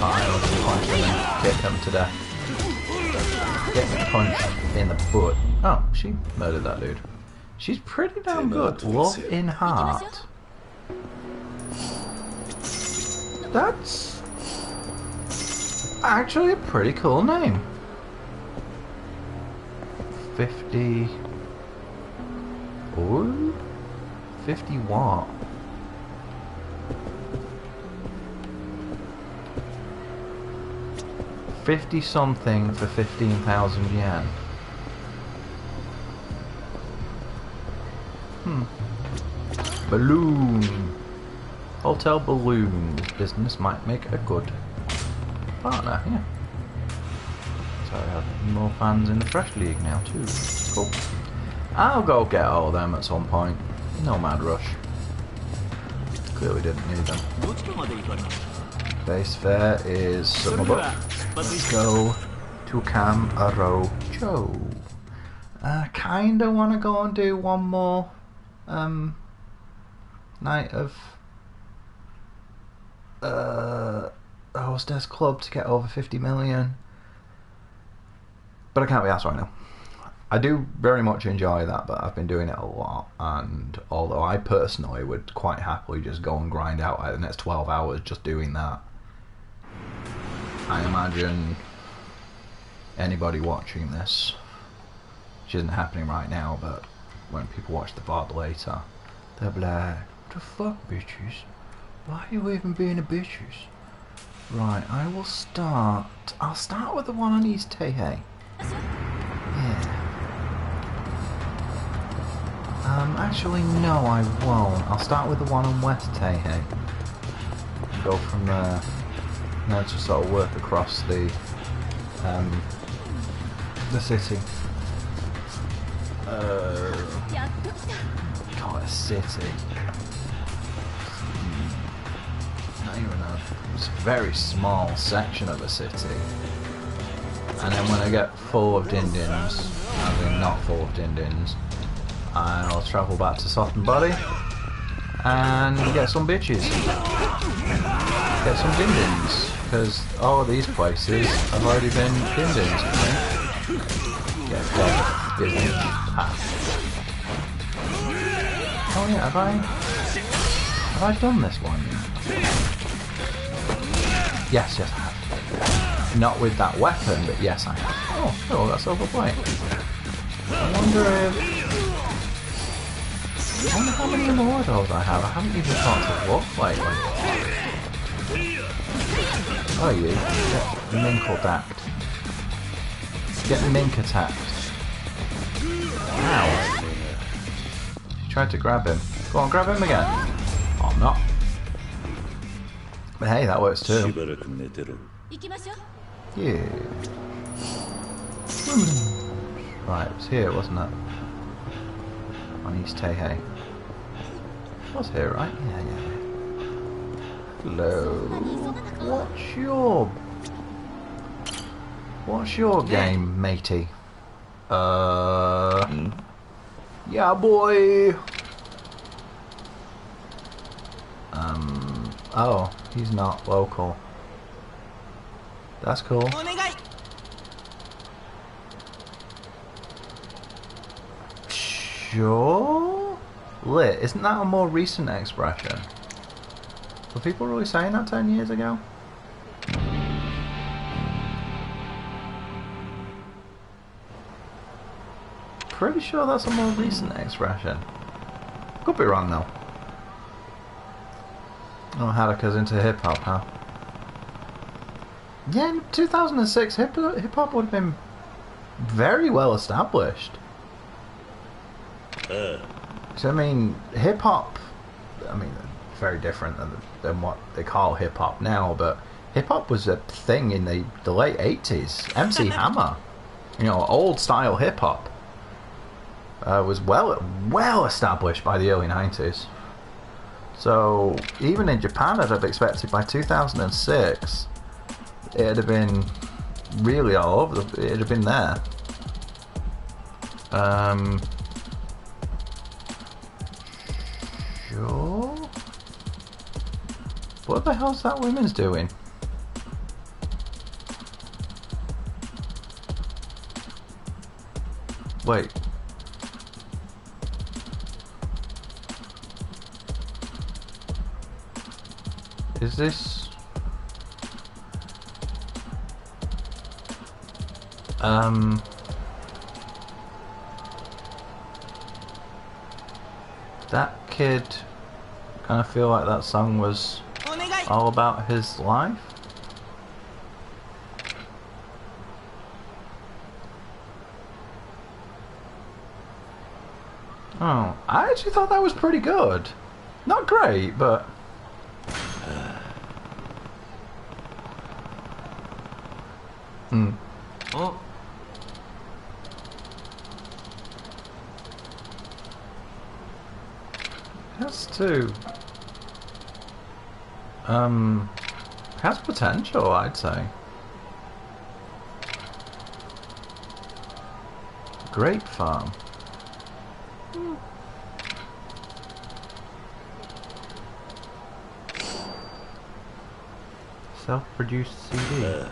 I'll punch them and kick them to death. Getting punched in the butt. Oh, she murdered that dude. She's pretty damn good. Love in Heart. That's actually a pretty cool name. 50. Ooh. 50 what? 50 something for 15,000 yen. Balloon. Hotel Balloon. This business might make a good partner, yeah. So I have more fans in the Fresh League now too. Cool. I'll go get all of them at some point. No mad rush. Clearly didn't need them. Base fare is Summerbook. Let's go to Camarocho. I kinda wanna go and do one more night of Hostess Club to get over 50 million. But I can't be asked right now. I do very much enjoy that, but I've been doing it a lot, and although I personally would quite happily just go and grind out like the next 12 hours just doing that, I imagine anybody watching this, which isn't happening right now, but when people watch the VOD later, they'll be like, what the fuck, bitches? Why are you even being a bitches? Right, I'll start with the one on East Teihei. Yeah. Actually, no, I won't. I'll start with the one on West Teihei. Go from there. Now to sort of work across the city. Call it a city. Not even it's a very small section of a city. And then when I get full of din-dins, I mean not full of din-dins, I'll travel back to Soft and Body and get some bitches. Get some din-dins, because all of these places have already been din-dins, I think. Yeah, Disney. Oh yeah, have I done this one yet? Yes, I have. Not with that weapon, but yes, I have. Oh, that's overplayed. I wonder how many more of those I have. I haven't even thought to look lately. Oh, you get Minkle attacked. Get Mink attacked. Ow. Tried to grab him. Go on, grab him again. Oh, I'm not. But hey, that works too. Yeah. Right, it was here, wasn't it? On East Teihei. It was here, right? Yeah. Hello. What's your game, matey? Yeah, boy. Oh, he's not local. That's cool. Sure? Lit, isn't that a more recent expression? Were people really saying that 10 years ago? Pretty sure that's a more recent expression. Could be wrong though. Oh, Haruka's into hip-hop, huh? Yeah, in 2006 hip-hop would have been very well established. So I mean, hip-hop, very different than what they call hip-hop now, but hip-hop was a thing in the late 80s. MC Hammer, old style hip-hop, was well established by the early 90s. So even in Japan, I'd have expected by 2006 it'd have been really all over. It'd have been there. Sure. What the hell's that woman's doing? Wait. Is this... That kid kind of feel like that song was all about his life? Oh, I actually thought that was pretty good. Not great, but...
Oh.
Has to... has potential, I'd say. Grape farm. Self-produced CD.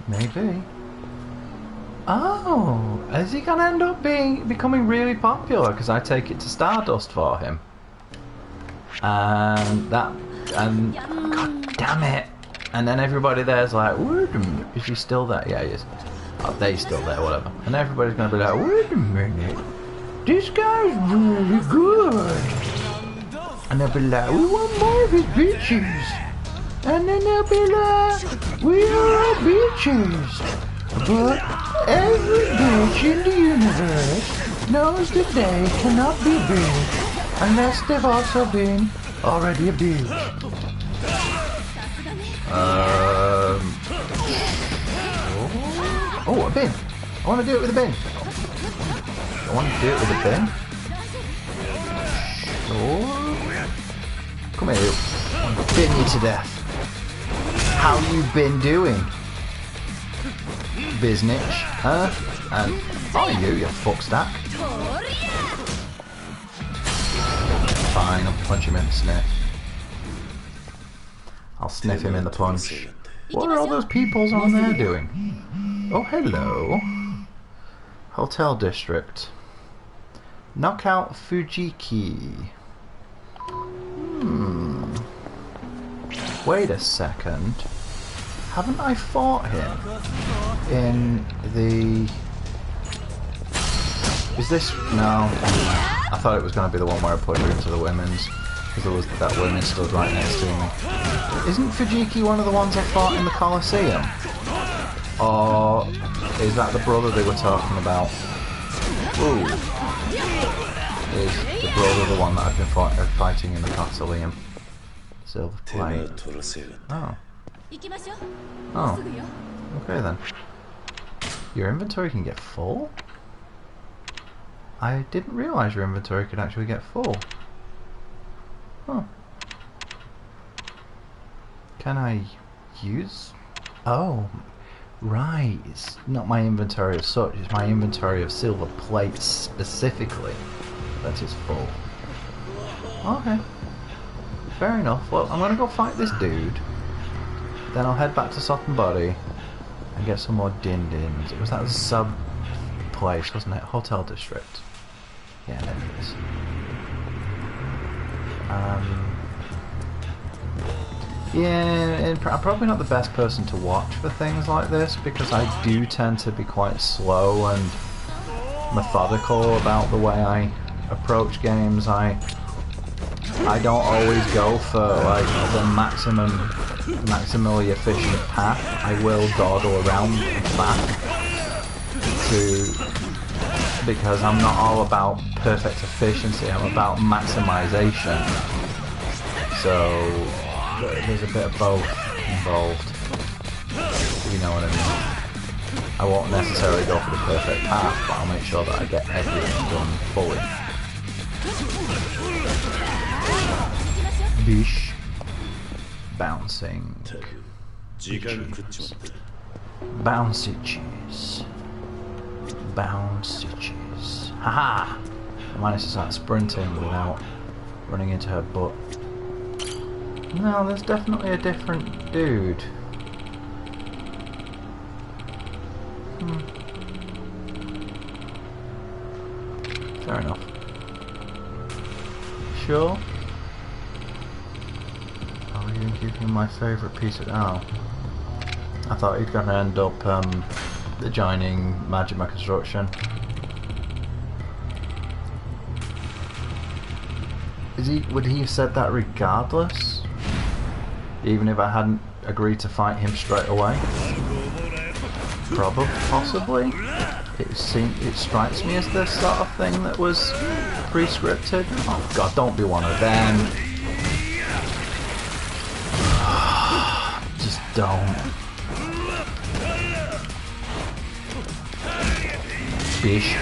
Maybe. Oh, is he gonna end up becoming really popular? Because I take it to Stardust for him. And god damn it! And then everybody there's like, wait a minute, is he still there? Yeah, he is. Oh, they still there, whatever. And everybody's gonna be like, wait a minute, this guy's really good. And they'll be like, we want more of his bitches. And then they'll be like, we are bitches. But every bitch in the universe knows that they cannot be bitch unless they've also been already a bitch. Oh, a bin. I want to do it with a bin. I want to do it with a bin. Oh. Come here, you. I'll bin you to death. How you been doing? Biznitch, huh? And you fuckstack. Fine, I'll punch him in the sniff. I'll sniff him in the punch. What are all those peoples on there doing? Oh, hello. Hotel District. Knockout Fujiki. Wait a second. Haven't I fought him in the... Is this... No. I thought it was going to be the one where I put him into the women's. Because there was that women stood right next to me. Isn't Fujiki one of the ones I fought in the Colosseum? Or is that the brother they were talking about? Ooh. Is the brother the one that I've been fighting in the Colosseum? Silver plate. Oh. Oh. Okay then. Your inventory can get full? I didn't realise your inventory could actually get full. Huh. Can I use... Oh. Right. It's not my inventory as such. It's my inventory of silver plates specifically that is full. Okay. Fair enough. Well, I'm gonna go fight this dude. Then I'll head back to Sotten Body and get some more din-dins. It was that sub place, wasn't it? Hotel District. Yeah, there it is. Yeah, I'm probably not the best person to watch for things like this because I do tend to be quite slow and methodical about the way I approach games. I don't always go for like the maximally efficient path. I will dawdle around back because I'm not all about perfect efficiency. I'm about maximization. So there's a bit of both involved. You know what I mean? I won't necessarily go for the perfect path, but I'll make sure that I get everything done fully. Bish. Bouncing. Cheese. Bouncy cheese. Bouncy cheese. Haha! I managed to start sprinting without running into her butt. No, there's definitely a different dude. Fair enough. Sure. Oh, you didn't give him my favourite piece of... Oh. I thought he'd gonna end up joining Majima Construction. Would he have said that regardless? even if I hadn't agreed to fight him straight away. Probably, possibly. It strikes me as the sort of thing that was pre-scripted. Oh god, don't be one of them. Just don't. Bish.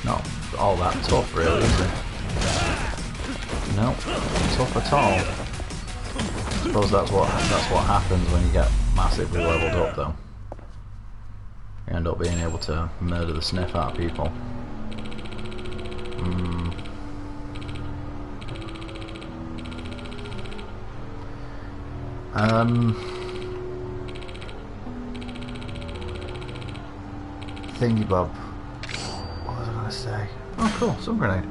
Not all that tough really, is it? Nope, not tough at all. I suppose that's what happens when you get massively leveled up though. You end up being able to murder the sniff out of people. Thingy Bob. What was I gonna say? Oh cool, sun grenade.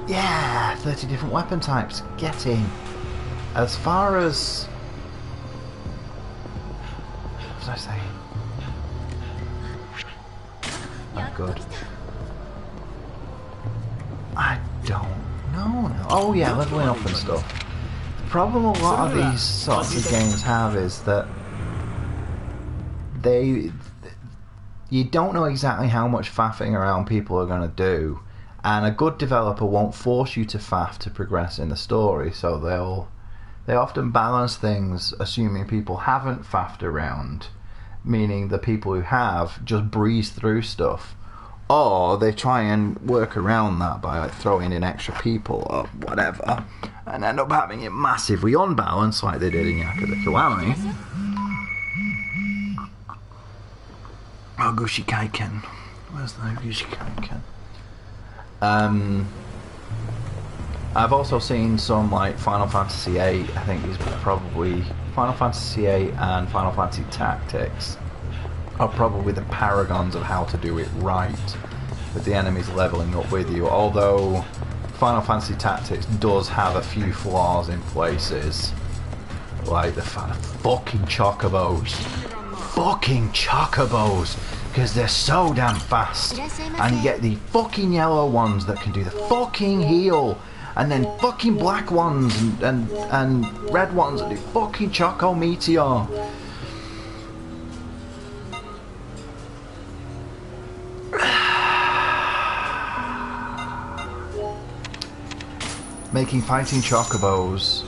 Yeah, 30 different weapon types. Get in. As far as... what was I saying? Oh good. I don't know now. Oh yeah, leveling up and stuff. The problem a lot of these sorts of games have is that you don't know exactly how much faffing around people are going to do, and a good developer won't force you to faff to progress in the story, so they often balance things assuming people haven't faffed around, meaning the people who have just breeze through stuff, or they try and work around that by like throwing in extra people or whatever and end up having it massively unbalanced like they did in Yakuza Kiwami. Oh, Gushi Kaiken. Where's the Gushi Kaiken? I've also seen some like Final Fantasy VIII. I think is probably Final Fantasy VIII and Final Fantasy Tactics are probably the paragons of how to do it right, with the enemies leveling up with you. Although Final Fantasy Tactics does have a few flaws in places, like the fucking chocobos. Fucking chocobos, because they're so damn fast, and you get the fucking yellow ones that can do the fucking heal, and then fucking black ones and red ones that do fucking Choco Meteor. Making fighting chocobos,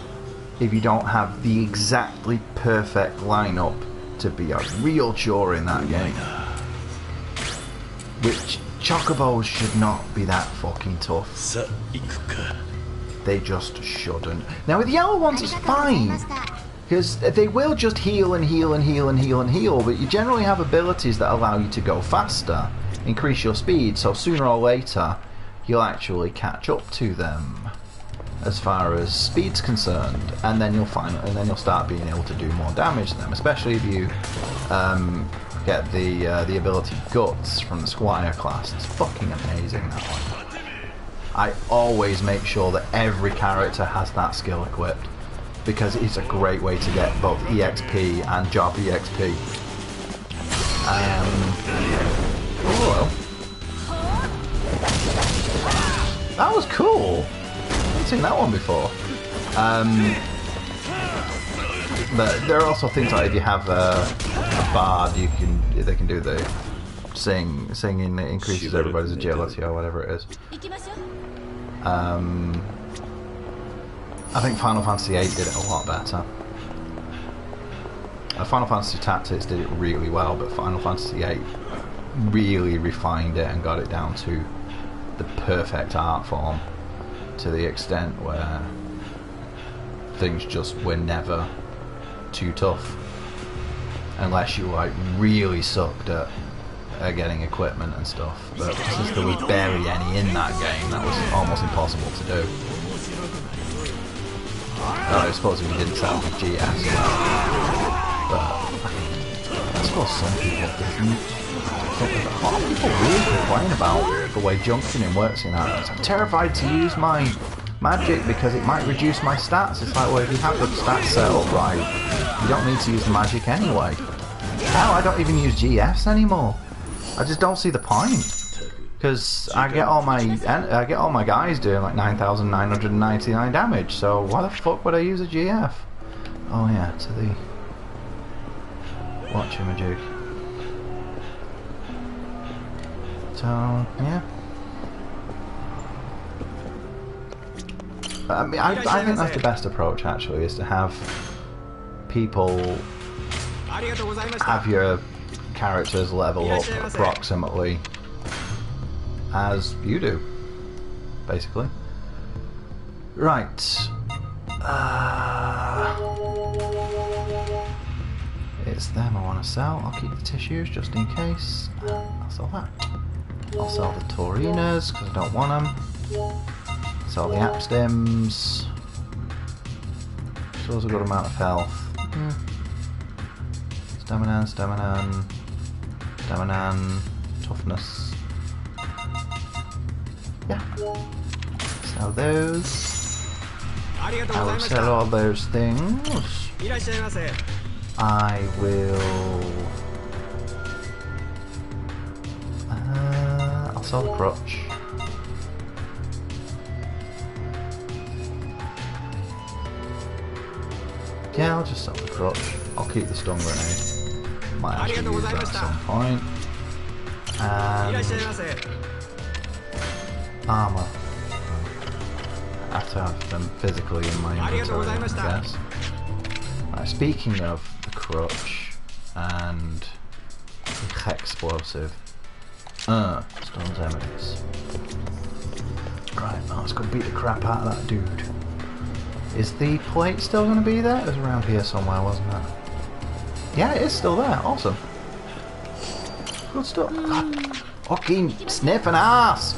if you don't have the exactly perfect lineup, to be a real chore in that game. Which chocobos should not be that fucking tough. They just shouldn't. Now with the yellow ones it's fine, because they will just heal and heal and heal and heal and heal, but you generally have abilities that allow you to go faster, increase your speed, so sooner or later you'll actually catch up to them as far as speed's concerned, and then you'll start being able to do more damage to them, especially if you get the ability Guts from the Squire class. It's fucking amazing, that one. I always make sure that every character has that skill equipped, because it's a great way to get both EXP and job EXP. Oh, hello. That was cool. Seen that one before. But there are also things like if you have a bard, they can do the singing that increases everybody's agility or whatever it is. I think Final Fantasy VIII did it a lot better. Final Fantasy Tactics did it really well, but Final Fantasy VIII really refined it and got it down to the perfect art form, to the extent where things just were never too tough, unless you like really sucked at getting equipment and stuff. But since there was barely any in that game, that was almost impossible to do. I suppose if you didn't set up with GS, but I suppose some people didn't. A lot of people really complain about the way junctioning works in that. I'm terrified to use my magic because it might reduce my stats. It's like, well, if you have the stats set up right, you don't need to use the magic anyway. Hell, I don't even use GFs anymore. I just don't see the point. Because I get all my guys doing like 9,999 damage. So why the fuck would I use a GF? Oh yeah, to the watchamajig. So yeah. I mean, I think that's the best approach actually, is to have people have your characters level up approximately as you do, basically. Right. It's them I want to sell. I'll keep the tissues just in case. I'll sell that. I'll sell the Taurinas because I don't want them. Sell the app stems. Shows a good amount of health. Stamina, toughness. Yeah. Sell those. I will sell all those things. I will. I'll sell the crutch. Yeah, I'll just sell the crutch. I'll keep the stun grenade. Might actually use that at some point. And armor. I have to have them physically in my inventory, I guess. Right, speaking of the crutch and the explosive, stone's eminence. Right, now let's go beat the crap out of that dude. Is the plate still going to be there? It was around here somewhere, wasn't it? Yeah, it is still there. Awesome. Good stuff. Fucking sniff an ass!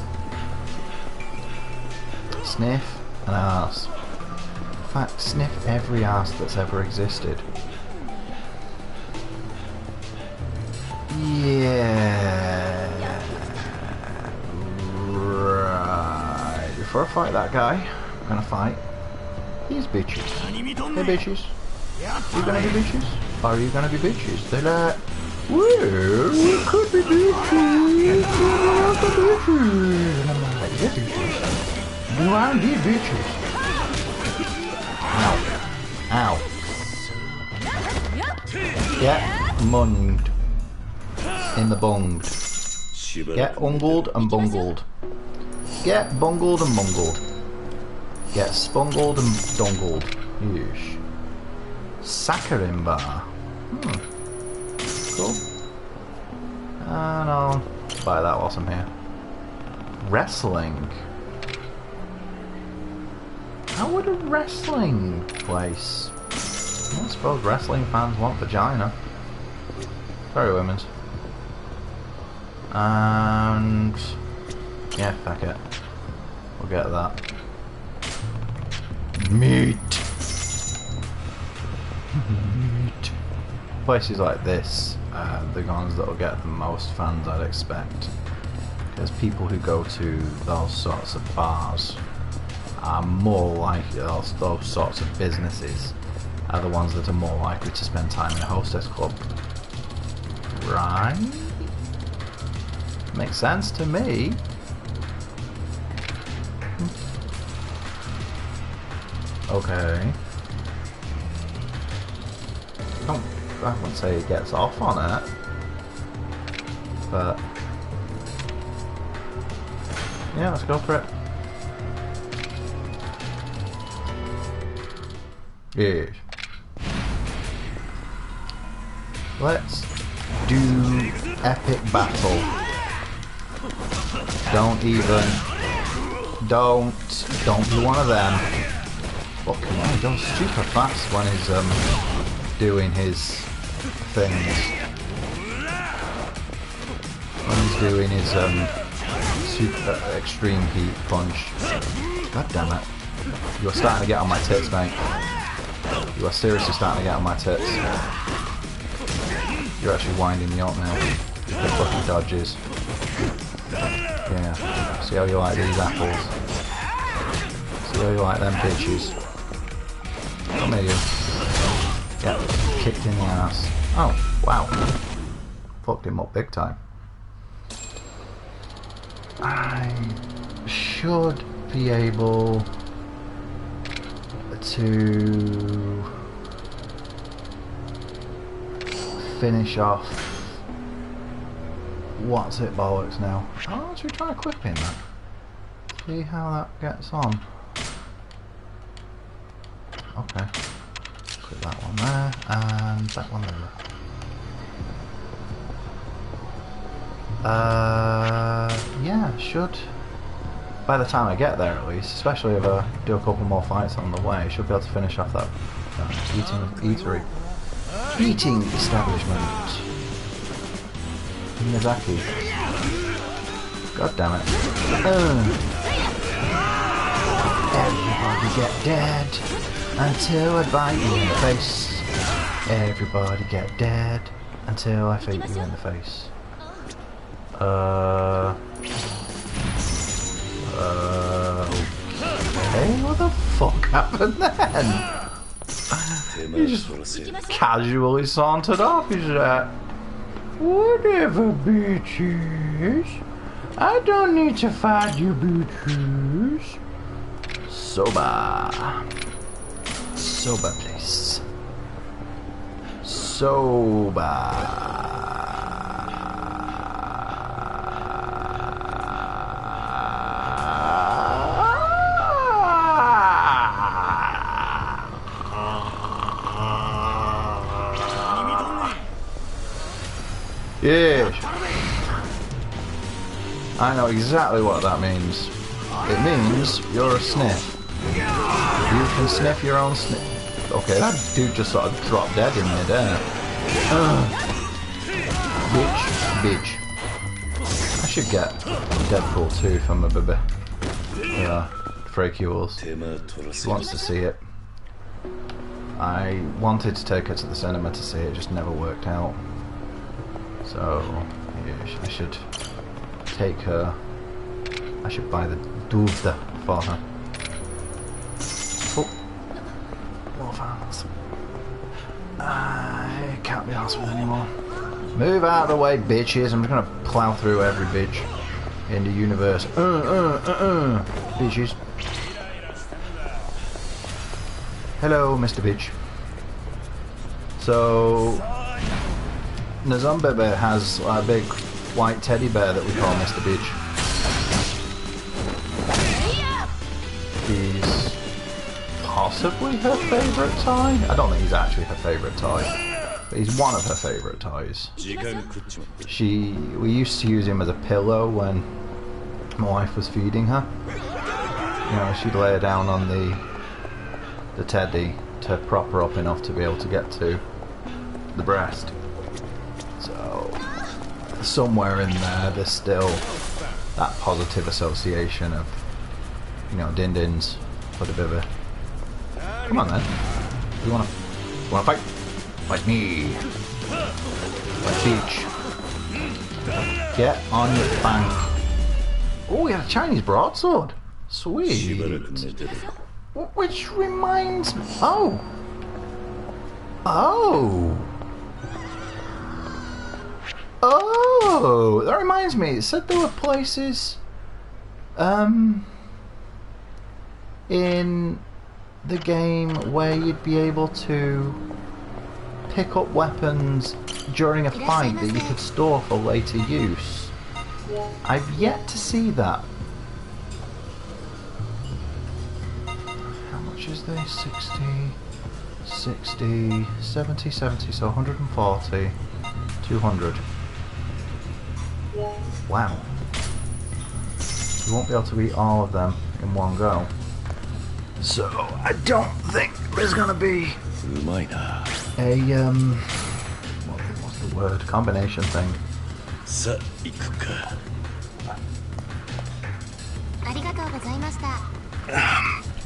Sniff an ass. In fact, sniff every ass that's ever existed. Yeah. Right. Before I fight that guy, I'm gonna fight these bitches. Hey bitches. You gonna be bitches? Are you gonna be bitches? They're like, well, we could be bitches. And I'm like, yeah, bitches. You are indeed bitches. Ow. Ow. Get munged. In the bunged. Get ungled and bungled. Get bungled and mungled. Get spungled and dungled. Yeesh. Saccharin bar. Cool. And I'll buy that whilst I'm here. Wrestling. How would a wrestling place? I suppose wrestling fans want vagina. Very women's. And yeah, fuck it. We'll get that. Meat. Meat. Places like this are the ones that will get the most fans, I'd expect. Because people who go to those sorts of bars are more likely, those sorts of businesses are the ones that are more likely to spend time in a hostess club. Right? Makes sense to me. Okay. I wouldn't say he gets off on it, but yeah, let's go for it. Yes. Let's do epic battle. Don't be one of them. Fucking hell, he goes super fast when he's doing his things. When he's doing his super extreme heat punch. God damn it. You are starting to get on my tits, mate. You are seriously starting to get on my tits. You're actually winding me up now. The fucking dodges. Yeah. See how you like these apples. See how you like them bitches. Come here, you. Get kicked in the ass. Oh, wow. Fucked him up big time. I should be able to finish off what's it bollocks now. Oh, should we try equipping that? See how that gets on. Okay. Put that one there and that one there. Yeah, should. By the time I get there at least, especially if I do a couple more fights on the way, I should be able to finish off that eating establishment. Miyazaki. God damn it. Everybody get dead until I bite you in the face. Everybody get dead until I fake you in the face. Okay, what the fuck happened then? He just casually sauntered off. He's like, whatever, bitches. I don't need to fight you, bitches. Soba. Soba, please. Soba. Yes. I know exactly what that means. It means you're a sniff. You can sniff your own sniff. Okay, that dude just sort of dropped dead in midair. Bitch. I should get Deadpool 2 for my baby. Yeah, Freakules. She wants to see it. I wanted to take her to the cinema to see it, it just never worked out. So, yeah, I should take her. I should buy the Duvda for her. Oh, more fans. I can't be arsed with anymore. Move out of the way, bitches. I'm just gonna plow through every bitch in the universe. Bitches. Hello, Mr. Bitch. So, Nazombebe has a big white teddy bear that we call Mr. Bitch. He's possibly her favourite toy. I don't think he's actually her favourite toy, but he's one of her favourite toys. We used to use him as a pillow when my wife was feeding her. You know, she'd lay her down on the teddy to prop her up enough to be able to get to the breast. So somewhere in there's still that positive association of, you know, din-dins for the bibby. Come on then. You wanna fight? Fight me. Fight Peach. Get on your bank. Oh, we had a Chinese broadsword. Sweet. Which reminds me. Oh. Oh, that reminds me. It said there were places in the game where you'd be able to pick up weapons during a fight that you could store for later use. I've yet to see that. How much is this? 60, 60, 70, 70, so 140, 200. Wow. You won't be able to eat all of them in one go. So, I don't think there's gonna be a, what's the word? Combination thing.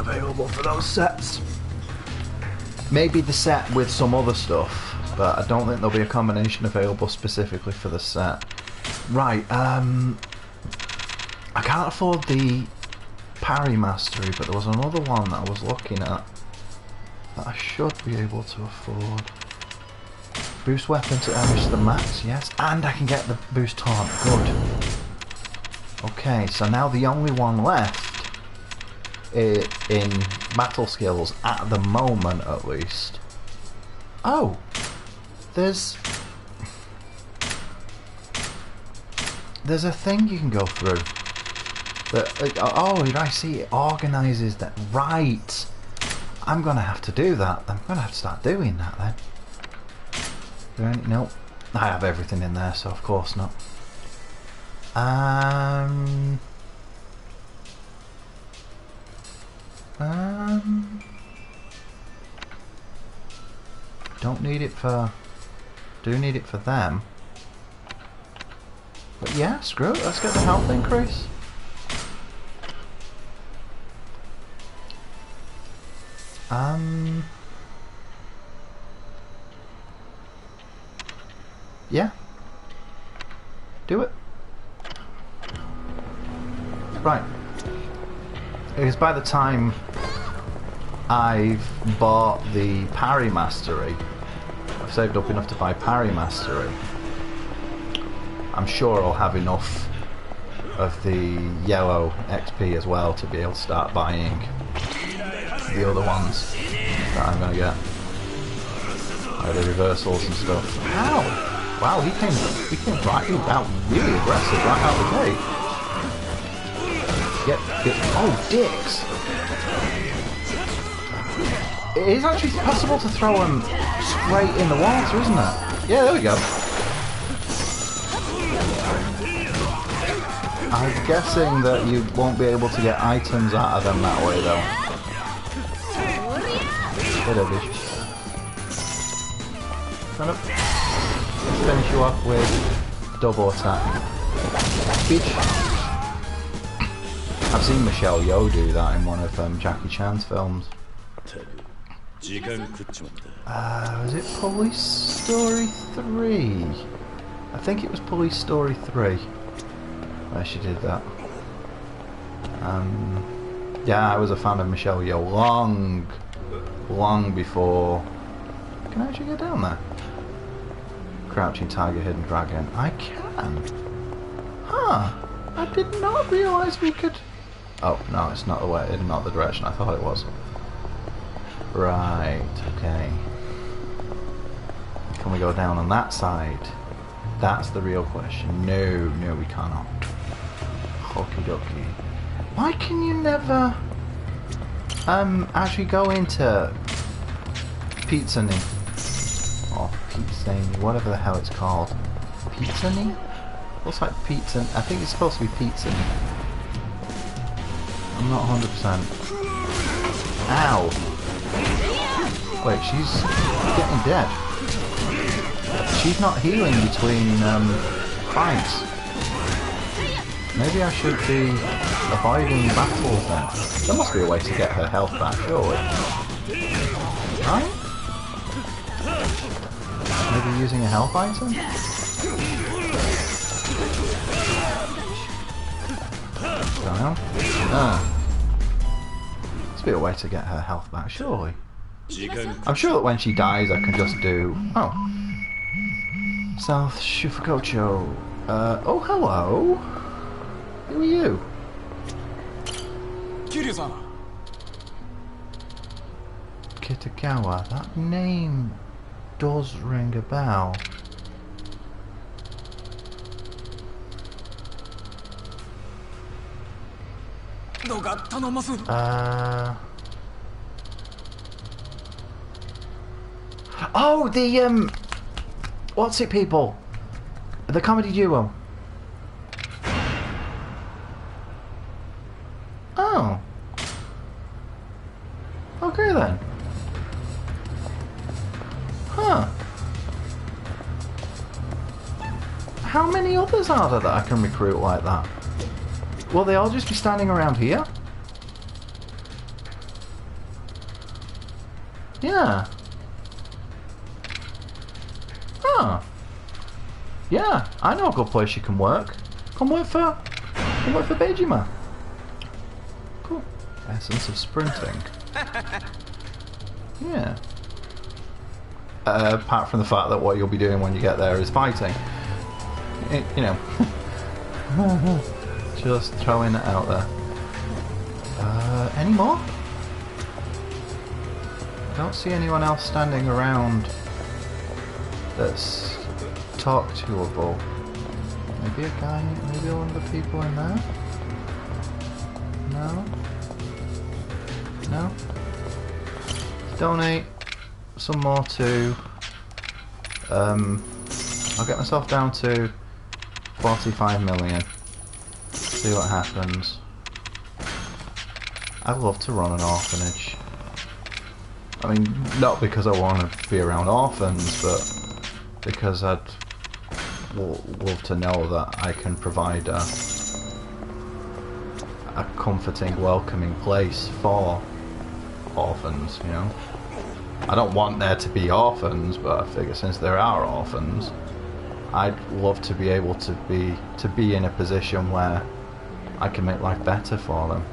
Available for those sets. Maybe the set with some other stuff, but I don't think there'll be a combination available specifically for the set. Right, I can't afford the parry mastery, but there was another one that I was looking at that I should be able to afford. Boost weapon to damage to the max, yes, and I can get the boost taunt, good. Okay, so now the only one left in battle skills at the moment, at least. Oh, there's a thing you can go through. Oh, I see. It organises that. Right. I'm gonna have to do that. I'm gonna have to start doing that then. Is there any? Nope. I have everything in there, so of course not. Don't need it for. Do need it for them. But yeah, screw it. Let's get the health increase. Yeah. Do it. Right. Because by the time I've bought the parry mastery, I've saved up enough to buy parry mastery, I'm sure I'll have enough of the yellow XP as well to be able to start buying the other ones that I'm going to get. Like the reversals and stuff. Ow! Wow, he came right out really aggressive right out the gate. Get oh, dicks! It is actually possible to throw him straight in the water, isn't it? Yeah, there we go. I'm guessing that you won't be able to get items out of them that way, though. Kind of. Let's finish you off with double attack. Bitch. I've seen Michelle Yeoh do that in one of Jackie Chan's films. Was it Police Story 3? I think it was Police Story 3 where she did that. Yeah, I was a fan of Michelle Yeoh long before. Can I actually get down there? Crouching Tiger, Hidden Dragon. I can. Huh. I did not realise we could. Oh no, it's not the way. Not the direction I thought it was. Right. Okay. Can we go down on that side? That's the real question. No, we cannot. Okie dokie. Why can you never actually go into Pizzani? Or Pizzani, whatever the hell it's called. Pizzani? Looks like pizza. I think it's supposed to be Pizzani. I'm not 100%. Ow! Wait, she's getting dead. She's not healing between fights. Maybe I should be avoiding battles then. There must be a way to get her health back, surely. Right? Maybe using a health item? Down. Must be a way to get her health back, surely. I'm sure that when she dies I can just do... Oh. South Shufukocho. Oh, hello. Who are you?
Kiryu-san.
Kitagawa. That name does ring a bell. Oh, the what's it, people? The comedy duo. Oh. Okay then. Huh. How many others are there that I can recruit like that? Will they all just be standing around here? Yeah. Huh. Yeah, I know a good place you can work. Come work for Bejima. Cool. Essence of sprinting. Yeah. Apart from the fact that what you'll be doing when you get there is fighting. You know. Just throwing it out there. Any more? I don't see anyone else standing around that's talk toable. Maybe a guy, maybe one of the people in there? No? No? Donate some more to... I'll get myself down to 45 million. See what happens. I'd love to run an orphanage. I mean, not because I want to be around orphans, but because I'd love to know that I can provide a comforting, welcoming place for orphans, you know? I don't want there to be orphans, but I figure since there are orphans, I'd love to be able to be in a position where I can make life better for them.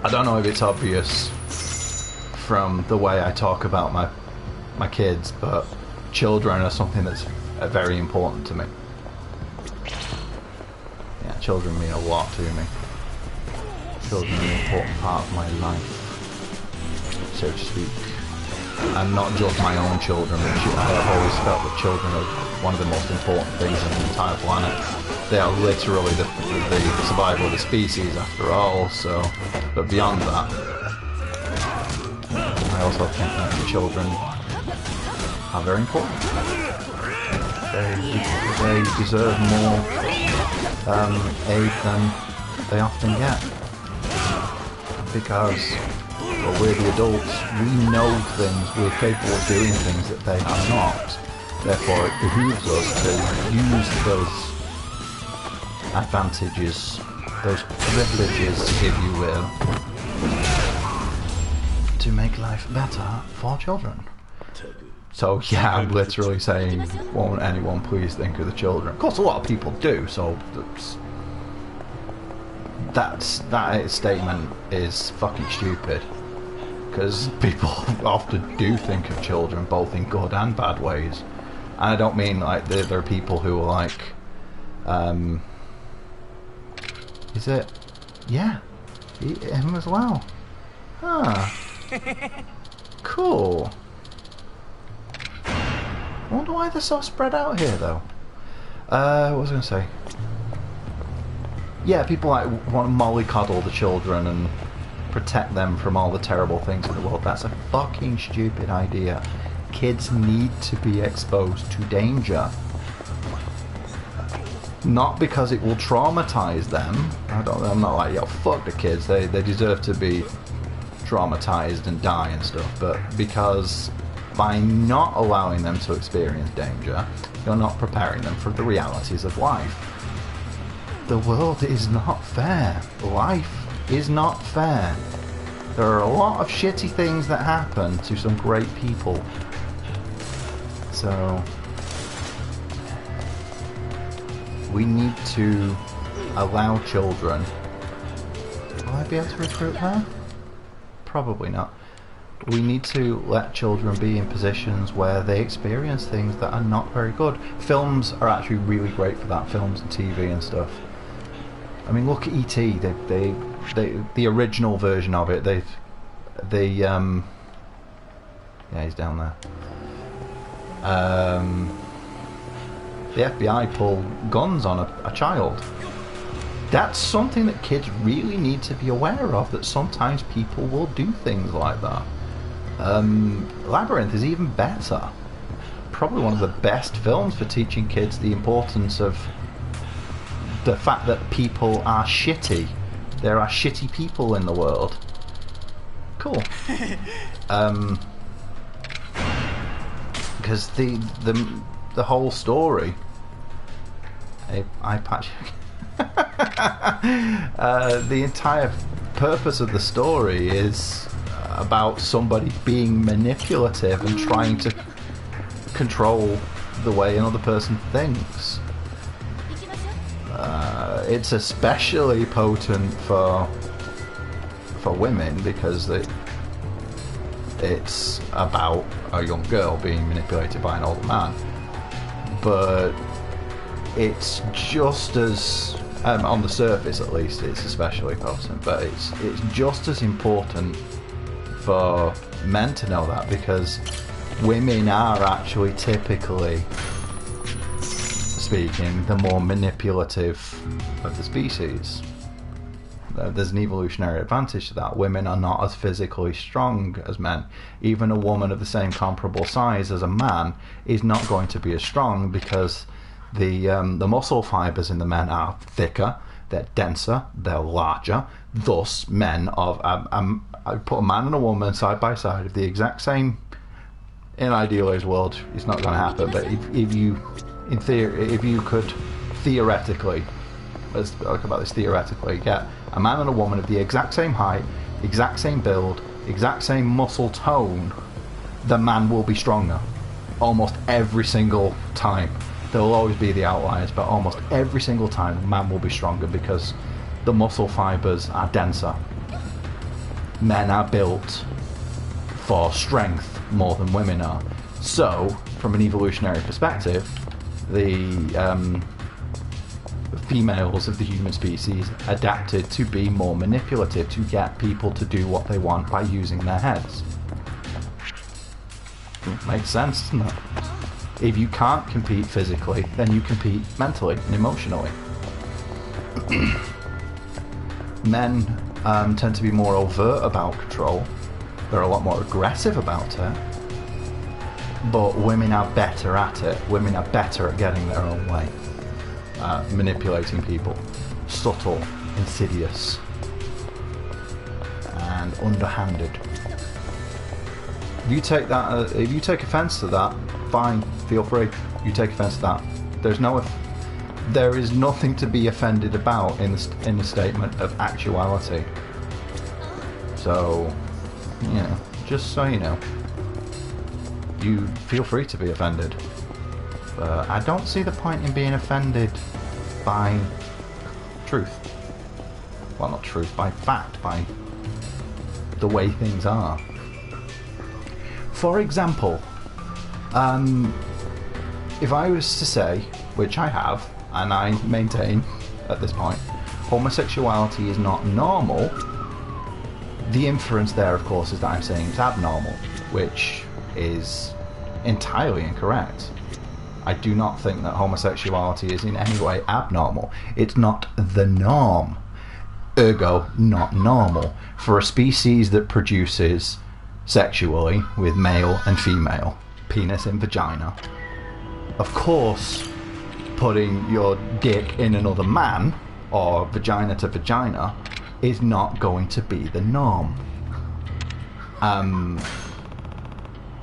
I don't know if it's obvious from the way I talk about my kids, but children are something that's very important to me. Yeah, children mean a lot to me. Children are an important part of my life, so to speak. And not just my own children, but I've always felt that children are one of the most important things on the entire planet. They are literally the survival of the species after all, so... But beyond that, I also think that the children are very important. They deserve more aid than they often get. Because, well, we're the adults, we know things, we're capable of doing things that they are not. Therefore it behooves us to use those advantages, those privileges, if you will, to make life better for children. So yeah, I'm literally saying, won't anyone please think of the children? Of course a lot of people do, so that statement is fucking stupid. Because people often do think of children both in good and bad ways. And I don't mean like there are people who are like, is it? Yeah, him as well. Huh. Cool. I wonder why they're so spread out here though. What was I going to say? Yeah, people like want to mollycoddle the children and protect them from all the terrible things in the world. That's a fucking stupid idea. Kids need to be exposed to danger. Not because it will traumatize them. I'm not like, yo, fuck the kids. They deserve to be traumatized and die and stuff. But because by not allowing them to experience danger, you're not preparing them for the realities of life. The world is not fair. Life is not fair. There are a lot of shitty things that happen to some great people. So we need to allow children. Will I be able to recruit her? Probably not. We need to let children be in positions where they experience things that are not very good. Films are actually really great for that. Films and TV and stuff. I mean, look at E.T. The original version of it. Yeah, he's down there. The FBI pull guns on a child. That's something that kids really need to be aware of, that sometimes people will do things like that. Labyrinth is even better. Probably one of the best films for teaching kids the importance of the fact that people are shitty. There are shitty people in the world. Cool. Because the whole story, eye patch. The entire purpose of the story is about somebody being manipulative and trying to control the way another person thinks. It's especially potent for women because it's about a young girl being manipulated by an older man. But it's just as on the surface at least it's especially potent, but it's just as important for men to know that, because women are actually, typically speaking, the more manipulative of the species. There's an evolutionary advantage to that. Women are not as physically strong as men. Even a woman of the same comparable size as a man is not going to be as strong, because the muscle fibers in the men are thicker, they're denser, they're larger. Thus, men of I put a man and a woman side by side of the exact same. In idealized world, it's not going to happen. But if you, in theory, if you could theoretically, let's talk about this theoretically, get a man and a woman of the exact same height, exact same build, exact same muscle tone, the man will be stronger almost every single time. There will always be the outliers, but almost every single time the man will be stronger, because the muscle fibers are denser. Men are built for strength more than women are. So, from an evolutionary perspective, the females of the human species adapted to be more manipulative, to get people to do what they want by using their heads. Makes sense, doesn't it? If you can't compete physically, then you compete mentally and emotionally. Men tend to be more overt about control. They're a lot more aggressive about it. But women are better at it. Women are better at getting their own way. Manipulating people. Subtle, insidious, and underhanded. If you take that, if you take offence to that, fine. Feel free. You take offence to that. There is nothing to be offended about in the statement of actuality. So, just so you know, you feel free to be offended. But I don't see the point in being offended by truth. Well, not truth, by fact, by the way things are. For example, if I was to say, which I have, and I maintain at this point, homosexuality is not normal, the inference there, of course, is that I'm saying it's abnormal, which is entirely incorrect. I do not think that homosexuality is in any way abnormal. It's not the norm. Ergo, not normal. For a species that produces sexually with male and female, penis and vagina, of course, putting your dick in another man, or vagina to vagina, is not going to be the norm.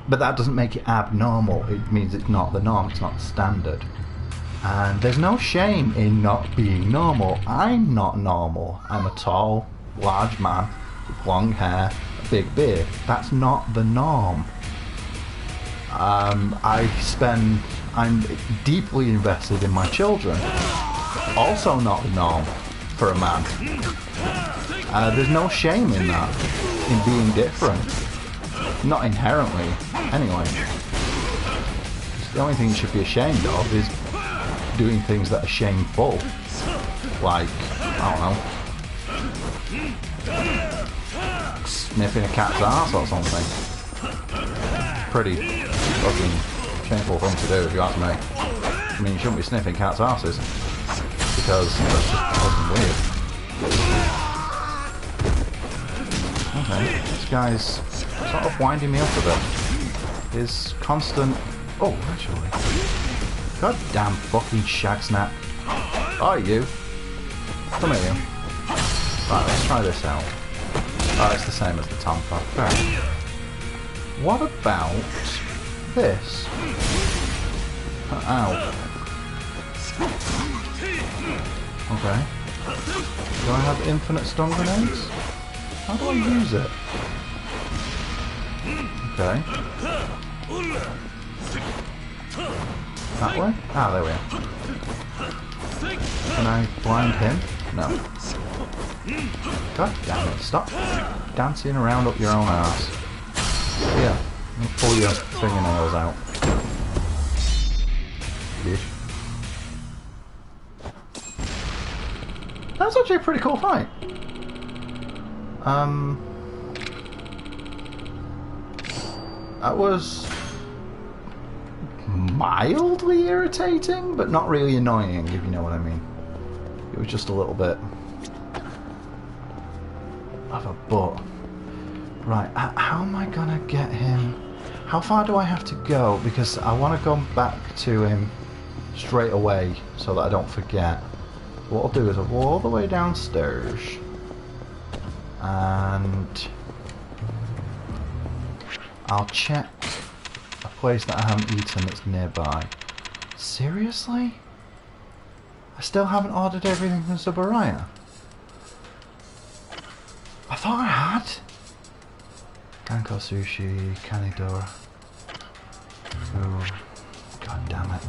But that doesn't make it abnormal. It means it's not the norm, it's not the standard. And there's no shame in not being normal. I'm not normal. I'm a tall, large man with long hair, a big beard. That's not the norm. I'm deeply invested in my children. Also not the norm for a man. There's no shame in that, in being different. Not inherently, anyway. The only thing you should be ashamed of is doing things that are shameful. Like, I don't know, sniffing a cat's ass or something. Pretty fucking shameful thing to do, if you ask me. I mean, you shouldn't be sniffing cats' asses, because that's just fucking weird. Okay, this guy's sort of winding me up a bit. His constant... Oh, actually. God damn fucking shag snap. Oh, you. Come here, you. Right, let's try this out. Oh, it's the same as the Tompa. Fair. What about this? Ow. Okay. Do I have infinite stun grenades? How do I use it? Okay. That way? Ah, there we are. Can I blind him? No. God damn it, stop dancing around up your own ass. Yeah, I'll pull your fingernails out. Bitch. That's actually a pretty cool fight. That was mildly irritating, but not really annoying, if you know what I mean. It was just a little bit of a butt. Right, how am I gonna get him? How far do I have to go? Because I want to go back to him straight away so that I don't forget. What I'll do is I'll go all the way downstairs and I'll check a place that I haven't eaten that's nearby. Seriously? I still haven't ordered everything from Subaraya? I thought I had. Kanko sushi, kanidora. Ooh, god damn it.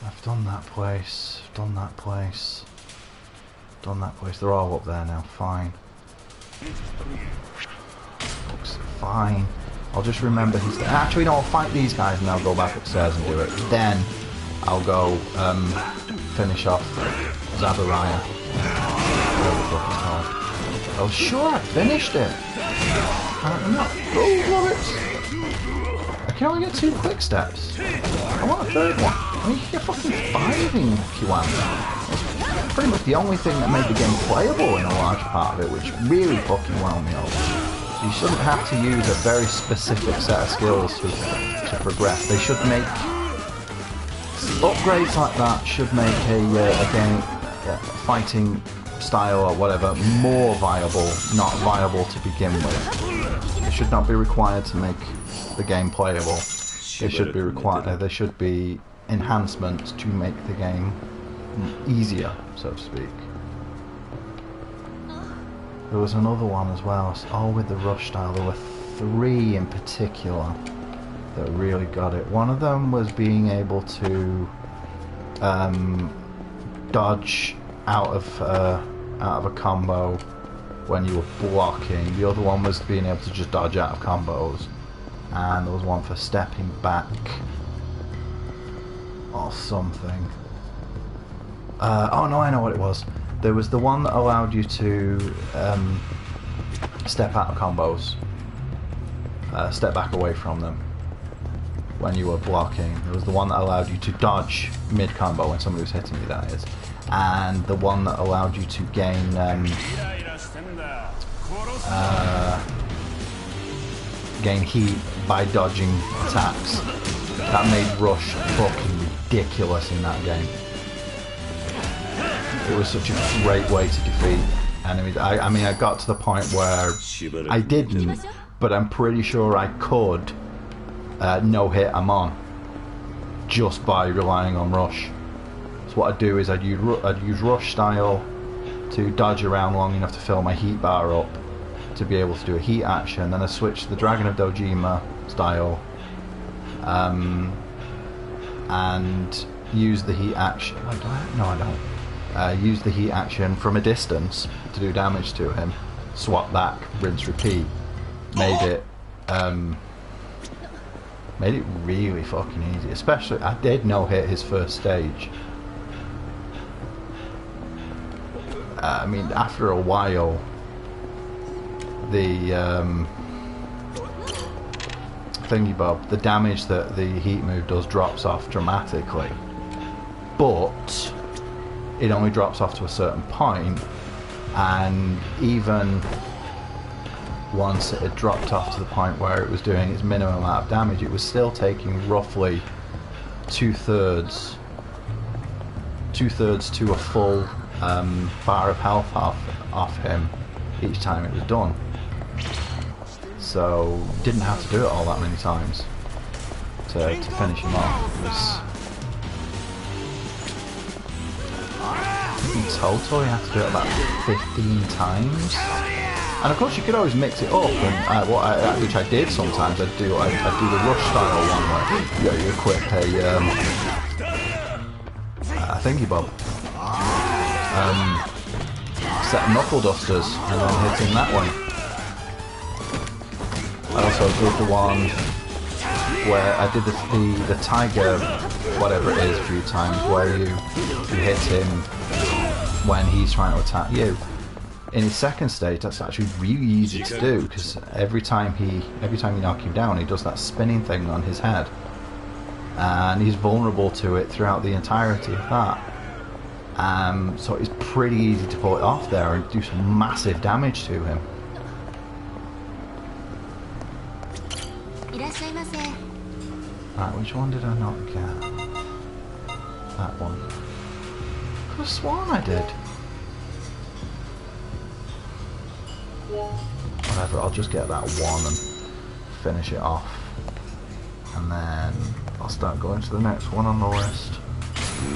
I've done that place, done that place, done that place. They're all up there now, fine. Looks fine. I'll just remember he's there. Actually, no, I'll fight these guys and I'll go back upstairs and do it. Then I'll go finish off Zabaraya. Whatever the fuck it's called. Oh, sure, I finished it. Apparently not. Oh, love it. I can only get 2 quick steps. I want a 3rd one. I mean, you can get fucking 5 in Kiwami. It's pretty much the only thing that made the game playable in a large part of it, which really fucking wound me over. You shouldn't have to use a very specific set of skills to progress. They should make upgrades like that should make a game fighting style or whatever more viable, not viable to begin with. It should not be required to make the game playable. It should be required. There should be enhancements to make the game easier, so to speak. There was another one as well, all with the rush style. There were 3 in particular that really got it. One of them was being able to dodge out of a combo when you were blocking. The other one was being able to just dodge out of combos. And there was one for stepping back or something. Oh no, I know what it was. There was the one that allowed you to step out of combos, step back away from them when you were blocking. There was the one that allowed you to dodge mid-combo when somebody was hitting you, that is. And the one that allowed you to gain gain heat by dodging attacks. That made Rush fucking ridiculous in that game. It was such a great way to defeat enemies. I mean, I got to the point where I didn't, but I'm pretty sure I could no-hit Amon just by relying on Rush. So what I'd do is I'd use Rush style to dodge around long enough to fill my heat bar up to be able to do a heat action. Then I switch to the Dragon of Dojima style and use the heat action. No, I don't. Use the heat action from a distance to do damage to him. Swap back, rinse, repeat. Made it really fucking easy. Especially, I did no-hit his first stage. I mean, after a while, the thingy bob, the damage that the heat move does drops off dramatically, but it only drops off to a certain point, and even once it had dropped off to the point where it was doing its minimum amount of damage, it was still taking roughly two-thirds to a full bar of health off him each time it was done. So didn't have to do it all that many times to finish him off. It was, in total you have to do it about 15 times. And of course you could always mix it up, and which I did sometimes. I'd do the rush style one where you equip a thingy bob, set of knuckle dusters, and then hit him that way. I also did the one where I did the tiger whatever it is a few times where you hit him when he's trying to attack you. In his second stage, that's actually really easy to do because every time you knock him down, he does that spinning thing on his head, and he's vulnerable to it throughout the entirety of that. So it's pretty easy to pull it off there and do some massive damage to him. Right, which one did I not get? That one. I could have sworn I did. Whatever, I'll just get that one and finish it off. And then I'll start going to the next one on the list.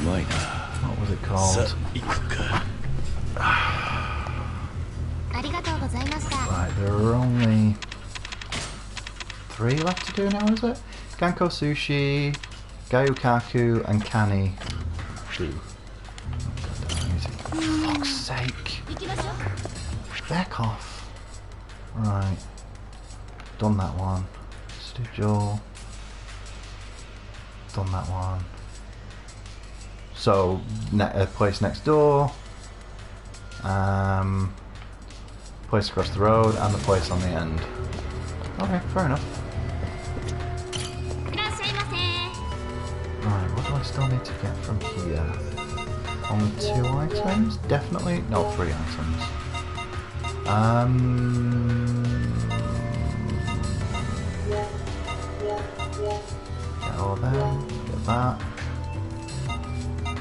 What was it called? Right, there are only 3 left to do now, is it? Ganko Sushi, Gayukaku, and Kani. For fuck's sake. Back off. Right. Done that one. Studio. Done that one. So, place next door. Place across the road, and the place on the end. Okay, fair enough. Right, what do I still need to get from here? Only 2 items? Definitely? No, 3 items. Get all of them, get that.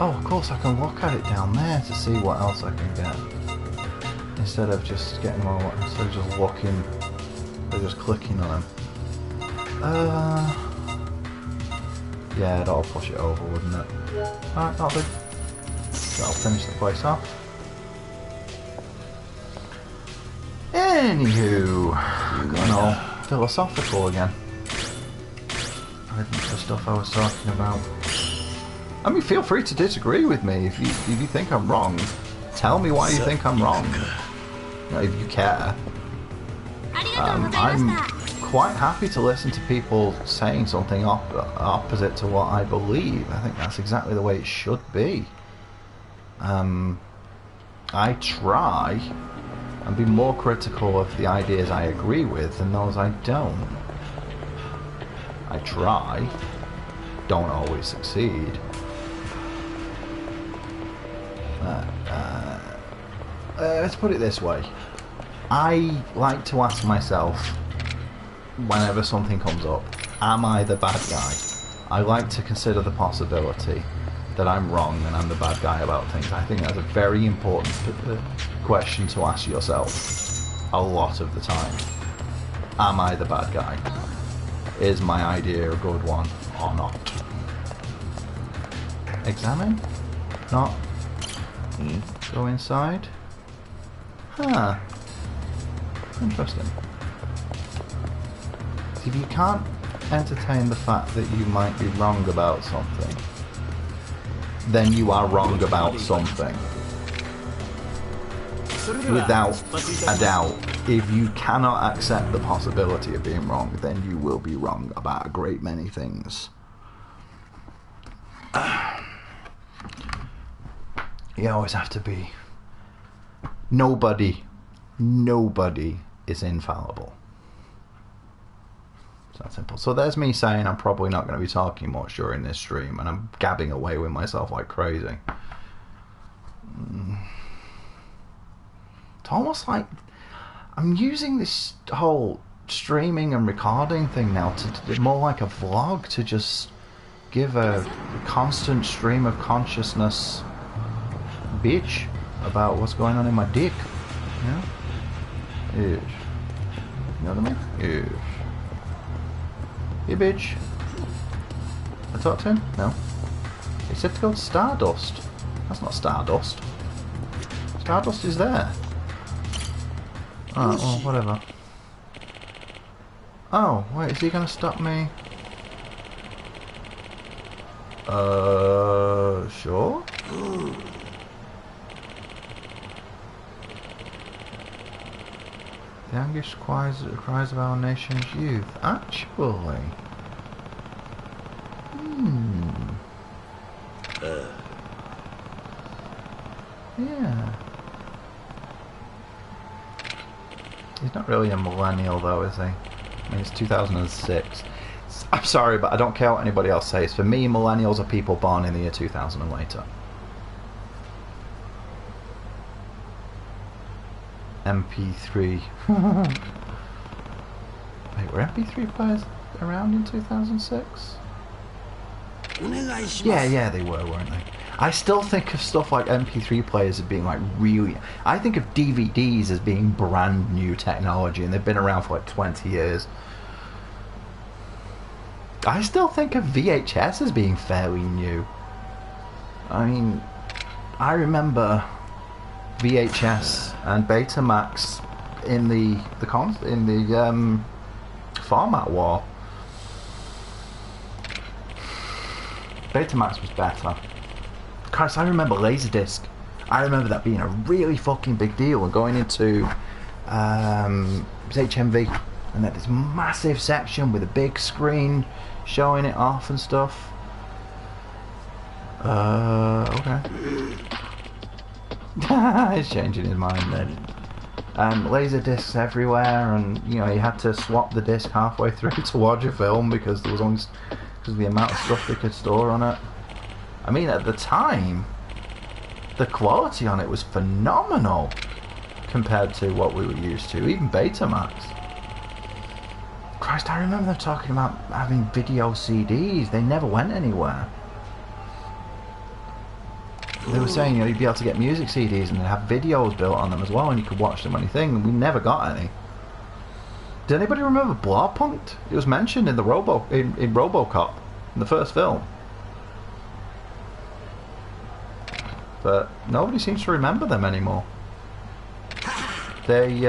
Oh, of course I can look at it down there to see what else I can get. Instead of just getting more, instead of just looking, or just clicking on them. Yeah, that'll push it over, wouldn't it? Alright, that'll do. That'll finish the place off. Anywho, going all philosophical again. I didn't know the stuff I was talking about. I mean, feel free to disagree with me if you think I'm wrong. Tell me why you think I'm wrong. You know, if you care. I'm quite happy to listen to people saying something opposite to what I believe. I think that's exactly the way it should be. I try and be more critical of the ideas I agree with than those I don't. I try, don't always succeed. Let's put it this way. I like to ask myself, whenever something comes up, am I the bad guy? I like to consider the possibility that I'm wrong and I'm the bad guy about things. I think that's a very important question to ask yourself a lot of the time. Am I the bad guy? Is my idea a good one or not? Examine? Not? Go inside? Huh. Interesting. If you can't entertain the fact that you might be wrong about something, then you are wrong about something. Without a doubt, if you cannot accept the possibility of being wrong, then you will be wrong about a great many things. You always have to be. Nobody is infallible. It's that simple. So there's me saying I'm probably not going to be talking much during this stream, and I'm gabbing away with myself like crazy. It's almost like I'm using this whole streaming and recording thing now to more like a vlog, to just give a constant stream of consciousness bitch about what's going on in my dick. You know? Yes. You know what I mean? Yes. Hey bitch. I talked to him? No. He said to go to Stardust. That's not Stardust. Stardust is there. Oh, well, whatever. Oh, wait, is he gonna stop me? Sure? The anguished cries of our nation's youth. Actually. He's not really a millennial though, is he? I mean, it's 2006. I'm sorry, but I don't care what anybody else says. For me, millennials are people born in the year 2000 and later. MP3. Wait, were MP3 players around in 2006? Yeah, they were, weren't they? I still think of stuff like MP3 players as being like really... I think of DVDs as being brand new technology, and they've been around for like 20 years. I still think of VHS as being fairly new. I mean, I remember VHS and Betamax in the format war. Betamax was better. Christ, I remember Laserdisc. I remember that being a really fucking big deal, and going into HMV, and then this massive section with a big screen showing it off and stuff. Okay. He's changing his mind then. Laser discs everywhere, and you know, you had to swap the disc halfway through to watch a film because there was only because of the amount of stuff they could store on it. I mean, at the time, the quality on it was phenomenal compared to what we were used to, even Betamax. Christ, I remember them talking about having video CDs. They never went anywhere. They were saying, you know, you'd be able to get music CDs and they'd have videos built on them as well, and you could watch them on anything, and we never got any. Did anybody remember Blawpunked? It was mentioned in the in RoboCop, in the first film. But nobody seems to remember them anymore. They,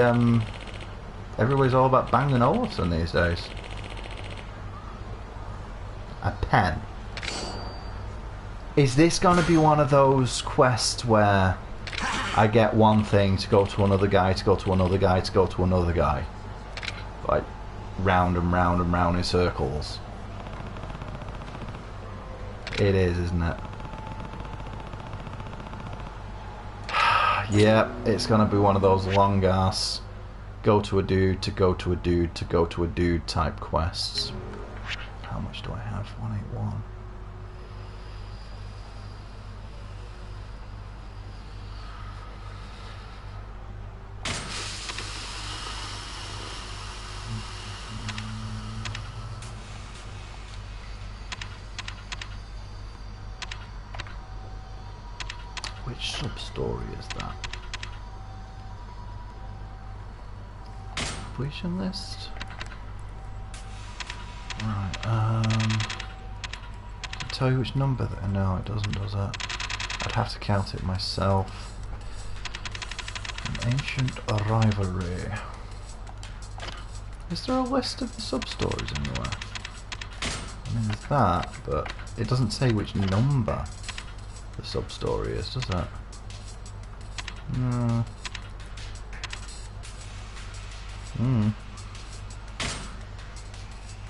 everybody's all about Bang & Olufsen these days. A pen. Is this going to be one of those quests where I get one thing to go to another guy, to go to another guy, to go to another guy? Like, round and round and round in circles. It is, isn't it? Yep, it's going to be one of those long ass go to a dude, to go to a dude, to go to a dude type quests. How much do I have? 181. Which sub-story is that? Completion list? Right, tell you which number that... No, it doesn't, does it? I'd have to count it myself. An ancient rivalry. Is there a list of the sub-stories anywhere? I mean, there's that, but it doesn't say which number the sub-story is, does it? No.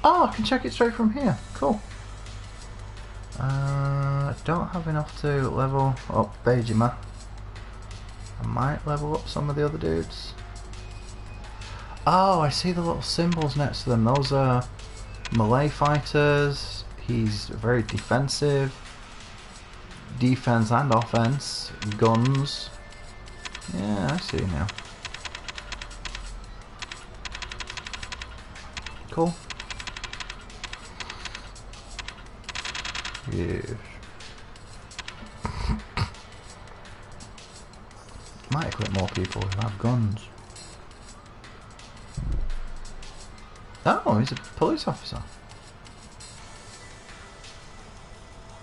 Oh, I can check it straight from here. Cool. I don't have enough to level up Bejima. I might level up some of the other dudes. Oh, I see the little symbols next to them. Those are melee fighters. He's very defensive. Defense and offense. Guns. Yeah, I see now. Cool. Yes. Might equip more people who have guns. Oh, he's a police officer.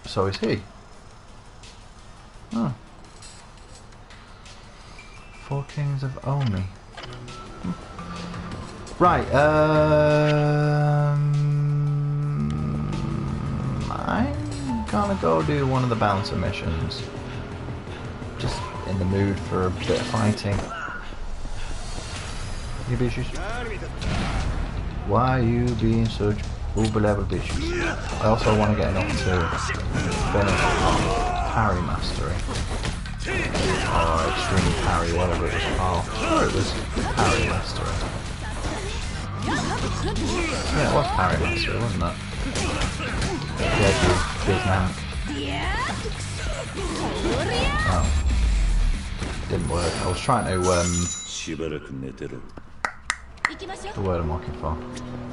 So is he. Oh. 4 Kings of Omi. Right, I'm gonna go do one of the bouncer missions. Just in the mood for a bit of fighting. You bitches. Why are you being such uber level bitches? I also want to get enough to finish Parry Mastery. Or Extreme Parry, whatever it was called. Sure, it was Parry Mastery. Yeah, it was Parry Mastery, wasn't it? Yeah, big man. Oh. Didn't work. I was trying to, the word I'm looking for. I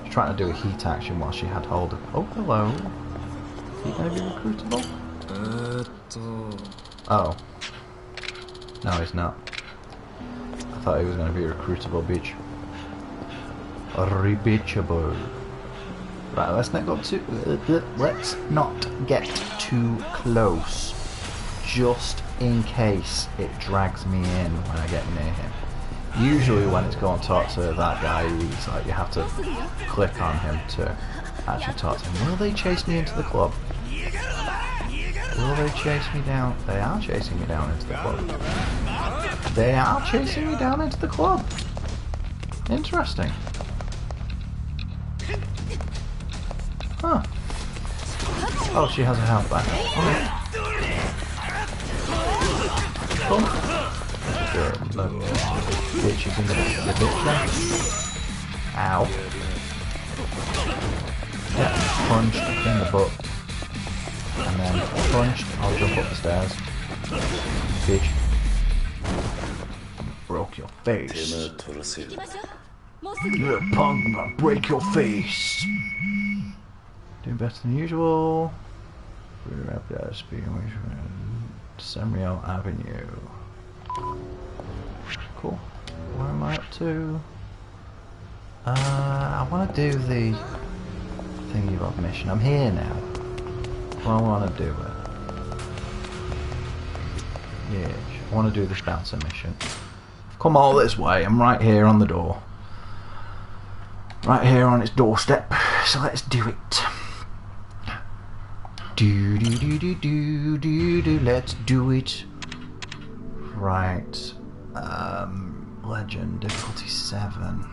was trying to do a heat action while she had hold of... Oh, hello. Is he going to be recruitable? Oh. No, he's not. I thought he was going to be a recruitable bitch. Reachable. Right, let's not get too close. Just in case it drags me in when I get near him. Usually when it's going to talk to that guy, he's like, you have to click on him to actually talk to him. Will they chase me into the club? Will they chase me down? They are chasing me down into the club. They are chasing me down into the club. Interesting. Huh. Oh, she has a health back. Okay. Cool. The bitch is in the bitch there. Ow. Yeah, punched in the butt. And then punched, I'll jump up the stairs. Bitch. Broke your face. You're a punk, I'm gonna break your face. Doing better than usual. Semrio Avenue. Cool. Where am I up to? I want to do the thingy bob mission. I'm here now. I want to do it. Yeah, I want to do this bouncer mission. I've come all this way. I'm right here on the door. Right here on its doorstep. So let's do it. Do do do do do do do. Let's do it. Right. Legend difficulty 7.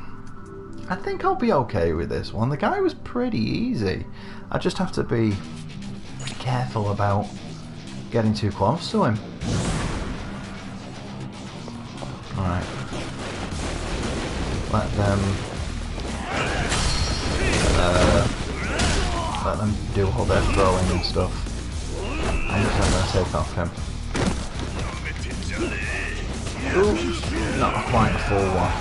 I think I'll be okay with this one. The guy was pretty easy. I just have to be careful about getting too close to him. Alright. Let them do all their throwing and stuff. I'm just going to take off him. Ooh, not quite a full one.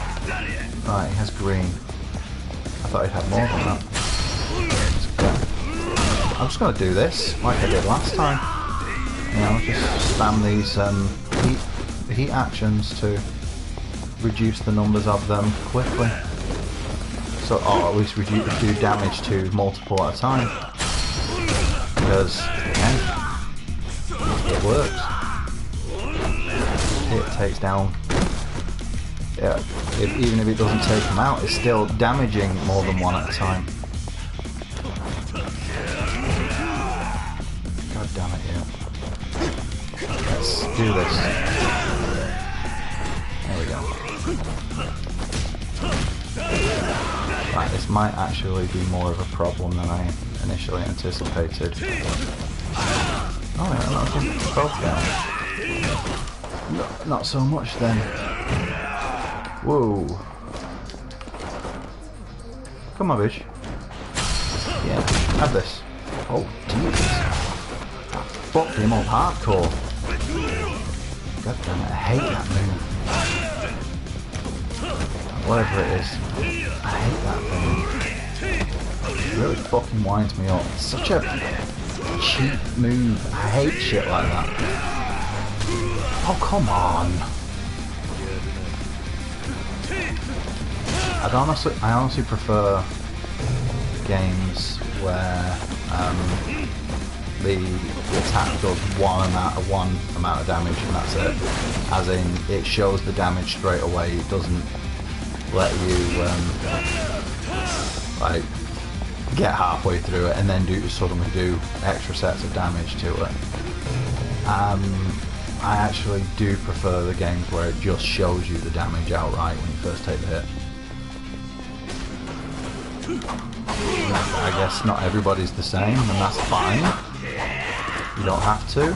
Right, he has green. I thought he'd have more than that. I'm just going to do this, like I did last time. You know, just spam these heat actions to reduce the numbers of them quickly. So, or at least do damage to multiple at a time. Because, again, it works. It takes down... Yeah, even if it doesn't take them out, it's still damaging more than one at a time. God damn it, yeah. Let's do this. There we go. Right, this might actually be more of a problem than I initially anticipated. Oh, yeah, that's both down. No, not so much then. Whoa. Come on, bitch. Yeah, have this. Oh, Jesus. That fucked him up hardcore. God damn it, I hate that move. Whatever it is. I hate that thing. It really fucking winds me up. It's such a cheap move. I hate shit like that. Oh, come on. I honestly prefer games where the attack does one amount of damage and that's it. As in, it shows the damage straight away. It doesn't let you like get halfway through it and then suddenly do extra sets of damage to it. I actually do prefer the games where it just shows you the damage outright when you first take the hit. I guess not everybody's the same, and that's fine. You don't have to.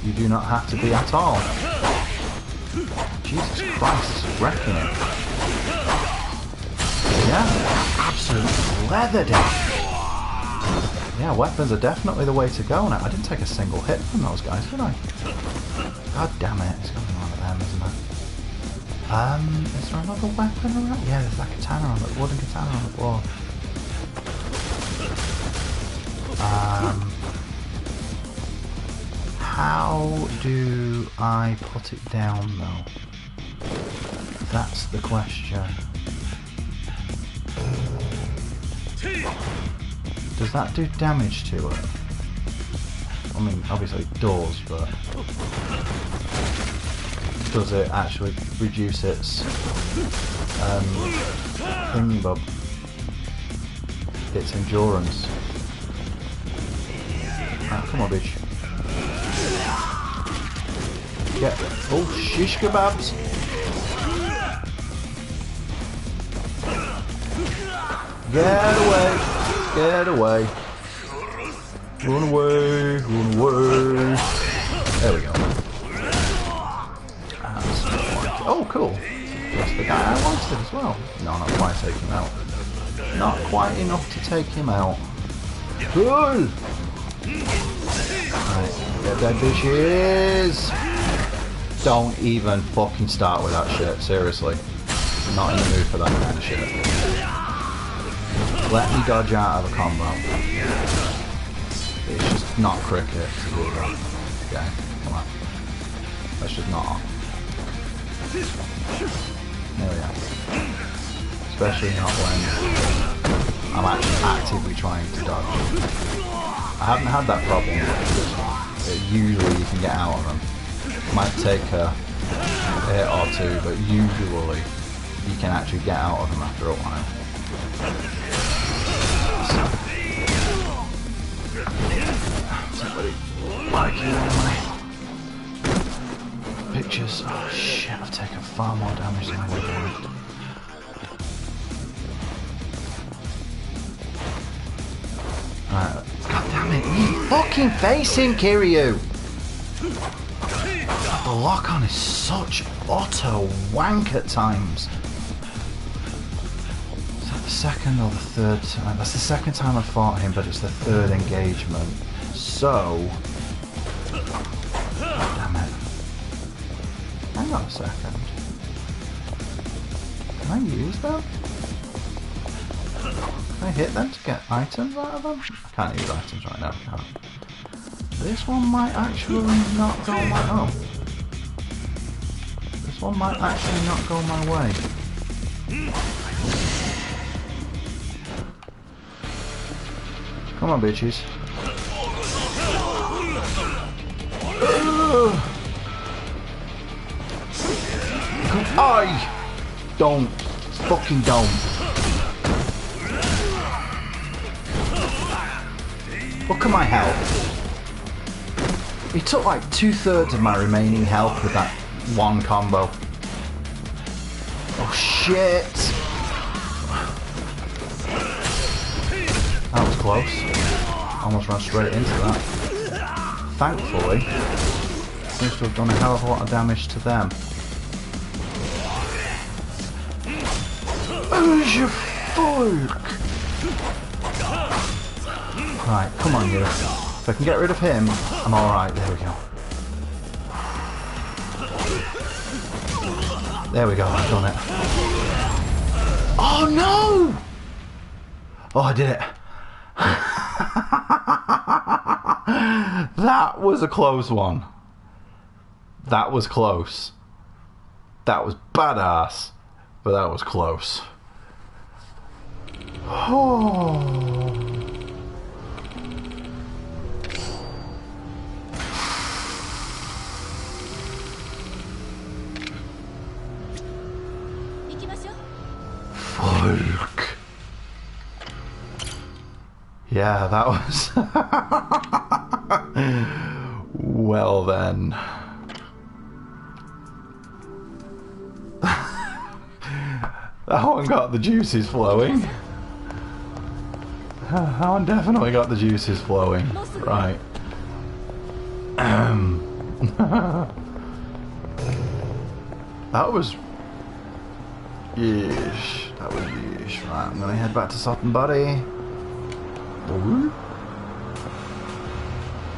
You do not have to be at all. Jesus Christ, this is wrecking it. Yeah, absolutely leathered it. Yeah, weapons are definitely the way to go now. I didn't take a single hit from those guys, did I? God damn it, it's gonna be one of them, isn't it? Is there another weapon around? Yeah, there's that katana on the wooden katana on the floor. How do I put it down though? That's the question. Does that do damage to it? I mean, obviously it does, but does it actually reduce its thingbob? Its endurance? Right, come on, bitch. Get. Oh, shish kebabs! Get away! Get away! Run away! Run away! There we go. Oh, cool! That's the guy I wanted as well. No, not quite take him out. Not quite enough to take him out. Cool! Right, get that bitches! Don't even fucking start with that shit, seriously. I'm not in the mood for that kind of shit. Let me dodge out of a combo. It's just not cricket to do that. Okay, come on. Let's just not. There we go. Especially not when I'm actually actively trying to dodge. I haven't had that problem because usually you can get out of them. Might take a hit or two, but usually you can actually get out of them after a while. Somebody liking one of my pictures. Oh shit, I've taken far more damage than I would have liked. Right, god damn it, you fucking face him, Kiryu! The lock on is such utter wank at times. Is that the second or the third time? That's the second time I fought him, but it's the third engagement. So... God damn it. Hang on a second. Can I use them? Can I hit them to get items out of them? I can't use items right now, can I? This one might actually not go my... Oh. This one might actually not go my way. Come on, bitches. I don't. Fucking don't. Look at my health. He took like 2/3 of my remaining health with that one combo. Oh shit! That was close. Almost ran straight into that. Thankfully, seems to have done a hell of a lot of damage to them. Oh, you fuck! Right, come on, you. If I can get rid of him, I'm alright. There we go. There we go, I've done it. Oh no! Oh, I did it. That was a close one. That was close. That was badass. But that was close. Oh. Fuck. Yeah, that was... Well then. That one got the juices flowing. That one definitely got the juices flowing. Right. That was... Yeesh. That was yeesh. Right, I'm gonna head back to Sutton Buddy. Ooh.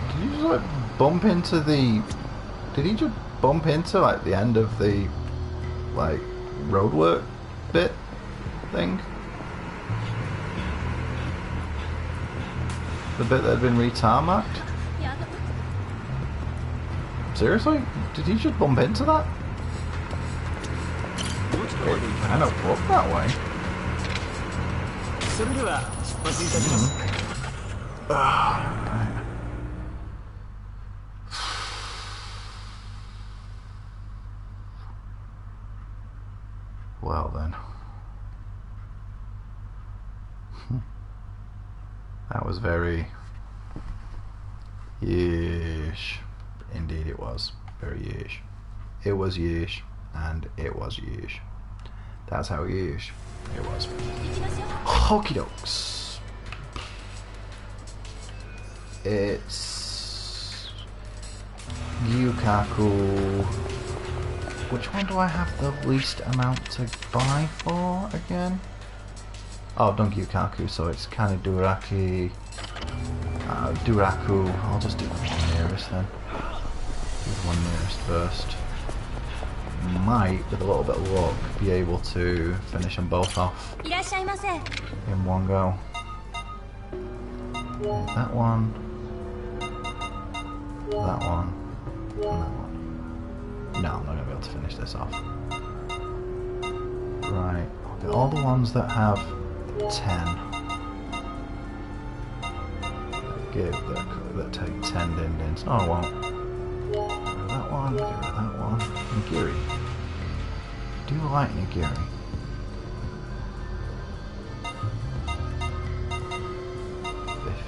Did you just like bump into the... Did he just bump into like the end of the like roadwork bit thing? The bit that had been re-tarmacked? Seriously? Did he just bump into that? It kind of looked that way. Right. Well then. That was very... yeesh. Indeed it was. Very yeesh. It was yeesh. And it was yeesh. That's how yeesh it was. Okie dokes. It's... Yukaku. Which one do I have the least amount to buy for again? Oh, I've done Yukaku, so it's kind of Duraki. Duraku. I'll just do the one nearest then. Do the one nearest first. Might, with a little bit of luck, be able to finish them both off in one go. That one. That one. And that one. No, I'm not going to be able to finish this off. Right, I'll get all the ones that have 10. That take 10 din-dins. No, I won't. Get rid of that one, get rid of that one. Nigiri. Do you like nigiri?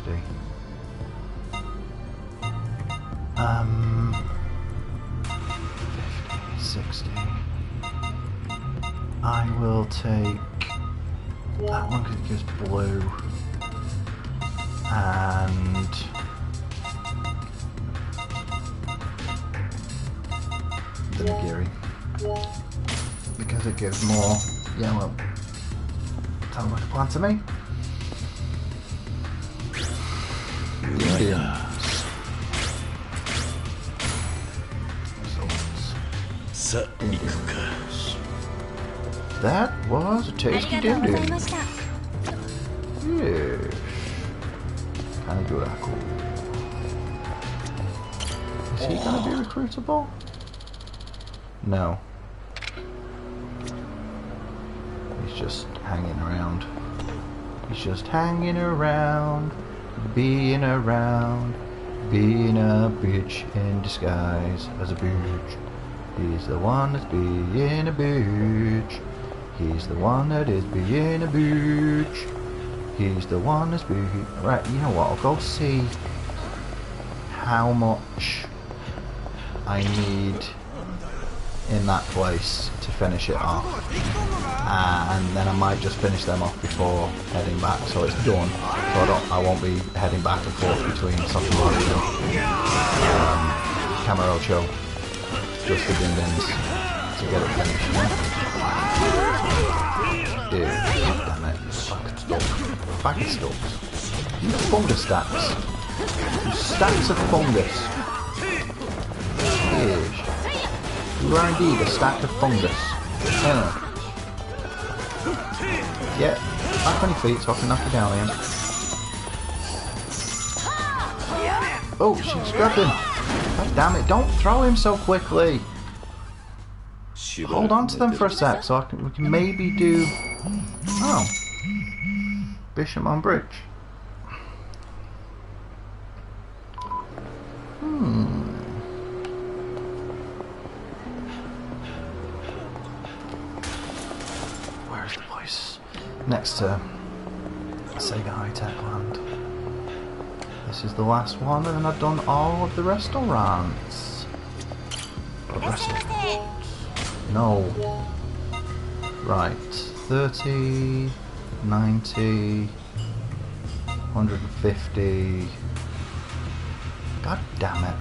$50. 60. I will take that one because it gives blue, and the nigiri because it gives more yellow. Sounds like a plan to me. That was a tasty din-din. Yes. Kind of good. Cool. Is he going to be recruitable? No. He's just hanging around. He's just hanging around, being a bitch in disguise as a bitch. He's the one that's being a bitch. He's the one that is being a bitch. He's the one that's being... Right, you know what? I'll go see how much I need in that place to finish it off. And then I might just finish them off before heading back, so it's done. So I won't be heading back and forth between Sakamori and Kamurocho. Just the din-dins to get it finished. Dude, damn it. Fucking stalks. You fungus stacks. You stacks of fungus. Yes. You are indeed a stack of fungus. Yeah, back on your feet so I can knock you down again. Oh, she's grabbed him. God damn it, don't throw him so quickly. Hold on to them for a sec so we can maybe do... Oh. Bishop on bridge. Where's the place? Next to Sega High-Tech Land. This is the last one, and I've done all of the restaurants. No. Right. 30, 90, 150. God damn it.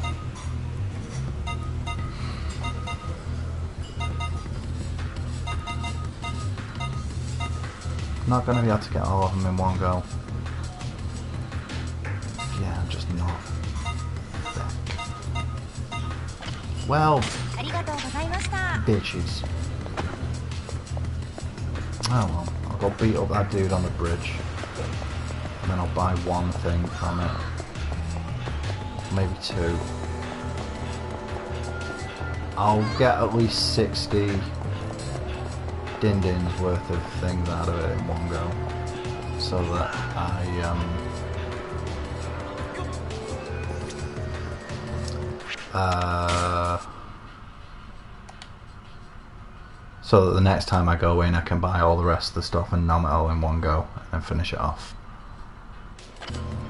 Not gonna be able to get all of them in one go. Yeah, I'm just not. Well, bitches. Oh well, I'll go beat up that dude on the bridge. And then I'll buy one thing from it. Maybe two. I'll get at least 60 din-dins worth of things out of it in one go. So that so that the next time I go in I can buy all the rest of the stuff and nom it all in one go and finish it off.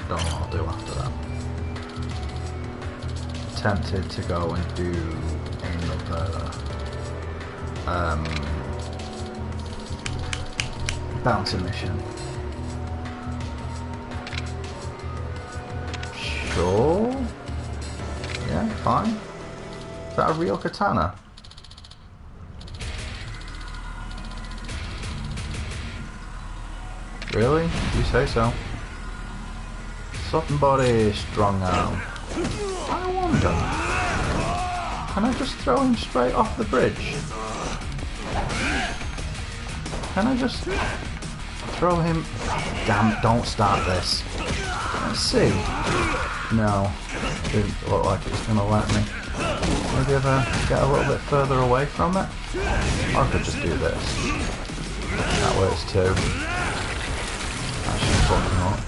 Don't know what I'll do after that. Tempted to go and do another bounty mission. Sure. Yeah, fine. Is that a real katana? Really? You say so. Softened body, strong arm. I wonder. Can I just throw him straight off the bridge? Can I just throw him? Damn it, don't start this. Let's see. No. Didn't look like it was going to let me. Maybe if I get a little bit further away from it? Or I could just do this. That works too. That should fuck him up.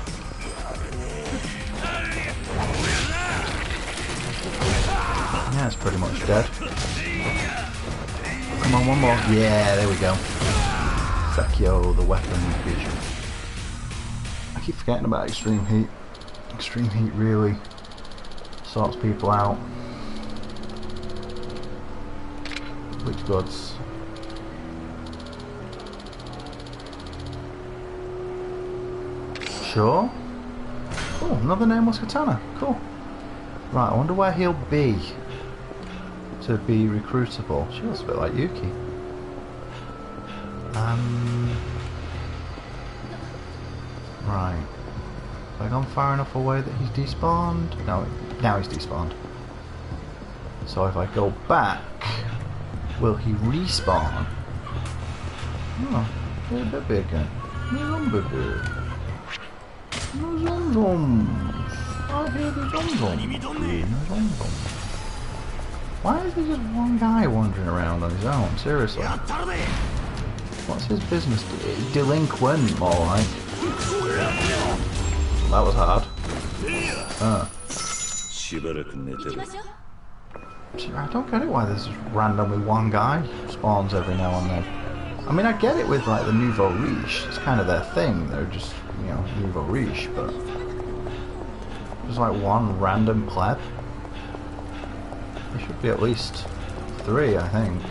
Yeah, it's pretty much dead. Come on, one more. Yeah, there we go. Sekio, the weapon feature. I keep forgetting about extreme heat. Extreme heat really sorts people out. Bleach goods. Sure. Oh, another nameless katana. Cool. Right, I wonder where he'll be to be recruitable. She looks a bit like Yuki. Right. Have I gone far enough away that he's despawned? No, now he's despawned. So if I go back, will he respawn? Oh, he's a bit bigger. No zomzoms. I hear the zomzoms. Why is there just one guy wandering around on his own? Seriously. What's his business? Delinquent, more like. That was hard. I don't get it why there's just randomly one guy spawns every now and then. I mean, I get it with like the nouveau riche. It's kind of their thing. They're just, you know, nouveau riche, but there's like one random pleb. There should be at least 3, I think.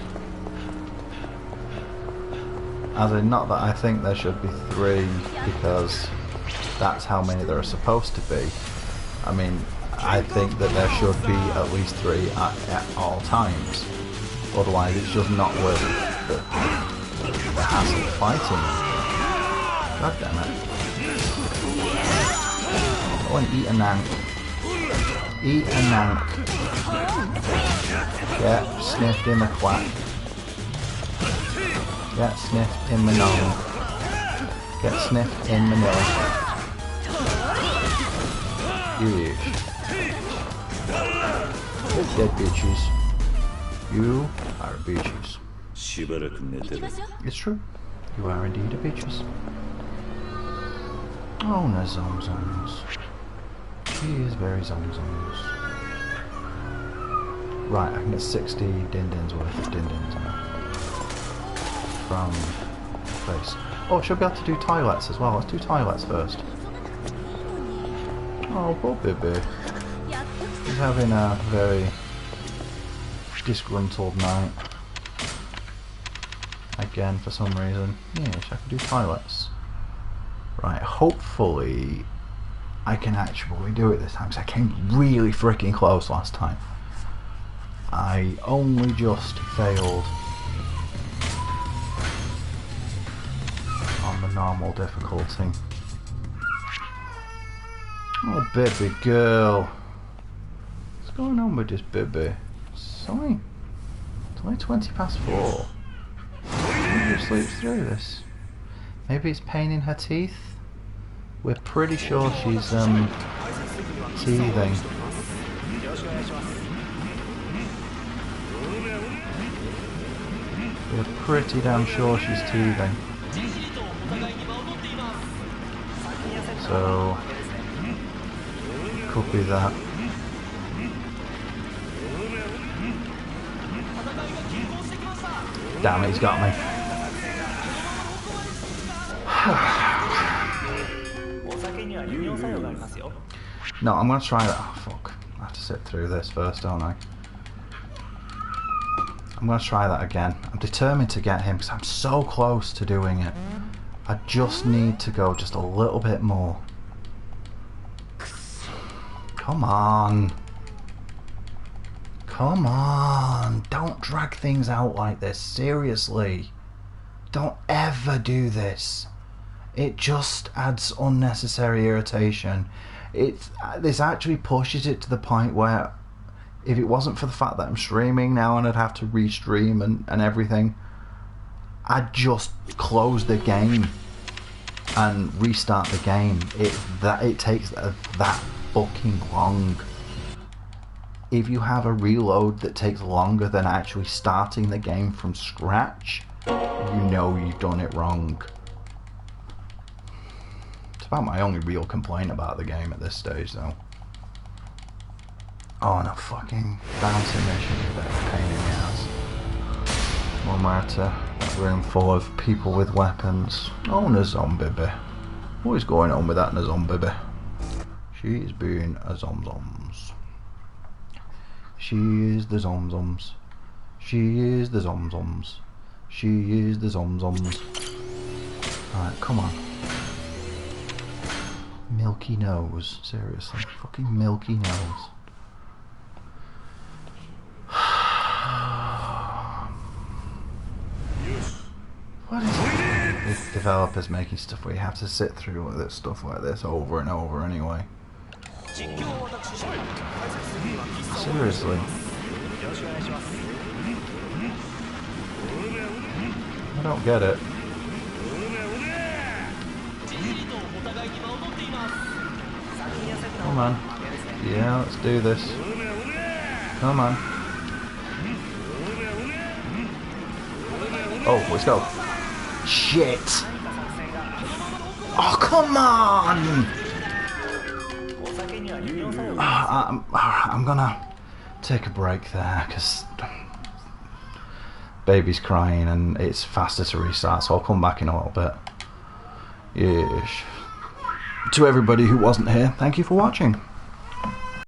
As in, not that I think there should be 3 because that's how many there are supposed to be. I mean, I think that there should be at least 3 at all times. Otherwise, it's just not worth the hassle of fighting. God damn it. Go and eat a nank. Eat a nank. Get sniffed in the quack. Get sniffed in the nose. Get sniffed in the nose. You dead bitches. You are bitches. It's true. You are indeed a bitches. Oh, no zomzoms. She is very zomzoms. Right, I can get 60 din-dins worth of din-dins now. From place. Oh, I should be able to do toilets as well. Let's do toilets first. Oh, poor baby. He's having a very disgruntled night. Again, for some reason. Yes, I can do toilets. Right, hopefully I can actually do it this time, because I came really freaking close last time. I only just failed on the normal difficulty. Oh, baby girl. What's going on with this baby? It's only 20 past 4. Maybe she sleeps through this. Maybe it's pain in her teeth. We're pretty sure she's teething. We're pretty damn sure she's teething. So could be that. Damn it, he's got me. No, I'm gonna try that. Oh, fuck. I have to sit through this first, don't I? I'm gonna try that again. I'm determined to get him because I'm so close to doing it. I just need to go just a little bit more. Come on. Come on. Don't drag things out like this. Seriously. Don't ever do this. It just adds unnecessary irritation. This actually pushes it to the point where if it wasn't for the fact that I'm streaming now and I'd have to restream and everything, I'd just close the game and restart the game. It takes that fucking long. If you have a reload that takes longer than actually starting the game from scratch, you know you've done it wrong. It's about my only real complaint about the game at this stage, though. Oh, and a fucking bouncing mission is a bit of a pain in the ass. When we're at a room full of people with weapons. Oh, Nazombibby. What is going on with that Nazombibby? She is being a zomzoms. She is the zomzoms. She is the zomzoms. She is the zomzoms. Alright, come on. Milky nose. Seriously. Fucking milky nose. What is it? These developers making stuff where you have to sit through this stuff like this over and over anyway. Seriously. I don't get it. Come on. Yeah, let's do this. Come on. Oh, let's go. Shit! Oh, come on! I'm gonna take a break there because baby's crying and it's faster to restart, so I'll come back in a little bit. Yes. To everybody who wasn't here, thank you for watching.